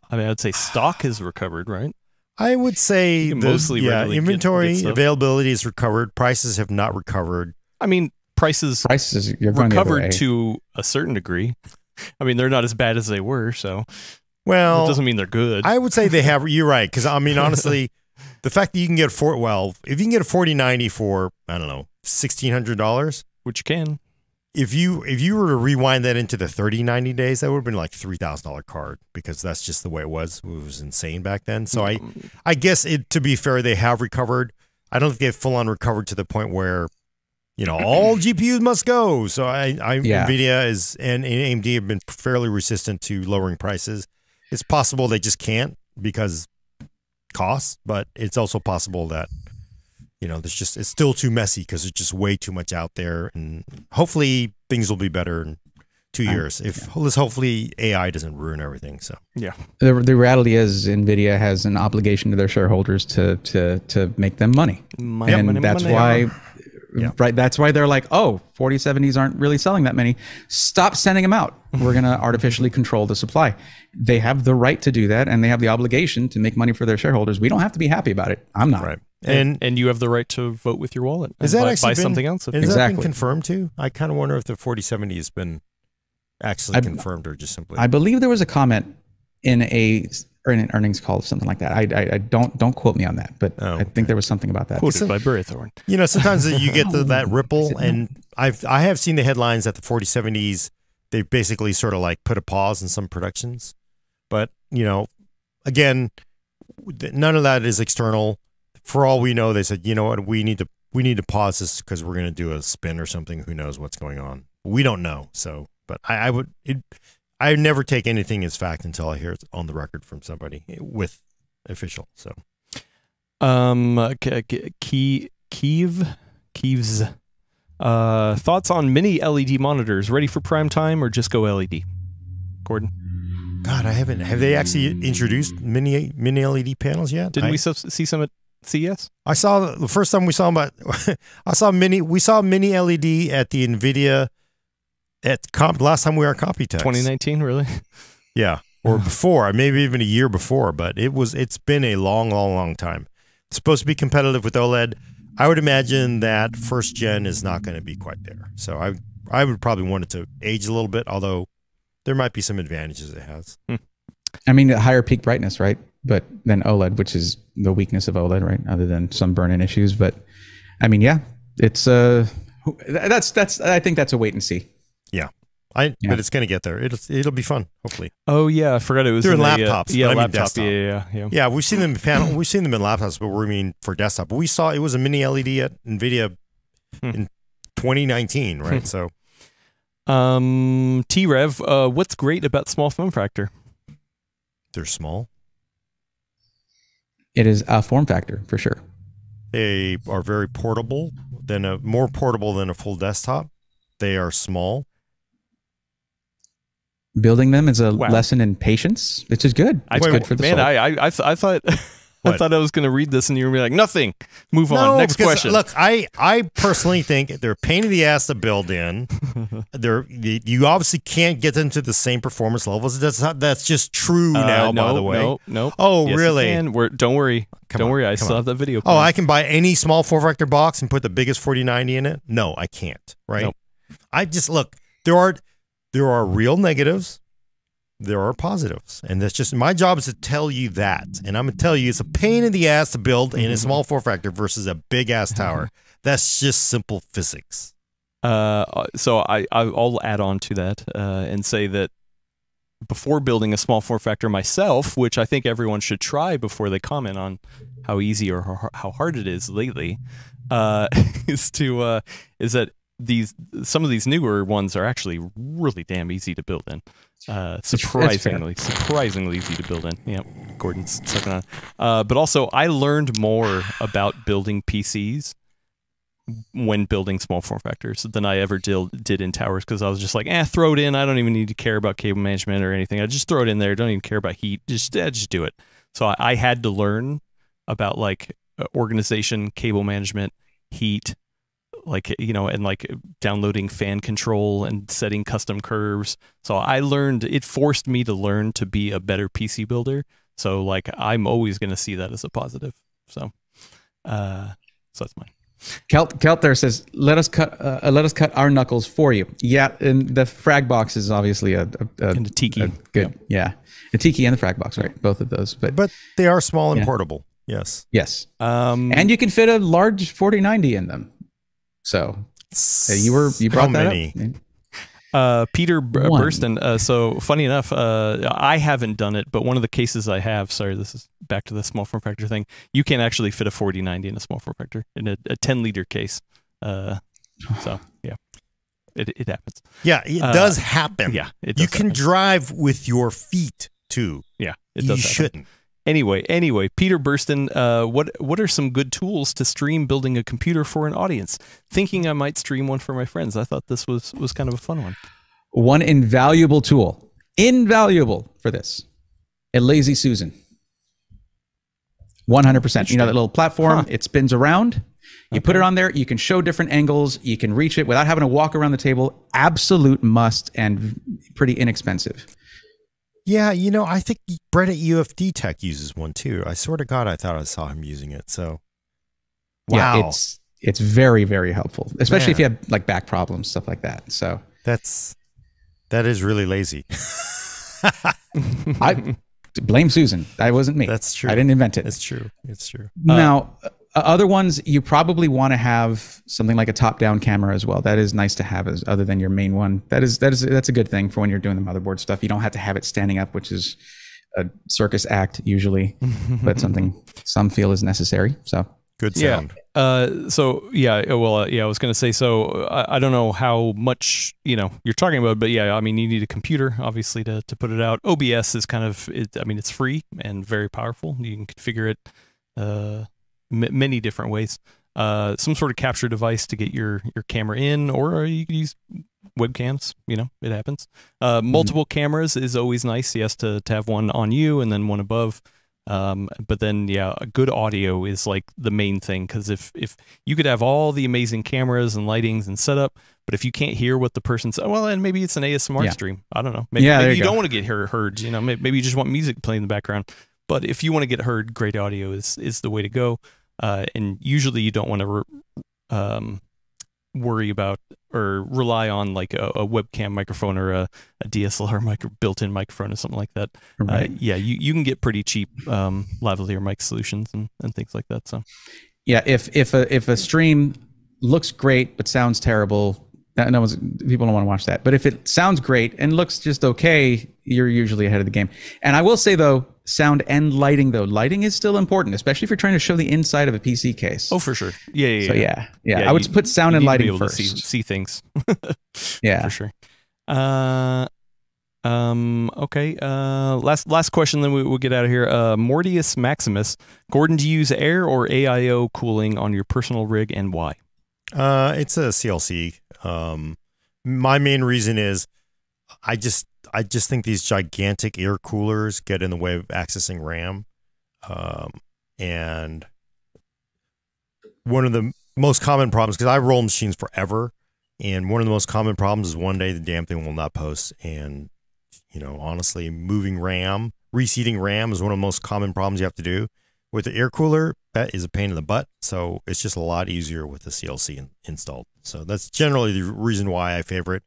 I mean, I'd say stock has recovered, right? I would say You can mostly readily get inventory stuff. availability is recovered. Prices have not recovered. I mean, prices Prices, you're going the other way. recovered to a certain degree. I mean, they're not as bad as they were, so Well, it doesn't mean they're good. I would say they have. You're right, because I mean, honestly, the fact that you can get if you can get a 4090 for I don't know $1,600, Which you can. if you were to rewind that into the 3090 days, that would have been like $3,000 card because that's just the way it was. It was insane back then. So I guess to be fair, they have recovered. I don't think they've full on recovered to the point where all GPUs must go. So Nvidia and AMD have been fairly resistant to lowering prices. It's possible they just can't because costs, but it's also possible that it's still too messy because there's just way too much out there, and hopefully things will be better in 2 years. Hopefully AI doesn't ruin everything. So Yeah. The reality is Nvidia has an obligation to their shareholders to make them money. And that's why Yeah. right, that's why they're like, oh, 4070s aren't really selling that many. Stop sending them out. We're going to artificially control the supply. They have the right to do that, and they have the obligation to make money for their shareholders. We don't have to be happy about it. I'm not. right. And you have the right to vote with your wallet. Is and that buy, actually buy been, something else? Has that Exactly. been confirmed too? I kind of wonder if the 4070 has been actually confirmed or just simply. I believe there was a comment in an earnings call or something like that. I don't quote me on that, but I think there was something about that. Quoted by Burrythorn. Sometimes you get that ripple, and I have seen the headlines that the 4070s they basically sort of like put a pause in some productions, but again, none of that is external. For all we know, they said, you know what, we need to pause this because we're going to do a spin or something. Who knows what's going on? We don't know. So, but I never take anything as fact until I hear it on the record from somebody with official. So, Keeves, thoughts on mini LED monitors? Ready for prime time or just go LED? Gordon, God, I haven't. Have they actually introduced mini LED panels yet? didn't we see some at CES? I saw the first time we saw them. We saw mini LED at the NVIDIA last time we were at Computex. 2019, really? Yeah, or before, maybe even a year before. But it's been a long time. It's supposed to be competitive with OLED. I would imagine that first gen is not going to be quite there. So I would probably want it to age a little bit, although there might be some advantages it has. I mean, a higher peak brightness, right? But then OLED, which is the weakness of OLED, right? Other than some burn-in issues. But I mean, yeah, it's that's I think that's a wait and see. Yeah. But it's going to get there. It'll be fun, hopefully. Oh yeah, I forgot it was They're in in laptops, yeah, but I mean laptop. desktop. Yeah. Yeah, we've seen them in panel. We've seen them in laptops, but we mean for desktop. But we saw it was a mini LED at NVIDIA in 2019, right? So, T-Rev, what's great about small form factor? they're small. It is a form factor for sure. They are very portable. More portable than a full desktop. They are small. Building them is a Wow. lesson in patience, which is good. It's Wait, good for the man, soul. I thought I What? thought I was going to read this and you were gonna be like, nothing. Move on. Next because, question. Look, I personally think they're a pain in the ass to build in. You obviously can't get into the same performance levels. That's just true now. no, by the way, no. Oh, Yes, you really? can. Don't worry. Don't worry. I still have that video. Oh, I can buy any small form factor box and put the biggest 4090 in it. No, I can't. Right? Nope. I just look. There are real negatives. There are positives, and that's just my job is to tell you that. And I'm gonna tell you, it's a pain in the ass to build in a small form factor versus a big ass tower. That's just simple physics. So I'll add on to that and say that before building a small form factor myself, which I think everyone should try before they comment on how easy or how hard it is lately, is that some of these newer ones are actually really damn easy to build in. Surprisingly easy to build in. Yep, Gordon's sucking on. But also, I learned more about building PCs when building small form factors than I ever did in towers, because I was just like, throw it in. I don't even need to care about cable management or anything. I just throw it in there. Don't even care about heat. Just do it. So I had to learn about like organization, cable management, heat, like, and like downloading fan control and setting custom curves. So it forced me to learn to be a better PC builder. So like, I'm always going to see that as a positive. So that's mine. Kelt there says, let us cut our knuckles for you. Yeah, and the frag box is obviously and the Tiki. Good, yeah. The Tiki and the frag box, right? Both of those. But they are small and portable. Yes. And you can fit a large 4090 in them. So you brought that up. Peter Burston. So funny enough, I haven't done it, but one of the cases I have, sorry, this is back to the small form factor thing. You can actually fit a 4090 in a small form factor in a 10-liter case. So yeah, it happens. Yeah, it does happen. Yeah, it does. You can drive with your feet too. Yeah, it does. You shouldn't. Anyway, Peter Burston, what are some good tools to stream building a computer for an audience? Thinking I might stream one for my friends. I thought this was kind of a fun one. One invaluable tool, for this, a Lazy Susan. 100%. You know that little platform? It spins around. You put it on there. You can show different angles. You can reach it without having to walk around the table. Absolute must and pretty inexpensive. Yeah, I think Brett at UFD Tech uses one too. I swear to God, I thought I saw him using it. So, wow. Yeah, it's very, very helpful, especially if you have like back problems, stuff like that. So that is really lazy. I blame Susan. That wasn't me. That's true. I didn't invent it. It's true. It's true. Now, other ones, you probably want to have something like a top-down camera as well. That is nice to have other than your main one. That's a good thing for when you're doing the motherboard stuff. You don't have to have it standing up, which is a circus act usually, but something some feel is necessary. So good sound. Yeah. I was going to say, so I don't know how much, you're talking about, but yeah, I mean, you need a computer obviously to put it out. OBS is it's free and very powerful. You can configure it, many different ways. Some sort of capture device to get your camera in, or you could use webcams. It happens. Multiple cameras is always nice. Yes, to have one on you and then one above. But then good audio is like the main thing, because if you could have all the amazing cameras and lightings and setup, but if you can't hear what the person's, and maybe it's an ASMR stream. I don't know. Maybe you don't want to get heard. Maybe you just want music playing in the background. But if you want to get heard, great audio is the way to go. And usually you don't want to worry about or rely on like a webcam microphone or a DSLR built-in microphone or something like that. Right. You can get pretty cheap lavalier mic solutions and things like that. So yeah, if a stream looks great but sounds terrible, people don't want to watch that. But if it sounds great and looks just okay, you're usually ahead of the game. And I will say though, sound and lighting lighting is still important, especially if you're trying to show the inside of a PC case. Oh, for sure. Yeah. So I would put sound and lighting to be able first. To see things. Yeah, for sure. Okay. Last question, then we'll get out of here. Mortius Maximus, Gordon, do you use air or AIO cooling on your personal rig, and why? It's a CLC. My main reason is I just think these gigantic air coolers get in the way of accessing RAM. And one of the most common problems, because I've rolled machines forever, and one of the most common problems is one day the damn thing will not post. And, honestly, moving RAM, reseating RAM is one of the most common problems you have to do. With the air cooler, that is a pain in the butt. So it's just a lot easier with the CLC installed. So that's generally the reason why I favor it.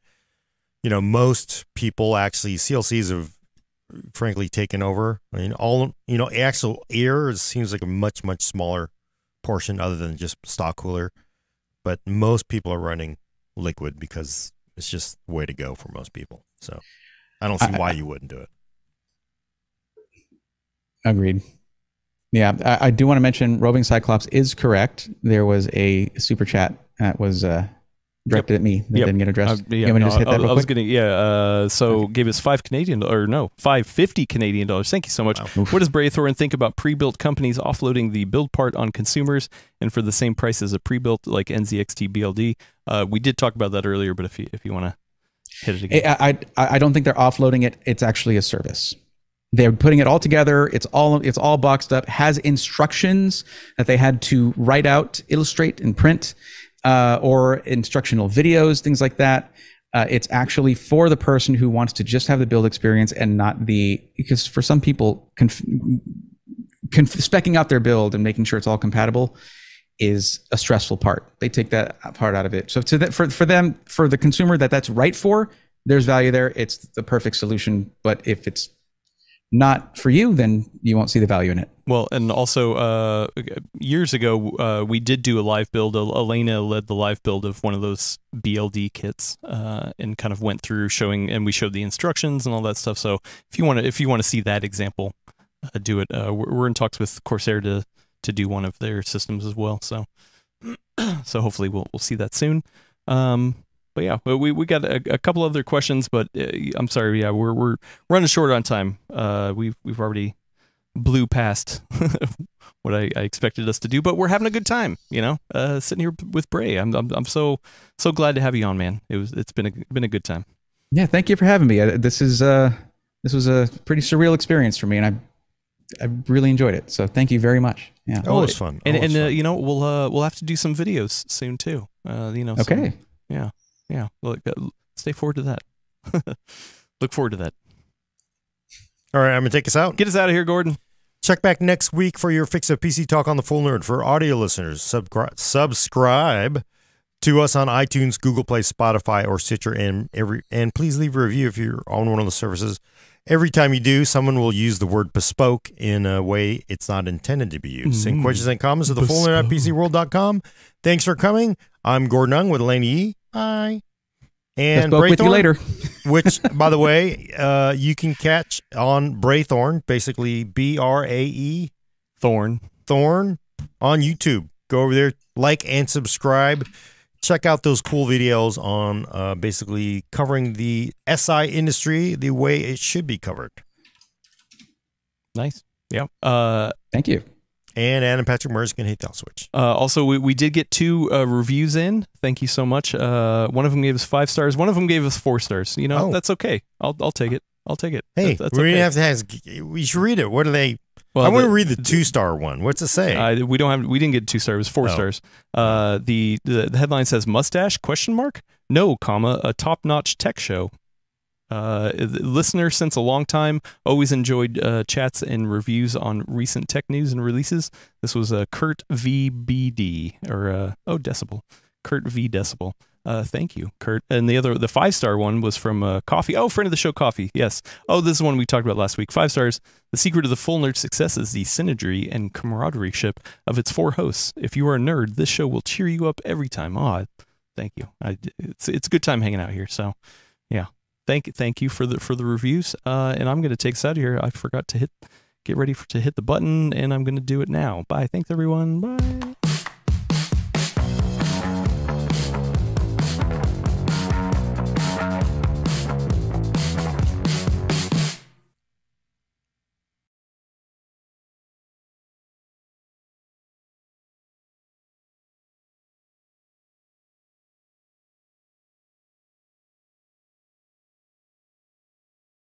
Most people actually, CLCs have frankly taken over. I mean, actual air seems like a much, much smaller portion other than just stock cooler. But most people are running liquid because it's just the way to go for most people. So I don't see why you wouldn't do it. Agreed. Yeah, I do want to mention Roving Cyclops is correct. There was a super chat that was directed at me that Yep. didn't get addressed. Yeah, You want me to just hit that I real was quick? gonna, so gave us $550 Canadian dollars. Thank you so much. Wow. What does Braithorn think about pre-built companies offloading the build part on consumers and for the same price as a pre-built like NZXT BLD? We did talk about that earlier, but if you want to hit it again. I don't think they're offloading it. It's actually a service. They're putting it all together. It's all boxed up. Has instructions that they had to write out, illustrate, and print, or instructional videos, things like that. It's actually for the person who wants to just have the build experience and not because for some people, specking out their build and making sure it's all compatible is a stressful part. They take that part out of it. So for the consumer that's right for, there's value there. It's the perfect solution. But if it's not for you, then you won't see the value in it. Well, and also years ago, we did do a live build. Elena led the live build of one of those BLD kits and kind of went through showing, and we showed the instructions and all that stuff. So if you want to see that example, do it. We're in talks with Corsair to do one of their systems as well. So so hopefully we'll see that soon. But yeah, we got a couple other questions, but I'm sorry. Yeah, we're running short on time. We've already blew past what I expected us to do, but we're having a good time. Sitting here with Bray. I'm so glad to have you on, man. It's been a good time. Yeah, thank you for having me. This was a pretty surreal experience for me, and I really enjoyed it. So thank you very much. Yeah, always fun. And Fun. we'll have to do some videos soon too. Okay. Yeah. Look, stay forward to that. Look forward to that. All right, I'm going to take us out. Get us out of here, Gordon. Check back next week for your fix of PC Talk on the Full Nerd. For audio listeners, subscribe to us on iTunes, Google Play, Spotify, or Stitcher, and please leave a review if you're on one of the services. Every time you do, someone will use the word bespoke in a way it's not intended to be used. Send questions and comments to thefullnerd@pcworld.com. Thanks for coming. I'm Gordon Ung with Elaine E. Bye. And Bespoke with you later. Which, by the way, you can catch on Braithorn, basically BRAE Thorn on YouTube. Go over there, like and subscribe. Check out those cool videos on basically covering the SI industry the way it should be covered. Nice. Yeah. Thank you. And Adam Patrick Murs can hit that switch. Also, we did get 2 reviews in. Thank you so much. One of them gave us 5 stars. One of them gave us 4 stars. That's okay. I'll take it. I'll take it. Hey, that's we okay. didn't have to ask. We should read it. What do they? Well, I want to read the 2-star one. What's it say? We didn't get 2 stars. It was 4 stars. The headline says mustache ? No, a top-notch tech show. Listener since a long time, always enjoyed chats and reviews on recent tech news and releases. This was Kurt VBD or Decibel. Kurt V Decibel. Thank you, Kurt. And the 5-star one was from Coffee. Oh, friend of the show, Coffee. Yes. Oh, this is one we talked about last week. 5 stars. The secret of the Full Nerd success is the synergy and camaraderie ship of its 4 hosts. If you are a nerd, this show will cheer you up every time. Oh, thank you. It's a good time hanging out here. So, yeah. Thank you for the reviews. And I'm going to take us out of here. I forgot to get ready to hit the button, and I'm going to do it now. Bye. Thanks, everyone. Bye.